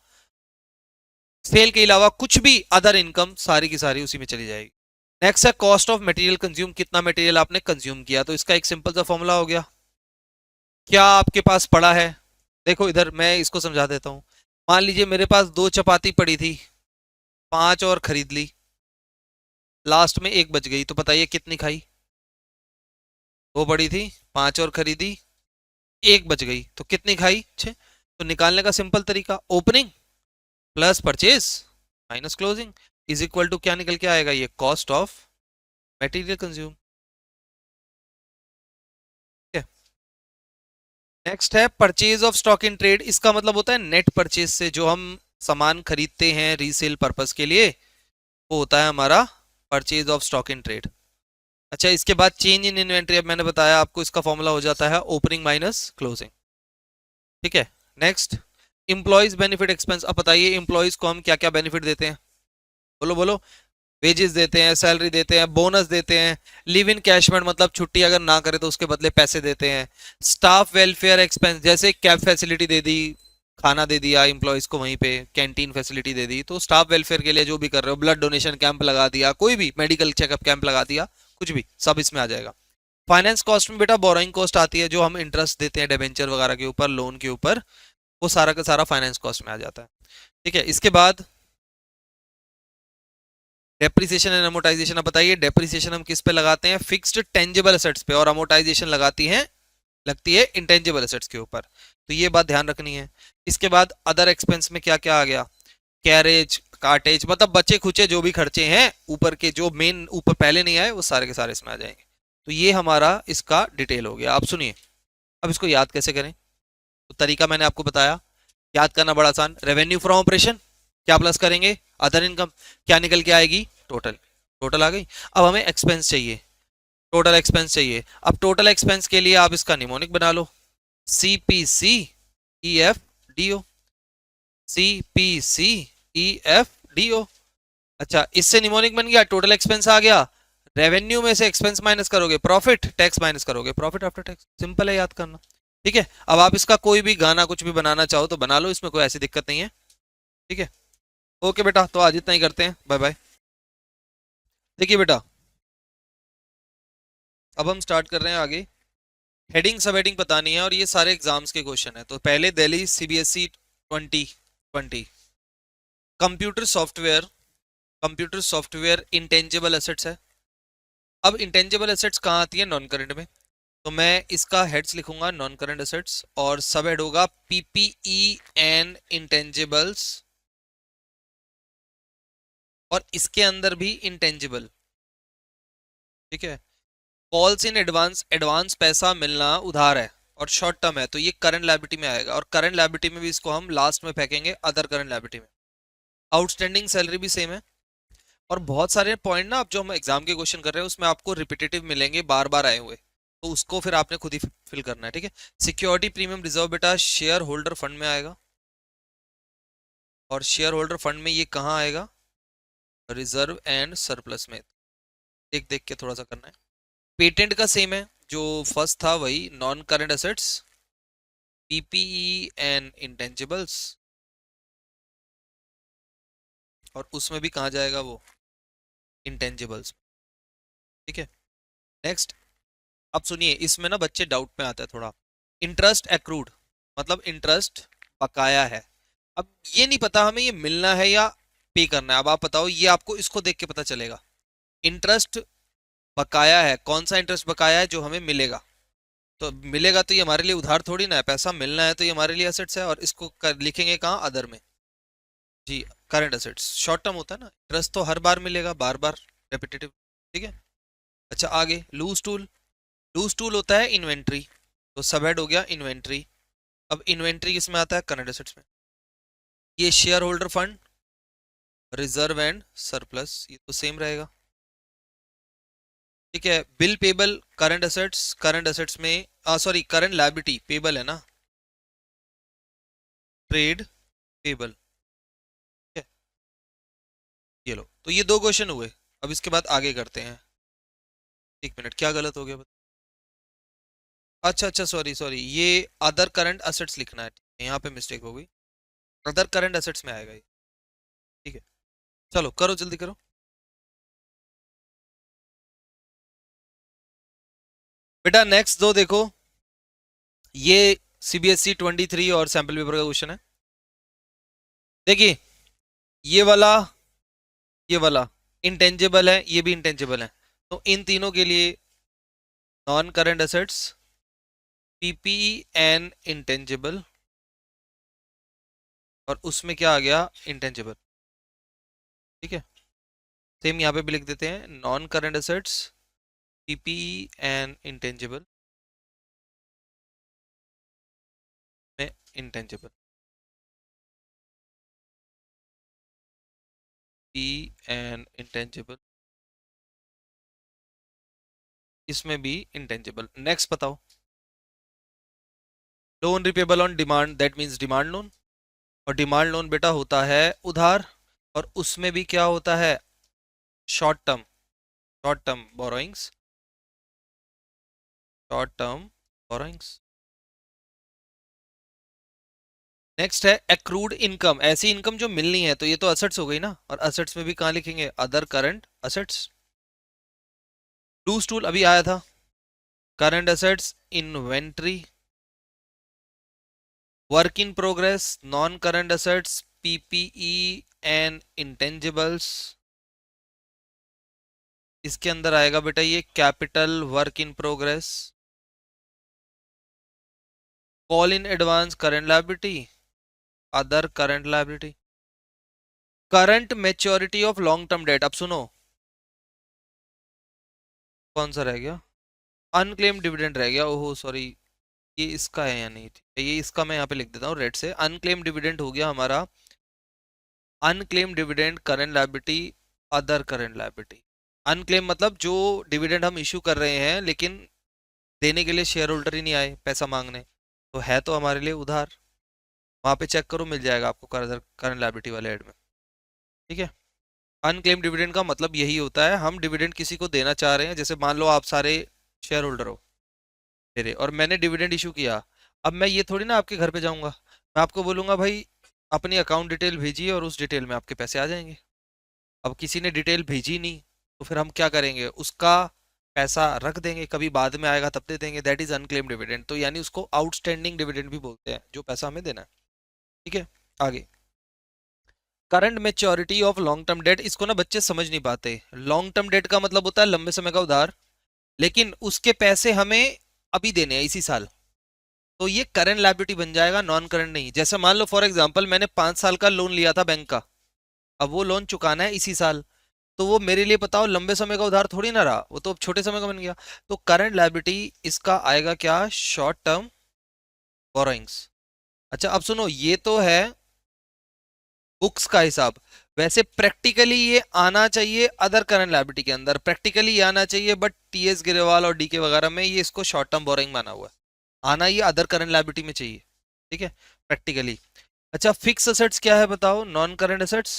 सेल के अलावा कुछ भी अदर इनकम सारी की सारी उसी में चली जाएगी। नेक्स्ट है कॉस्ट ऑफ मटेरियल कंज्यूम, कितना मटेरियल आपने कंज्यूम किया। तो इसका एक सिंपल सा फॉर्मूला हो गया, क्या आपके पास पड़ा है। देखो इधर मैं इसको समझा देता हूं। मान लीजिए मेरे पास 2 चपाती पड़ी थी, 5 और खरीद ली, लास्ट में 1 बच गई, तो बताइए कितनी खाई। 2 पड़ी थी, 5 और खरीदी, 1 बच गई, तो कितनी खाई, 6। तो निकालने का सिंपल तरीका, opening plus purchase minus closing is equal to क्या निकल के आएगा, ये cost of material consume. Next है purchase of stock in trade, इसका मतलब होता है नेट परचेज से जो हम सामान खरीदते हैं रीसेल पर्पस के लिए, वो होता है हमारा purchase of stock in trade. अच्छा, इसके बाद चेंज इन इन्वेंट्री, अब मैंने बताया आपको इसका फॉर्मूला हो जाता है ओपनिंग माइनस क्लोजिंग, ठीक है। नेक्स्ट इंप्लॉइज बेनिफिट एक्सपेंस, अब बताइए इंप्लॉइज को हम क्या क्या बेनिफिट देते हैं, बोलो बोलो। वेजेस देते हैं, सैलरी देते हैं, बोनस देते हैं, लिव इन कैशमेंट मतलब छुट्टी अगर ना करे तो उसके बदले पैसे देते हैं। स्टाफ वेलफेयर एक्सपेंस, जैसे कैब फैसिलिटी दे दी, खाना दे दिया इंप्लॉइज को वहीं पे, कैंटीन फैसिलिटी दे दी, तो स्टाफ वेलफेयर के लिए जो भी कर रहे हो, ब्लड डोनेशन कैंप लगा दिया, कोई भी मेडिकल चेकअप कैंप लगा दिया, कुछ भी सब इसमें आ जाएगा। फाइनेंस कॉस्ट में बेटा बोरोइंग कॉस्ट आती है, जो हम इंटरेस्ट देते हैं डिबेंचर वगैरह के ऊपर, लोन के ऊपर, वो सारा का सारा फाइनेंस कॉस्ट में आ जाता है। ठीक है, इसके बाद डेप्रिसिएशन एंड अमोटाइजेशन। अब बताइए डेप्रिसिएशन हम किस पे लगाते हैं? फिक्स्ड टेंजिबल एसेट्स पे, और अमोटाइजेशन लगती है इंटेंजिबल एसेट्स के ऊपर। तो ये बात ध्यान रखनी है। इसके बाद अदर एक्सपेंस में क्या क्या आ गया? कैरेज, कार्टेज, मतलब बचे खुचे जो भी खर्चे हैं ऊपर के, जो मेन ऊपर पहले नहीं आए, वो सारे के सारे इसमें आ जाएंगे। तो ये हमारा इसका डिटेल हो गया। आप सुनिए, अब इसको याद कैसे करें? तो तरीका मैंने आपको बताया, याद करना बड़ा आसान। रेवेन्यू फ्रॉम ऑपरेशन, क्या प्लस करेंगे? अदर इनकम, क्या निकल के आएगी? टोटल। टोटल आ गई। अब हमें एक्सपेंस चाहिए, टोटल एक्सपेंस चाहिए। अब टोटल एक्सपेंस के लिए आप इसका निमोनिक बना लो, CPC EFDO, CPC EFDO। अच्छा, इससे निमोनिक बन गया, टोटल एक्सपेंस आ गया। रेवेन्यू में से एक्सपेंस माइनस करोगे, प्रॉफिट, टैक्स माइनस करोगे, प्रॉफिट आफ्टर टैक्स। सिंपल है याद करना। ठीक है, अब आप इसका कोई भी गाना कुछ भी बनाना चाहो तो बना लो, इसमें कोई ऐसी दिक्कत नहीं है। ठीक है, ओके बेटा, तो आज इतना ही करते हैं, बाय बाय। देखिए बेटा, अब हम स्टार्ट कर रहे हैं आगे। हेडिंग सब हेडिंग बतानी है, और ये सारे एग्जाम्स के क्वेश्चन है। तो पहले Delhi CBSE 2020, computer software intangible assets है। अब इंटेंजिबल एसेट्स कहाँ आती है? नॉन करंट में। तो मैं इसका हेड्स लिखूंगा नॉन करंट एसेट्स, और सब हेड होगा PPE एंड इंटेंजिबल्स, और इसके अंदर भी इंटेंजिबल। ठीक है, कॉल्स इन एडवांस, एडवांस पैसा मिलना उधार है और शॉर्ट टर्म है, तो ये करंट लायबिलिटी में आएगा, और करंट लायबिलिटी में भी इसको हम लास्ट में फेंकेंगे अदर करंट लायबिलिटी में। आउटस्टैंडिंग सैलरी भी सेम है। और बहुत सारे पॉइंट ना, आप जो हम एग्जाम के क्वेश्चन कर रहे हैं उसमें आपको रिपीटेटिव मिलेंगे, बार बार आए हुए, तो उसको फिर आपने खुद ही फिल करना है। ठीक है, सिक्योरिटी प्रीमियम रिजर्व बेटा शेयर होल्डर फंड में आएगा, और शेयर होल्डर फंड में ये कहाँ आएगा? रिजर्व एंड सरप्लस में। देख देख के थोड़ा सा करना है। पेटेंट का सेम है, जो फर्स्ट था वही, non current assets, PPE and intangibles, और उसमें भी कहाँ जाएगा वो? इंटेंजिबल्स। ठीक है, नेक्स्ट। अब सुनिए, इसमें ना बच्चे डाउट में आता है थोड़ा। इंटरेस्ट एक्रूड, मतलब इंटरेस्ट बकाया है। अब ये नहीं पता हमें ये मिलना है या पे करना है। अब आप बताओ, ये आपको इसको देख के पता चलेगा। इंटरेस्ट बकाया है, कौन सा इंटरेस्ट बकाया है? जो हमें मिलेगा। तो मिलेगा तो ये हमारे लिए उधार थोड़ी ना है, पैसा मिलना है तो ये हमारे लिए एसेट्स है, और इसको लिखेंगे कहाँ? अदर में। जी, करंट एसेट्स शॉर्ट टर्म होता है ना, इंटरेस्ट तो हर बार मिलेगा, बार बार रेपिटेटिव। ठीक है, अच्छा आगे, लूज टूल। लूज टूल होता है इन्वेंट्री, तो सब हेड हो गया इन्वेंट्री। अब इन्वेंट्री किस में आता है? करंट एसेट्स में। ये share holder fund, reserve and surplus, ये तो सेम रहेगा। ठीक है, bill payable current assets, current assets में सॉरी करंट लायबिलिटी, पेबल है ना, ट्रेड पेबल। ठीक है, ये लो, तो ये दो क्वेश्चन हुए। अब इसके बाद आगे करते हैं। एक मिनट, क्या गलत हो गया? अच्छा अच्छा, सॉरी सॉरी, ये अदर करंट असेट्स लिखना है, यहाँ पे मिस्टेक हो गई। अदर करंट असेट्स में आएगा ये। ठीक है, चलो करो, जल्दी करो। बेटा नेक्स्ट दो देखो, ये CBSE 23 और सैंपल पेपर का क्वेश्चन है। देखिए, ये वाला, ये वाला इंटेंजिबल है, ये भी इंटेंजिबल है, तो इन तीनों के लिए non current assets, PPE and intangible, और उसमें क्या आ गया? इंटेंजिबल। ठीक है, सेम यहाँ पे भी लिख देते हैं, non current assets, PPE and intangible में इंटेंजिबल, P एंड इंटेंजिबल, इसमें भी इंटेंजिबल। नेक्स्ट बताओ, loan repayable on demand, that means demand loan, और डिमांड लोन बेटा होता है उधार, और उसमें भी क्या होता है? Short term, short term borrowings, short term borrowings. Next है एक्रूड इनकम, ऐसी इनकम जो मिलनी है, तो ये तो असेट्स हो गई ना, और असेट्स में भी कहाँ लिखेंगे? Other current assets. Loose tool अभी आया था, current assets inventory, work in progress, non current assets PPE and intangibles. इसके अंदर आएगा बेटा ये capital work in progress, call in advance current liability, other current liability, current maturity of long term debt. अब सुनो, कौन सा रह गया, अनक्लेम डिविडेंड रह गया, ओहो सॉरी, ये इसका है या नहीं, ठीक है, ये इसका मैं यहाँ पे लिख देता हूँ रेड से। अनक्लेम डिविडेंड हो गया हमारा, unclaim dividend current liability, other current liability. Unclaim मतलब जो डिविडेंड हम इशू कर रहे हैं लेकिन देने के लिए शेयर होल्डर ही नहीं आए पैसा मांगने, तो है तो हमारे लिए उधार। वहां पे चेक करो, मिल जाएगा आपको करंट लायबिलिटी वाले हेड में, ठीक है। अनक्लेम डिविडेंड का मतलब यही होता है, हम डिविडेंड किसी को देना चाह रहे हैं, जैसे मान लो आप सारे शेयर होल्डर हो मेरे और मैंने डिविडेंड इशू किया। अब मैं ये थोड़ी ना आपके घर पे जाऊंगा, मैं आपको बोलूंगा भाई अपनी अकाउंट डिटेल भेजिए और उस डिटेल में आपके पैसे आ जाएंगे। अब किसी ने डिटेल भेजी नहीं तो फिर हम क्या करेंगे, उसका पैसा रख देंगे, कभी बाद में आएगा तब दे देंगे, दैट इज अनक्लेम डिविडेंड। तो यानी उसको आउटस्टैंडिंग डिविडेंड भी बोलते हैं, जो पैसा हमें देना है, ठीक है। आगे, current maturity of long term date, इसको ना बच्चे समझ नहीं पाते। लॉन्ग टर्म डेट का मतलब होता है लंबे समय का उधार, लेकिन उसके पैसे हमें अभी देने हैं इसी साल, तो ये करंट लायबिलिटी बन जाएगा, नॉन करंट नहीं। जैसे मान लो फॉर एग्जांपल मैंने 5 साल का लोन लिया था बैंक का, अब वो लोन चुकाना है इसी साल, तो वो मेरे लिए बताओ लंबे समय का उधार थोड़ी ना रहा, वो तो अब छोटे समय का बन गया। तो करंट लायबिलिटी इसका आएगा क्या, शॉर्ट टर्म बोरोइंग्स। अच्छा अब सुनो, ये तो है बुक्स का हिसाब, वैसे प्रैक्टिकली ये आना चाहिए अदर करंट लायबिलिटी के अंदर, प्रैक्टिकली ये आना चाहिए, बट टीएस गिरेवाल और डीके वगैरह में ये इसको शॉर्ट टर्म बोरोइंग माना हुआ है, आना ये अदर करंट लायबिलिटी में चाहिए, ठीक है, प्रैक्टिकली। अच्छा फिक्स असेट्स क्या है बताओ, non current assets,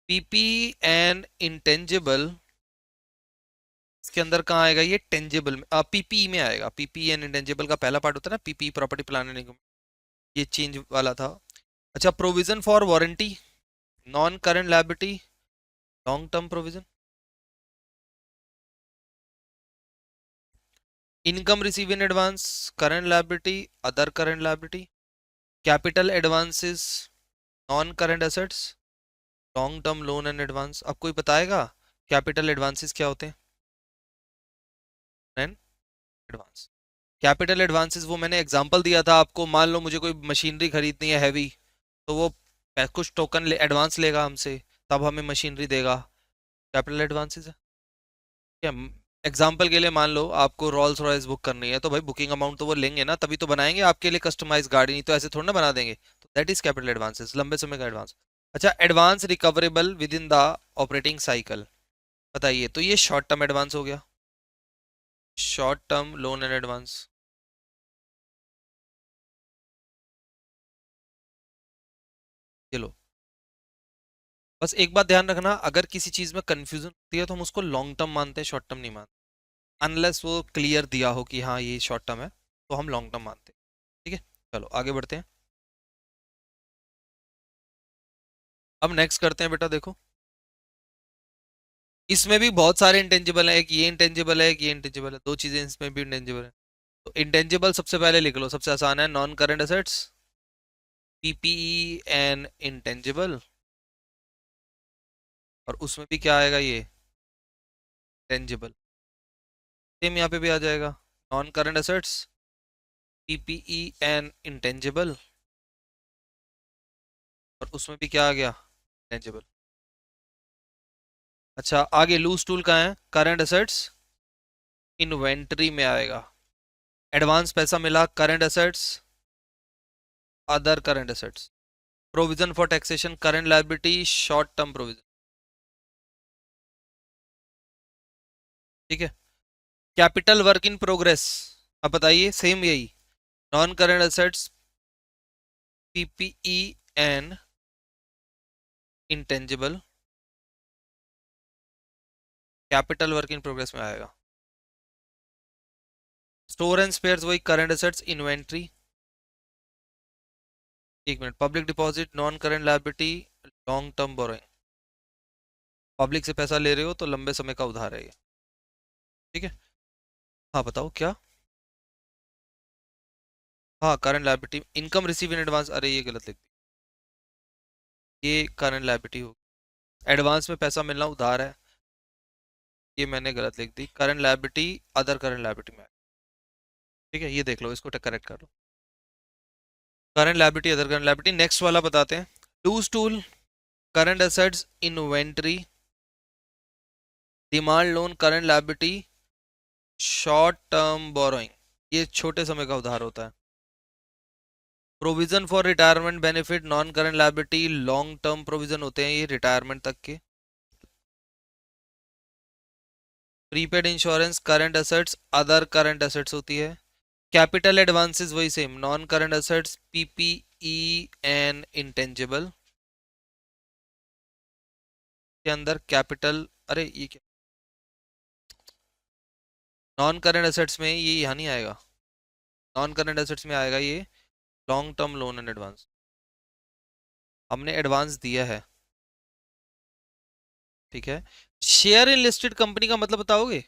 PP and intangible. इसके अंदर कहाँ आएगा ये, टेंजिबल में, पीपी में आएगा, पीपी एंड इंटेंजिबल का पहला पार्ट होता है ना, पीपी प्रॉपर्टी प्लांट एंड, ये चेंज वाला था। अच्छा provision for warranty, non current liability, long term provision. Income receive in advance, current liability, other current liability. Capital advances, non current assets, long term loan and advance. अब कोई बताएगा capital advances क्या होते हैं, and advance. Capital advances वो मैंने example दिया था आपको, मान लो मुझे कोई मशीनरी खरीदनी है हैवी, तो वो कुछ टोकन एडवांस लेगा हमसे, तब हमें मशीनरी देगा, कैपिटल एडवांसेस है क्या। एग्जाम्पल के लिए मान लो आपको रोल्स रॉयस बुक करनी है, तो भाई बुकिंग अमाउंट तो वो लेंगे ना, तभी तो बनाएंगे आपके लिए कस्टमाइज गाड़ी, नहीं तो ऐसे थोड़ा ना बना देंगे, तो दैट इज कैपिटल एडवांसेस, लंबे समय का एडवांस। अच्छा advance recoverable with in the operating cycle, बताइए, तो ये शॉर्ट टर्म एडवांस हो गया, short term loan and advance. ये लो, बस एक बात ध्यान रखना, अगर किसी चीज में कंफ्यूजन होती है तो हम उसको लॉन्ग टर्म मानते हैं, शॉर्ट टर्म नहीं मानते, अनलेस वो क्लियर दिया हो कि हाँ ये शॉर्ट टर्म है, तो हम लॉन्ग टर्म मानते हैं, ठीक है। चलो आगे बढ़ते हैं, अब नेक्स्ट करते हैं बेटा, देखो इसमें भी बहुत सारे इंटेंजिबल है, एक ये इंटेंजिबल है, एक ये इंटेंजिबल है, दो चीजें इसमें भी इंटेंजिबल है। तो इंटेंजिबल सबसे पहले लिख लो, सबसे आसान है, non current assets, PPE and intangible, और उसमें भी क्या आएगा ये टेंजिबल, सेम यहाँ पे भी आ जाएगा, non current assets, PPE and intangible, और उसमें भी क्या आ गया, टेंजिबल। अच्छा आगे लूज टूल कहाँ है, करंट एसेट्स इन्वेंटरी में आएगा, एडवांस पैसा मिला, current assets, other current assets, provision for taxation, current liability, short term provision, ठीक है। कैपिटल वर्क इन प्रोग्रेस, अब बताइए सेम यही, non current assets, PPE and intangible, capital work in progress में आएगा। स्टोर एंड स्पेयर्स वही current assets, inventory, एक minute, public deposit, non current liability, long term borrowing, public से पैसा ले रहे हो तो लंबे समय का उधार है ये, ठीक है। हाँ बताओ क्या। हाँ current liability, income receive in advance, अरे ये गलत लिख दी, ये करंट लायबिलिटी होगी, एडवांस में पैसा मिलना उधार है, ये मैंने गलत लिख दी, current liability other current liability में। ठीक है ये देख लो, इसको करेक्ट कर लो, current liability other current liability. Next वाला बताते हैं, टूज टूल, current assets, inventory, demand loan, current liability, short term borrowing, ये छोटे समय का उधार होता है। Provision for retirement benefit, non current liability, long term provision होते हैं ये रिटायरमेंट तक के। Prepaid insurance, current assets other current assets होती है। कैपिटल एडवांसेस वही same, non current assets, PPE and intangible के अंदर कैपिटल, अरे ये क्या, नॉन करंट एसेट्स में ये यहाँ नहीं आएगा, नॉन करंट एसेट्स में आएगा ये long term loan and advance, हमने एडवांस दिया है। ठीक है, शेयर इन लिस्टेड कंपनी का मतलब बताओगे,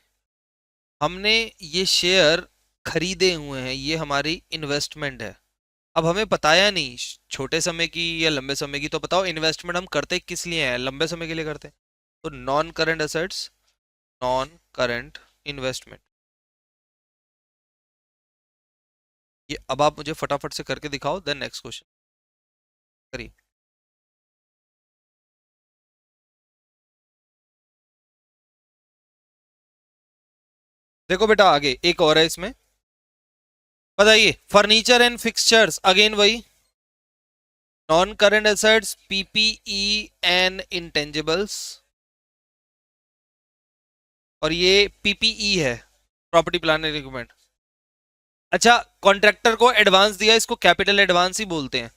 हमने ये शेयर खरीदे हुए हैं, ये हमारी इन्वेस्टमेंट है। अब हमें बताया नहीं छोटे समय की या लंबे समय की, तो बताओ इन्वेस्टमेंट हम करते किस लिए हैं, लंबे समय के लिए करते हैं, तो non current assets, non current investment. ये अब आप मुझे फटाफट से करके दिखाओ, देन नेक्स्ट क्वेश्चन करिए। देखो बेटा आगे एक और है इसमें, बताइए, फर्नीचर एंड फिक्सचर्स, अगेन वही, non current assets, PPE and intangibles, और ये पीपीई है, प्रॉपर्टी प्लांट एंड इक्विपमेंट। अच्छा, कॉन्ट्रैक्टर को एडवांस दिया, इसको कैपिटल एडवांस ही बोलते हैं।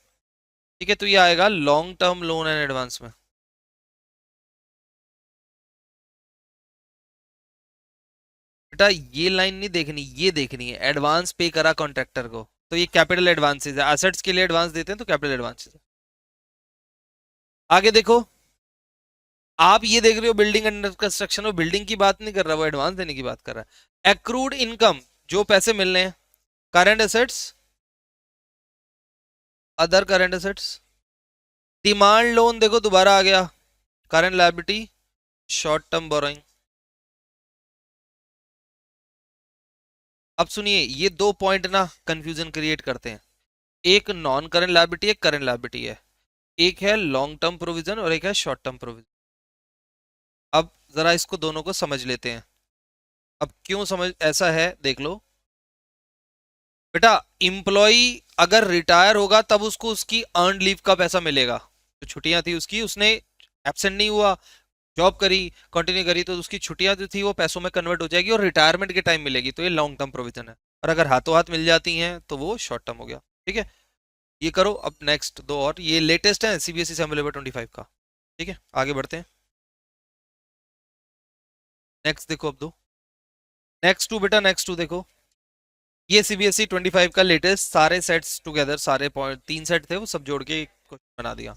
ठीक है, तो ये आएगा long term loan and advance में। बेटा ये लाइन नहीं देखनी, ये देखनी है, एडवांस पे करा कॉन्ट्रैक्टर को, तो ये कैपिटल एडवांसेस है, एसेट्स के लिए एडवांस देते हैं तो कैपिटल एडवांसेस है। आगे देखो, आप ये देख रहे हो बिल्डिंग अंडर कंस्ट्रक्शन, वो बिल्डिंग की बात नहीं कर रहा, वो एडवांस देने की बात कर रहा है। एक्रूड इनकम, जो पैसे मिल रहे हैं, current assets other current assets, demand loan देखो दोबारा आ गया, current liability, short term borrowing. अब सुनिए, ये दो पॉइंट ना कंफ्यूजन क्रिएट करते हैं, एक नॉन करंट लायबिलिटी, एक करंट लायबिलिटी है, एक है लॉन्ग टर्म प्रोविजन और एक है शॉर्ट टर्म प्रोविजन। अब जरा इसको दोनों को समझ लेते हैं। अब क्यों समझ ऐसा है देख लो बेटा, इम्प्लॉय अगर रिटायर होगा तब उसको उसकी अर्न लीव का पैसा मिलेगा, जो छुट्टियां थी उसकी, उसने एब्सेंट नहीं हुआ, जॉब करी, कंटिन्यू करी, तो उसकी छुट्टियां जो थी वो पैसों में कन्वर्ट हो जाएगी और रिटायरमेंट के टाइम मिलेगी, तो ये लॉन्ग टर्म प्रोविजन है। और अगर हाथों हाथ मिल जाती हैं तो वो शॉर्ट टर्म हो गया। ठीक है, ये करो। अब नेक्स्ट दो और, ये लेटेस्ट है सीबीएसई सेम 25 का। ठीक है आगे बढ़ते हैं, नेक्स्ट देखो, अब दो, नेक्स्ट टू बेटा, नेक्स्ट टू देखो, ये सीबीएसई 25 का लेटेस्ट, सारे सेट्स टुगेदर, सारे पॉइंट, तीन सेट थे वो सब जोड़ के कुछ बना दिया,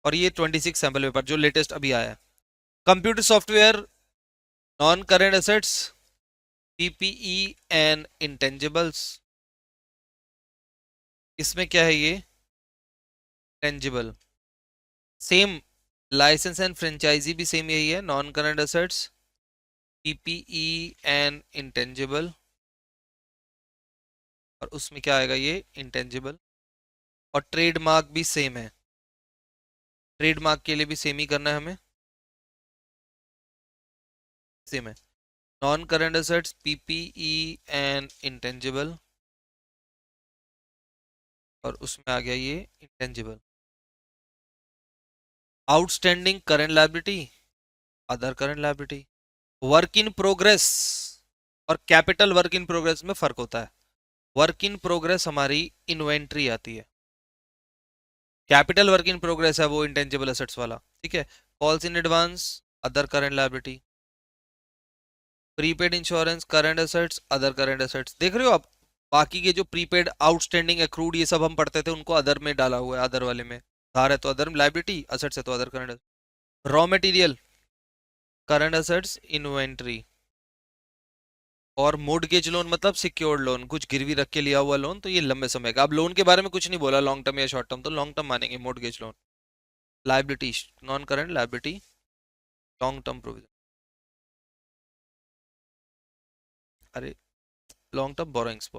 और ये 26 सैंपल पेपर जो लेटेस्ट अभी आया है। Computer software, non current assets, PPE and intangibles, इसमें क्या है ये tangible, same, licence and franchise भी सेम यही है, non current assets, PPE and intangible, और उसमें क्या आएगा ये इंटेंजिबल, और ट्रेडमार्क भी सेम है, ट्रेडमार्क के लिए भी सेम ही करना है हमें, सेम है, non current assets, PPE and intangible, और उसमें आ गया ये intangible. Outstanding current liability, other current liability, work in progress और कैपिटल वर्क इन प्रोग्रेस में फर्क होता है। वर्क इन प्रोग्रेस हमारी इन्वेंट्री आती है, कैपिटल वर्क इन प्रोग्रेस है वो इंटेंजिबल एसेट्स वाला। ठीक है, calls in advance, other current liability, prepaid insurance, current assets, other current assets. देख रहे हो आप, बाकी के जो प्रीपेड, आउटस्टैंडिंग, एक्रूड, ये सब हम पढ़ते थे, उनको अदर में डाला हुआ है, अदर वाले में, धार है तो अदर लायबिलिटी, असेट्स है तो other current. Raw material, current assets, inventory, और मोर्टगेज लोन मतलब सिक्योर्ड लोन, कुछ गिरवी रख के लिया हुआ लोन, तो ये लंबे समय का। अब लोन के बारे में कुछ नहीं बोला लॉन्ग टर्म या शॉर्ट टर्म, तो लॉन्ग टर्म मानेंगे mortgage loan. Liability, non current liability, long term provision, अरे long term borrowings,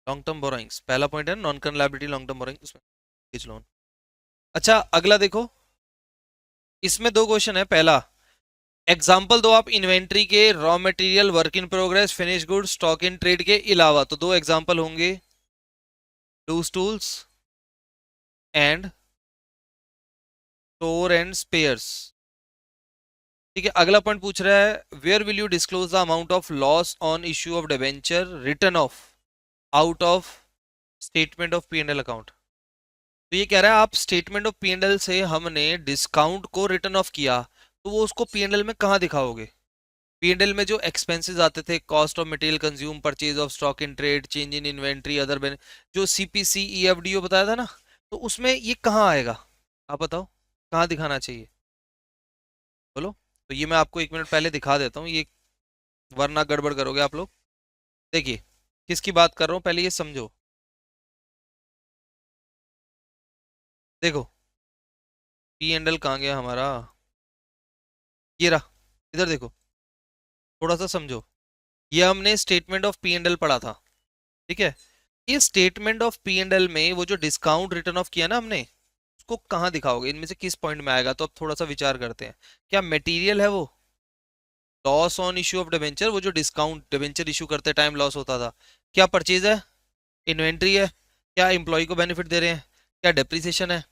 long term borrowings पहला पॉइंट है, non current liability long term borrowing, उसमें mortgage लोन। अच्छा अगला देखो, इसमें दो क्वेश्चन है। पहला, एग्जाम्पल दो आप इन्वेंट्री के, raw material, work in progress, finish goods, stock in trade के अलावा। तो दो एग्जाम्पल होंगे, loose tools and store and spares. ठीक है, अगला पॉइंट पूछ रहा है, where will you disclose the amount of loss on issue of debenture written of out of statement of P and L account. तो ये कह रहा है आप statement of P and L से हमने डिस्काउंट को रिटर्न ऑफ किया, तो वो उसको पी एंड एल में कहाँ दिखाओगे? पी एंड एल में जो एक्सपेंसेस आते थे, cost of material consume, purchase of stock in trade, change in inventory, other जो सीपीसी ईएफडीओ बताया था ना, तो उसमें ये कहाँ आएगा? आप बताओ कहाँ दिखाना चाहिए, बोलो। तो ये मैं आपको एक मिनट पहले दिखा देता हूँ ये, वरना गड़बड़ करोगे आप लोग। देखिए किसकी बात कर रहा हूँ, पहले ये समझो। देखो पी एंड एल कहाँ गया हमारा, ये रहा, इधर देखो, थोड़ा सा समझो। ये हमने statement of P and L पढ़ा था, ठीक है। ये statement of P and L में वो जो डिस्काउंट रिटर्न ऑफ किया ना हमने, उसको कहाँ दिखाओगे, इनमें से किस पॉइंट में आएगा? तो अब थोड़ा सा विचार करते हैं। क्या मटेरियल है वो, loss on issue of debenture, वो जो डिस्काउंट डिबेंचर इशू करते टाइम लॉस होता था? क्या परचेज है, इन्वेंट्री है, क्या एम्प्लॉय को बेनिफिट दे रहे हैं, क्या डेप्रिसिएशन है?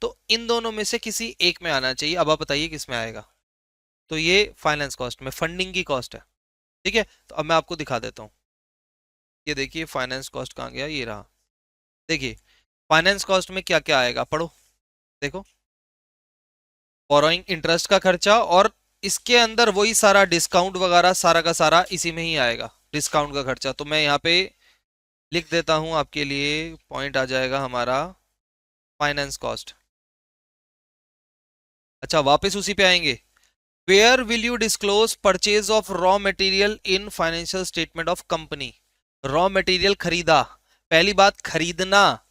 तो इन दोनों में से किसी एक में आना चाहिए। अब आप बताइए किस में आएगा। तो ये फाइनेंस कॉस्ट में फंडिंग की कॉस्ट है, ठीक है। तो अब मैं आपको दिखा देता हूँ, ये देखिए फाइनेंस कॉस्ट कहाँ गया, ये रहा। देखिए फाइनेंस कॉस्ट में क्या क्या आएगा, पढ़ो देखो, बोरोइंग इंटरेस्ट का खर्चा, और इसके अंदर वही सारा डिस्काउंट वगैरह सारा का सारा इसी में ही आएगा, डिस्काउंट का खर्चा। तो मैं यहाँ पे लिख देता हूँ आपके लिए, पॉइंट आ जाएगा हमारा फाइनेंस कॉस्ट। अच्छा वापस उसी पे आएंगे, where will you disclose purchase of raw material in financial statement of company. Raw material खरीदा, पहली बात खरीदना,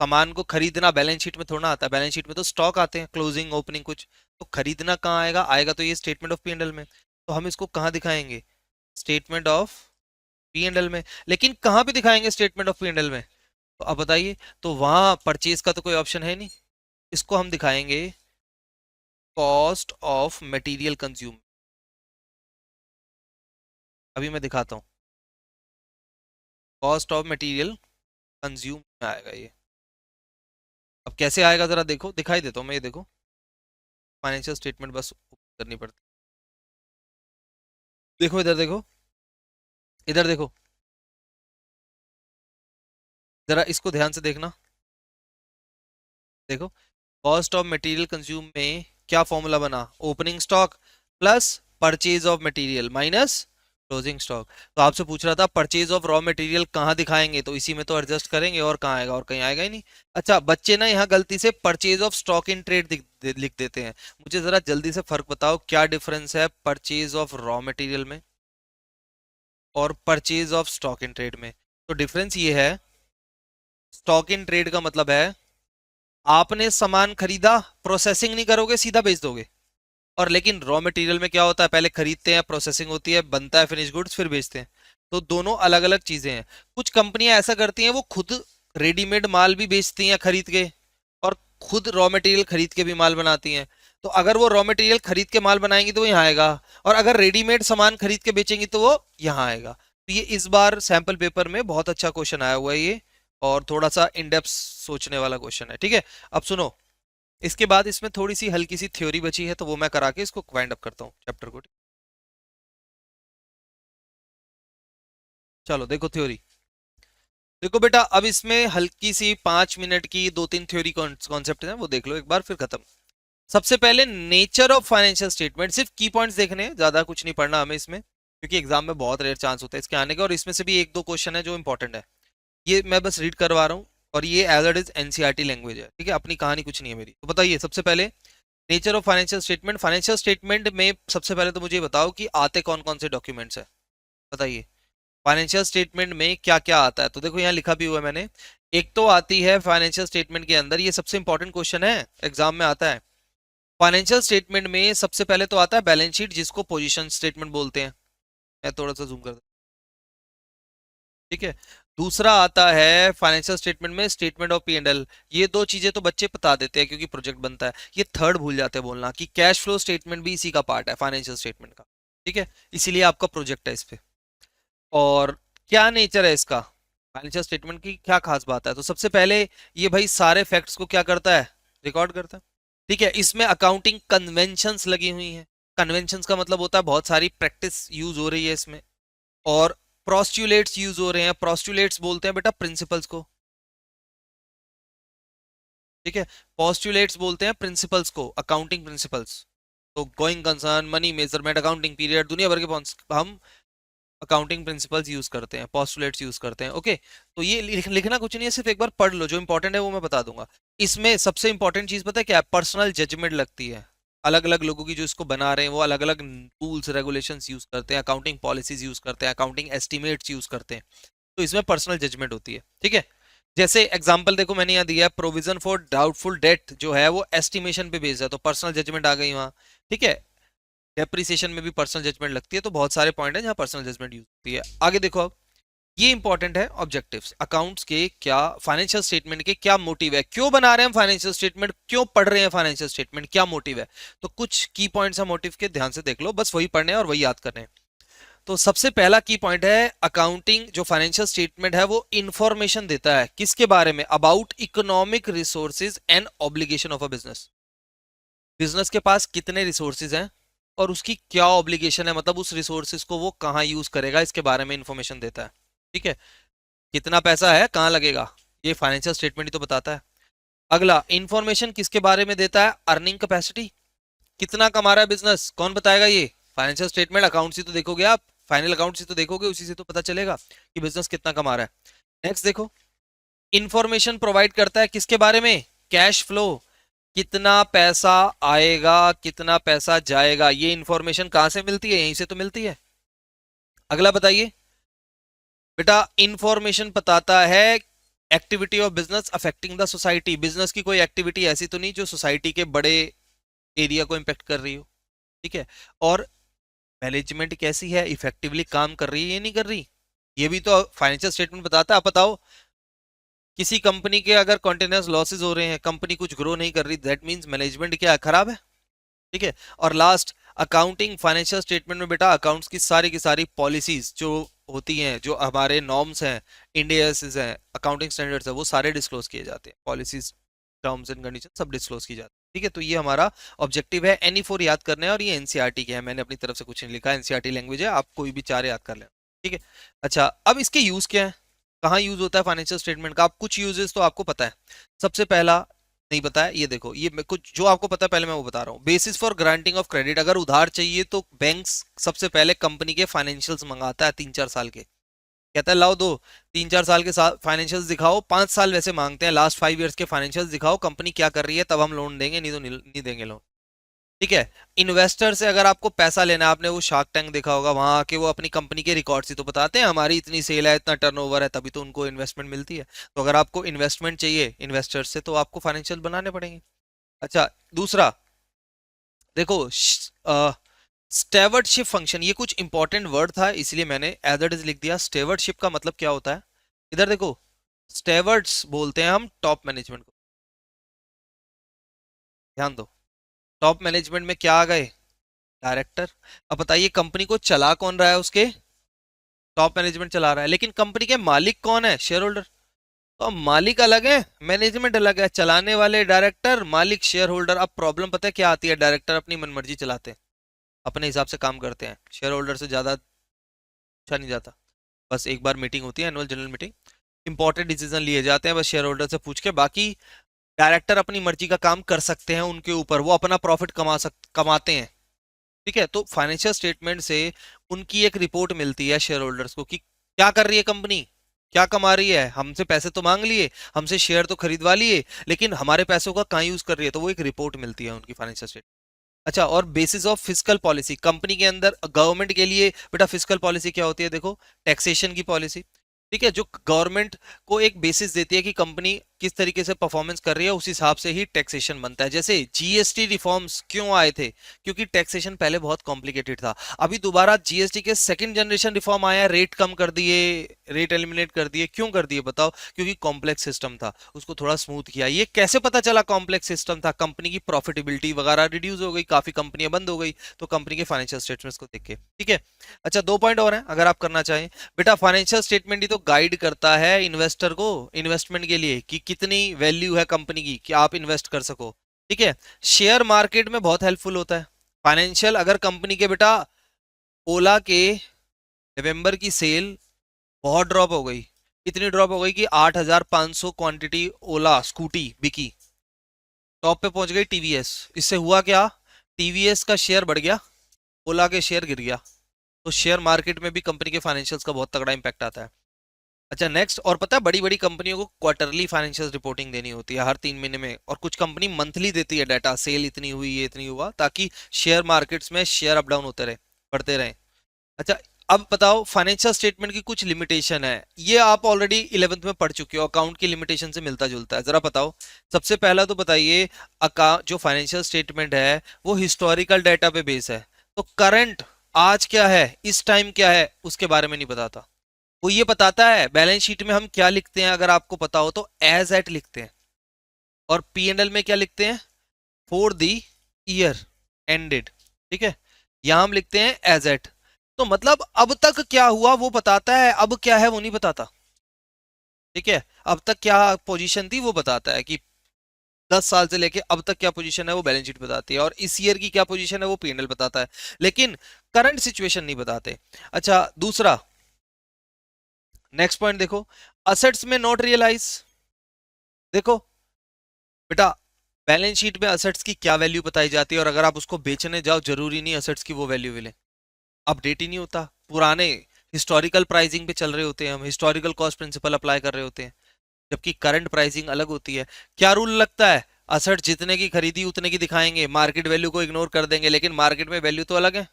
सामान को खरीदना बैलेंस शीट में थोड़ा आता है, बैलेंस शीट में तो स्टॉक आते हैं, क्लोजिंग ओपनिंग कुछ। तो खरीदना कहाँ आएगा, आएगा तो ये statement of P and L में। तो हम इसको कहाँ दिखाएंगे, statement of P and L में। लेकिन कहाँ पे दिखाएंगे statement of P and L में, तो अब बताइए। तो वहां परचेज का तो कोई ऑप्शन है नहीं, इसको हम दिखाएंगे कॉस्ट ऑफ मटेरियल कंज्यूम। अभी मैं दिखाता हूँ, कॉस्ट ऑफ मटेरियल कंज्यूम में आएगा ये। अब कैसे आएगा जरा देखो, दिखाई देता हूँ मैं, ये देखो फाइनेंशियल स्टेटमेंट बस करनी पड़ती, देखो इधर देखो, इधर देखो, जरा इसको ध्यान से देखना। देखो कॉस्ट ऑफ मटेरियल कंज्यूम में क्या फॉर्मूला बना, opening stock plus purchase of material minus closing stock. तो आपसे पूछ रहा था परचेज ऑफ रॉ मटेरियल कहाँ दिखाएंगे, तो इसी में तो एडजस्ट करेंगे, और कहाँ आएगा, और कहीं आएगा ही नहीं। अच्छा बच्चे ना यहाँ गलती से purchase of stock in trade लिख देते हैं। मुझे जरा जल्दी से फर्क बताओ, क्या डिफरेंस है परचेज ऑफ रॉ मटेरियल में और purchase of stock in trade में? तो डिफरेंस ये है, स्टॉक इन ट्रेड का मतलब है आपने सामान खरीदा, प्रोसेसिंग नहीं करोगे, सीधा बेच दोगे। और लेकिन रॉ मटेरियल में क्या होता है, पहले खरीदते हैं, प्रोसेसिंग होती है, बनता है फिनिश गुड्स, फिर बेचते हैं। तो दोनों अलग अलग चीजें हैं। कुछ कंपनियां ऐसा करती हैं, वो खुद रेडीमेड माल भी बेचती हैं खरीद के, और खुद रॉ मटेरियल खरीद के भी माल बनाती हैं। तो अगर वो रॉ मटेरियल खरीद के माल बनाएंगी तो वो यहाँ आएगा, और अगर रेडीमेड सामान खरीद के बेचेंगी तो वो यहाँ आएगा। तो ये इस बार सैंपल पेपर में बहुत अच्छा क्वेश्चन आया हुआ है ये, और थोड़ा सा इन डेप्थ सोचने वाला क्वेश्चन है, ठीक है। अब सुनो, इसके बाद इसमें थोड़ी सी हल्की सी थ्योरी बची है, तो वो मैं करा के इसको वाइंड अप करता हूँ चैप्टर को। चलो देखो थ्योरी, देखो बेटा, अब इसमें हल्की सी 5 मिनट की दो तीन थ्योरी कॉन्सेप्ट हैं, वो देख लो एक बार फिर खत्म। सबसे पहले नेचर ऑफ फाइनेंशियल स्टेटमेंट, सिर्फ की पॉइंट्स देखने हैं, ज्यादा कुछ नहीं पढ़ना हमें इसमें, क्योंकि एग्जाम में बहुत रेयर चांस होता है इसके आने का, और इसमें से भी एक दो क्वेश्चन है जो इंपॉर्टेंट है। ये मैं बस रीड करवा रहा हूँ, और ये as it is NCERT language है, ठीक है, अपनी कहानी कुछ नहीं है मेरी। तो बताइए सबसे पहले, नेचर ऑफ फाइनेंशियल स्टेटमेंट में सबसे पहले तो मुझे बताओ कि आते कौन कौन से डॉक्यूमेंट्स है, बताइए। फाइनेंशियल स्टेटमेंट में क्या क्या आता है, तो देखो यहाँ लिखा भी हुआ है मैंने। एक तो आती है फाइनेंशियल स्टेटमेंट के अंदर, ये सबसे इंपॉर्टेंट क्वेश्चन है, एग्जाम में आता है। फाइनेंशियल स्टेटमेंट में सबसे पहले तो आता है बैलेंस शीट, जिसको पोजीशन स्टेटमेंट बोलते हैं। मैं थोड़ा सा जूम कर, ठीक है। दूसरा आता है फाइनेंशियल स्टेटमेंट में statement of P and L. ये दो चीजें तो बच्चे बता देते हैं क्योंकि प्रोजेक्ट बनता है। ये थर्ड भूल जाते हैं बोलना कि कैश फ्लो स्टेटमेंट भी इसी का पार्ट है, फाइनेंशियल स्टेटमेंट का, ठीक है। इसीलिए आपका प्रोजेक्ट है इस पे। और क्या नेचर है इसका, फाइनेंशियल स्टेटमेंट की क्या खास बात है, तो सबसे पहले ये भाई सारे फैक्ट्स को क्या करता है, रिकॉर्ड करता है, ठीक है। इसमें अकाउंटिंग कन्वेंशंस लगी हुई हैं। कन्वेंशंस का मतलब होता है बहुत सारी प्रैक्टिस यूज हो रही है इसमें। और प्रोस्ट्यूलेट्स यूज हो रहे हैं। प्रोस्ट्यूलेट्स बोलते हैं बेटा प्रिंसिपल्स को, ठीक है। पोस्टुलेट्स बोलते हैं प्रिंसिपल्स को, अकाउंटिंग प्रिंसिपल्स। तो going concern, money measurement, accounting period, दुनिया भर के हम अकाउंटिंग प्रिंसिपल्स यूज करते हैं, पोस्टुलेट्स यूज करते हैं, ओके। तो ये लिखना कुछ नहीं है, सिर्फ एक बार पढ़ लो, जो इंपॉर्टेंट है वो मैं बता दूंगा। इसमें सबसे इंपॉर्टेंट चीज पता है क्या है, पर्सनल जजमेंट लगती है। अलग अलग लोगों की जो इसको बना रहे हैं वो अलग अलग रूल्स रेगुलेशंस यूज करते हैं, अकाउंटिंग पॉलिसीज यूज करते हैं, अकाउंटिंग एस्टिमेट्स यूज करते हैं। तो इसमें पर्सनल जजमेंट होती है, ठीक है। जैसे एग्जांपल देखो मैंने यहाँ दिया है, प्रोविजन फॉर डाउटफुल डेट जो है वो एस्टिमेशन पे बेस्ड है, तो पर्सनल जजमेंट आ गई वहां, ठीक है। डेप्रिसिएशन में भी पर्सनल जजमेंट लगती है, तो बहुत सारे पॉइंट है जहाँ पर्सनल जजमेंट यूज होती है। आगे देखो अब, ये इंपॉर्टेंट है, ऑब्जेक्टिव्स अकाउंट्स के क्या, फाइनेंशियल स्टेटमेंट के क्या मोटिव है, क्यों बना रहे हैं हम फाइनेंशियल स्टेटमेंट, क्यों पढ़ रहे हैं फाइनेंशियल स्टेटमेंट, क्या मोटिव है। तो कुछ की पॉइंट्स है मोटिव के, ध्यान से देख लो, बस वही पढ़ने हैं और वही याद करने हैं। तो सबसे पहला की पॉइंट है, अकाउंटिंग जो फाइनेंशियल स्टेटमेंट है वो इंफॉर्मेशन देता है किसके बारे में, about economic resources and obligation of a business. Business के पास कितने रिसोर्सेज हैं और उसकी क्या ऑब्लिगेशन है, मतलब उस रिसोर्सेज को वो कहाँ यूज करेगा, इसके बारे में इंफॉर्मेशन देता है, ठीक है। कितना पैसा है, कहाँ लगेगा, ये फाइनेंशियल स्टेटमेंट ही तो बताता है। अगला इंफॉर्मेशन किसके बारे में देता है, अर्निंग कैपेसिटी, कितना कमा रहा है बिजनेस, कौन बताएगा ये, फाइनेंशियल स्टेटमेंट अकाउंट से तो देखोगे आप, फाइनल अकाउंट से तो देखोगे, उसी से तो पता चलेगा कि बिजनेस कितना कमा रहा है। नेक्स्ट देखो, इंफॉर्मेशन प्रोवाइड करता है किसके बारे में, कैश फ्लो, कितना पैसा आएगा कितना पैसा जाएगा, ये इंफॉर्मेशन कहां से मिलती है, यहीं से तो मिलती है। अगला बताइए बेटा, इंफॉर्मेशन बताता है activity of business affecting the society, business की कोई एक्टिविटी ऐसी तो नहीं जो सोसाइटी के बड़े एरिया को इम्पेक्ट कर रही हो, ठीक है। और मैनेजमेंट कैसी है, इफेक्टिवली काम कर रही है या नहीं कर रही, ये भी तो फाइनेंशियल स्टेटमेंट बताता है। आप बताओ, किसी कंपनी के अगर कंटिन्यूअस लॉसेस हो रहे हैं, कंपनी कुछ ग्रो नहीं कर रही, दैट मींस मैनेजमेंट क्या है, खराब है, ठीक है। और लास्ट, अकाउंटिंग फाइनेंशियल स्टेटमेंट में बेटा अकाउंट्स की सारी पॉलिसीज जो होती हैं, जो हमारे नॉर्म्स हैं, इंडियस हैं, अकाउंटिंग स्टैंडर्ड्स है, वो सारे डिस्क्लोज किए जाते हैं, पॉलिसीज टर्म्स एंड कंडीशन सब डिस्क्लोज की जाती है, ठीक है। तो ये हमारा ऑब्जेक्टिव है, एनी फोर याद करना है, और ये एनसीईआरटी के है, मैंने अपनी तरफ से कुछ नहीं लिखा, एनसीईआरटी लैंग्वेज है, आप कोई भी चार याद कर लें, ठीक है। अच्छा, अब इसके यूज क्या है, कहाँ यूज होता है फाइनेंशियल स्टेटमेंट का, आप कुछ यूजेस तो आपको पता है। सबसे पहला नहीं पता है, ये देखो, ये कुछ जो आपको पता है पहले मैं वो बता रहा हूँ। Basis for granting of credit, अगर उधार चाहिए तो बैंक्स सबसे पहले कंपनी के फाइनेंशियल्स मंगाता है 3-4 साल के, कहता है लाओ दो 3-4 साल के साथ फाइनेंशियल्स दिखाओ, 5 साल वैसे मांगते हैं, लास्ट 5 ईयर्स के फाइनेंशियल्स दिखाओ कंपनी क्या कर रही है, तब हम लोन देंगे, नहीं तो नहीं देंगे लोन, ठीक है। इन्वेस्टर से अगर आपको पैसा लेना है, आपने वो शार्क टैंक देखा होगा, वहां आके वो अपनी कंपनी के रिकॉर्ड्स ही तो बताते हैं, हमारी इतनी सेल है, इतना टर्नओवर है, तभी तो उनको इन्वेस्टमेंट मिलती है। तो अगर आपको इन्वेस्टमेंट चाहिए इन्वेस्टर्स से, तो आपको फाइनेंशियल बनाने पड़ेंगे। अच्छा, दूसरा देखो, स्टेवर्डशिप फंक्शन, ये कुछ इंपॉर्टेंट वर्ड था इसलिए मैंने एज इट इज लिख दिया। स्टेवर्डशिप का मतलब क्या होता है, इधर देखो, स्टेवर्ड्स बोलते हैं हम टॉप मैनेजमेंट को, ध्यान दो। टॉप मैनेजमेंट में क्या आ गए, डायरेक्टर। अब बताइए कंपनी को चला कौन रहा है, उसके टॉप मैनेजमेंट चला रहा है, लेकिन कंपनी के मालिक कौन है, शेयर होल्डर। तो अब मालिक अलग है, मैनेजमेंट अलग है, चलाने वाले डायरेक्टर, मालिक शेयर होल्डर। अब प्रॉब्लम पता है क्या आती है, डायरेक्टर अपनी मनमर्जी चलाते हैं, अपने हिसाब से काम करते हैं, शेयर होल्डर से ज्यादा पूछा नहीं जाता। बस एक बार मीटिंग होती है, annual general meeting, important decision लिए जाते हैं बस शेयर होल्डर से पूछ के, बाकी डायरेक्टर अपनी मर्जी का काम कर सकते हैं, उनके ऊपर वो अपना प्रॉफिट कमाते हैं, ठीक है। तो फाइनेंशियल स्टेटमेंट से उनकी एक रिपोर्ट मिलती है शेयर होल्डर्स को कि क्या कर रही है कंपनी, क्या कमा रही है, हमसे पैसे तो मांग लिए, हमसे शेयर तो खरीदवा लिए, लेकिन हमारे पैसों का कहाँ यूज कर रही है, तो वो एक रिपोर्ट मिलती है उनकी फाइनेंशियल स्टेटमेंट। अच्छा, और basis of fiscal policy, company के अंदर गवर्नमेंट के लिए बेटा फिस्कल पॉलिसी क्या होती है, देखो टैक्सेशन की पॉलिसी। ठीक है, जो गवर्नमेंट को एक बेसिस देती है कि कंपनी किस तरीके से परफॉर्मेंस कर रही है, उस हिसाब से ही टैक्सेशन बनता है। जैसे जीएसटी रिफॉर्म्स क्यों आए थे, क्योंकि टैक्सेशन पहले बहुत कॉम्प्लिकेटेड था। अभी दोबारा जीएसटी के सेकंड जनरेशन रिफॉर्म आया, रेट कम कर दिए, रेट एलिमिनेट कर दिए। क्यों कर दिए बताओ, क्योंकि कॉम्प्लेक्स सिस्टम था, उसको थोड़ा स्मूथ किया। ये कैसे पता चला कॉम्प्लेक्स सिस्टम था, कंपनी की प्रॉफिटेबिलिटी वगैरह रिड्यूस हो गई, काफी कंपनियां बंद हो गई, तो कंपनी के फाइनेंशियल स्टेटमेंट्स को देख के। ठीक है, अच्छा 2 पॉइंट और हैं अगर आप करना चाहें। बेटा फाइनेंशियल स्टेटमेंट ही तो गाइड करता है इन्वेस्टर को इन्वेस्टमेंट के लिए कि कितनी वैल्यू है कंपनी की कि आप इन्वेस्ट कर सको। ठीक है, शेयर मार्केट में बहुत हेल्पफुल होता है फाइनेंशियल। अगर कंपनी के बेटा ओला के नवंबर की सेल बहुत ड्रॉप हो गई, इतनी ड्रॉप हो गई कि 8,500 क्वांटिटी ओला स्कूटी बिकी, टॉप पे पहुंच गई टीवीएस। इससे हुआ क्या, टीवीएस का शेयर बढ़ गया, ओला के शेयर गिर गया। तो शेयर मार्केट में भी कंपनी के फाइनेंशियल्स का बहुत तगड़ा इंपैक्ट आता है। अच्छा नेक्स्ट, और पता है बड़ी बड़ी कंपनियों को क्वार्टरली फाइनेंशियल रिपोर्टिंग देनी होती है हर 3 महीने में, और कुछ कंपनी मंथली देती है डाटा, सेल इतनी हुई, ये इतनी हुआ, ताकि शेयर मार्केट्स में शेयर अप डाउन होते रहे, बढ़ते रहे। अच्छा, अब बताओ फाइनेंशियल स्टेटमेंट की कुछ लिमिटेशन है, ये आप ऑलरेडी 11th में पढ़ चुके हो, अकाउंट की लिमिटेशन से मिलता जुलता है, जरा बताओ। सबसे पहला तो बताइए, अकाउंट जो फाइनेंशियल स्टेटमेंट है वो हिस्टोरिकल डाटा पे बेस है, तो करंट आज क्या है, इस टाइम क्या है, उसके बारे में नहीं बताता। वो ये बताता है बैलेंस शीट में हम क्या लिखते हैं, अगर आपको पता हो तो एज एट लिखते हैं, और पीएनएल में क्या लिखते हैं, फॉर द ईयर एंडेड। ठीक है, यहां हम लिखते हैं एज एट। तो मतलब अब तक क्या हुआ वो बताता है, अब क्या है वो नहीं बताता। ठीक है, अब तक क्या पोजीशन थी वो बताता है कि 10 साल से लेके अब तक क्या पोजीशन है वो बैलेंस शीट बताती है, और इस ईयर की क्या पोजीशन है वो पीएनएल बताता है, लेकिन करंट सिचुएशन नहीं बताते। अच्छा दूसरा, नेक्स्ट पॉइंट देखो, असेट्स में नॉट रियलाइज। देखो बेटा, बैलेंस शीट में असेट्स की क्या वैल्यू बताई जाती है, और अगर आप उसको बेचने जाओ जरूरी नहीं असेट्स की वो वैल्यू मिले, अपडेट ही नहीं होता। पुराने हिस्टोरिकल प्राइसिंग पे चल रहे होते हैं हम, हिस्टोरिकल कॉस्ट प्रिंसिपल अप्लाई कर रहे होते हैं, जबकि करंट प्राइसिंग अलग होती है। क्या रूल लगता है, असेट जितने की खरीदी उतने की दिखाएंगे, मार्केट वैल्यू को इग्नोर कर देंगे, लेकिन मार्केट में वैल्यू तो अलग है,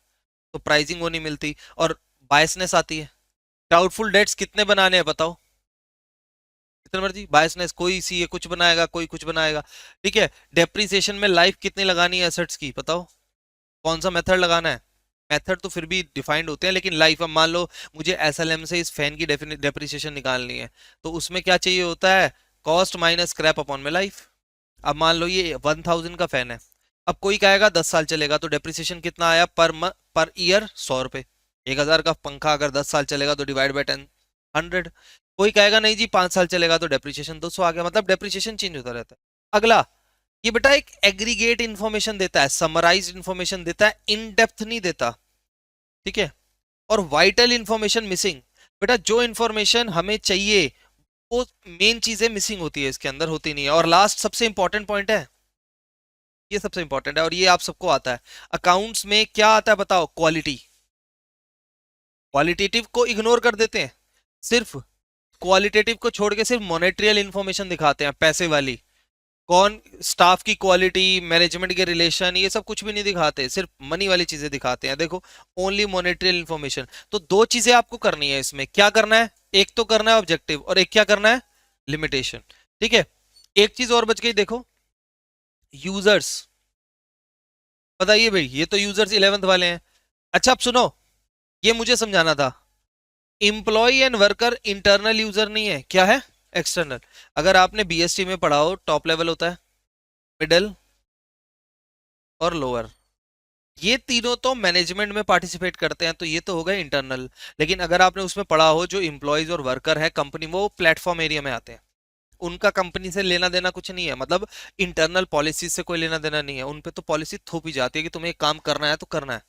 तो प्राइसिंग वो नहीं मिलती, और बायसनेस आती है। डाउटफुल डेट्स कितने बनाने हैं बताओ, जितना मर्जी बायसनेस, कोई सी है कुछ बनाएगा, कोई कुछ बनाएगा। ठीक है, डेप्रिसिएशन में लाइफ कितनी लगानी है एसेट्स की बताओ, कौन सा मेथड लगाना है। मेथड तो फिर भी डिफाइंड होते हैं, लेकिन लाइफ, अब मान लो मुझे एसएलएम से इस फैन की डेप्रिसिएशन निकालनी है, तो उसमें क्या चाहिए होता है, कॉस्ट माइनस स्क्रैप अपॉन में लाइफ। अब मान लो ये 1000 का फैन है, अब कोई कहेगा 10 साल चलेगा, तो डेप्रिसिएशन कितना आया पर ईयर 100 रुपए। 1000 का पंखा अगर 10 साल चलेगा तो डिवाइड बाई 10, 100। कोई कहेगा नहीं जी 5 साल चलेगा, तो डेप्रिसिएशन 200 आ गया, मतलब डेप्रिसिएशन चेंज होता रहता है। अगला, ये बेटा एक एग्रीगेट इंफॉर्मेशन देता है, समराइज इंफॉर्मेशन देता है, इन डेप्थ नहीं देता। ठीक है, और वाइटल इंफॉर्मेशन मिसिंग, बेटा जो इंफॉर्मेशन हमें चाहिए वो मेन चीजें मिसिंग होती है, इसके अंदर होती नहीं है। और लास्ट सबसे इंपॉर्टेंट पॉइंट है, ये सबसे इंपॉर्टेंट है और ये आप सबको आता है, अकाउंट्स में क्या आता है बताओ, क्वालिटी। क्वालिटेटिव को इग्नोर कर देते हैं, सिर्फ क्वालिटेटिव को छोड़ के सिर्फ मॉनेटरियल इंफॉर्मेशन दिखाते हैं, पैसे वाली, कौन स्टाफ की क्वालिटी, मैनेजमेंट के रिलेशन, ये सब कुछ भी नहीं दिखाते, सिर्फ मनी वाली चीजें दिखाते हैं। देखो ओनली मॉनेटरियल इंफॉर्मेशन। तो दो चीजें आपको करनी है इसमें, क्या करना है, एक तो करना है ऑब्जेक्टिव, और एक क्या करना है, लिमिटेशन। ठीक है, एक चीज और बच गई, देखो यूजर्स। बताइए भाई, ये तो यूजर्स 11th वाले हैं। अच्छा अब सुनो, ये मुझे समझाना था, employee and worker internal user नहीं है, क्या है, एक्सटर्नल। अगर आपने बीएसटी में पढ़ा हो, टॉप लेवल होता है, मिडल और लोअर, ये तीनों तो मैनेजमेंट में पार्टिसिपेट करते हैं, तो ये तो हो गए इंटरनल। लेकिन अगर आपने उसमें पढ़ा हो जो इंप्लॉयज और वर्कर है कंपनी, वो प्लेटफॉर्म एरिया में आते हैं, उनका कंपनी से लेना देना कुछ नहीं है, मतलब इंटरनल पॉलिसी से कोई लेना देना नहीं है, उन पे तो पॉलिसी थोपी जाती है कि तुम्हें काम करना है तो करना है,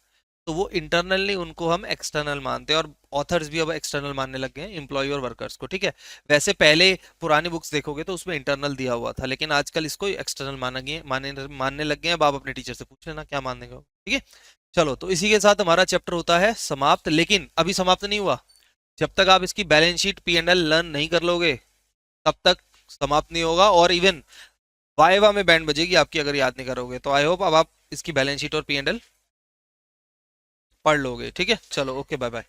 तो वो इंटरनल नहीं, उनको हम एक्सटर्नल मानते हैं। और ऑथर्स भी अब एक्सटर्नल मानने लग गए हैं एम्प्लॉय और वर्कर्स को। ठीक है, वैसे पहले पुरानी बुक्स देखोगे तो उसमें इंटरनल दिया हुआ था, लेकिन आजकल इसको एक्सटर्नल मानने लग गए हैं। अब आप अपने टीचर से पूछ लेना क्या मान देंगे वो। ठीक है, चलो तो इसी के साथ हमारा चैप्टर होता है समाप्त, लेकिन अभी समाप्त नहीं हुआ, जब तक आप इसकी balance sheet P and L learn नहीं कर लोगे तब तक समाप्त नहीं होगा, और इवन वाइवा में बैंड बजेगी आपकी अगर याद नहीं करोगे। तो आई होप अब आप इसकी बैलेंस शीट और पी एंड एल पढ़ लोगे। ठीक है, चलो ओके, बाय बाय।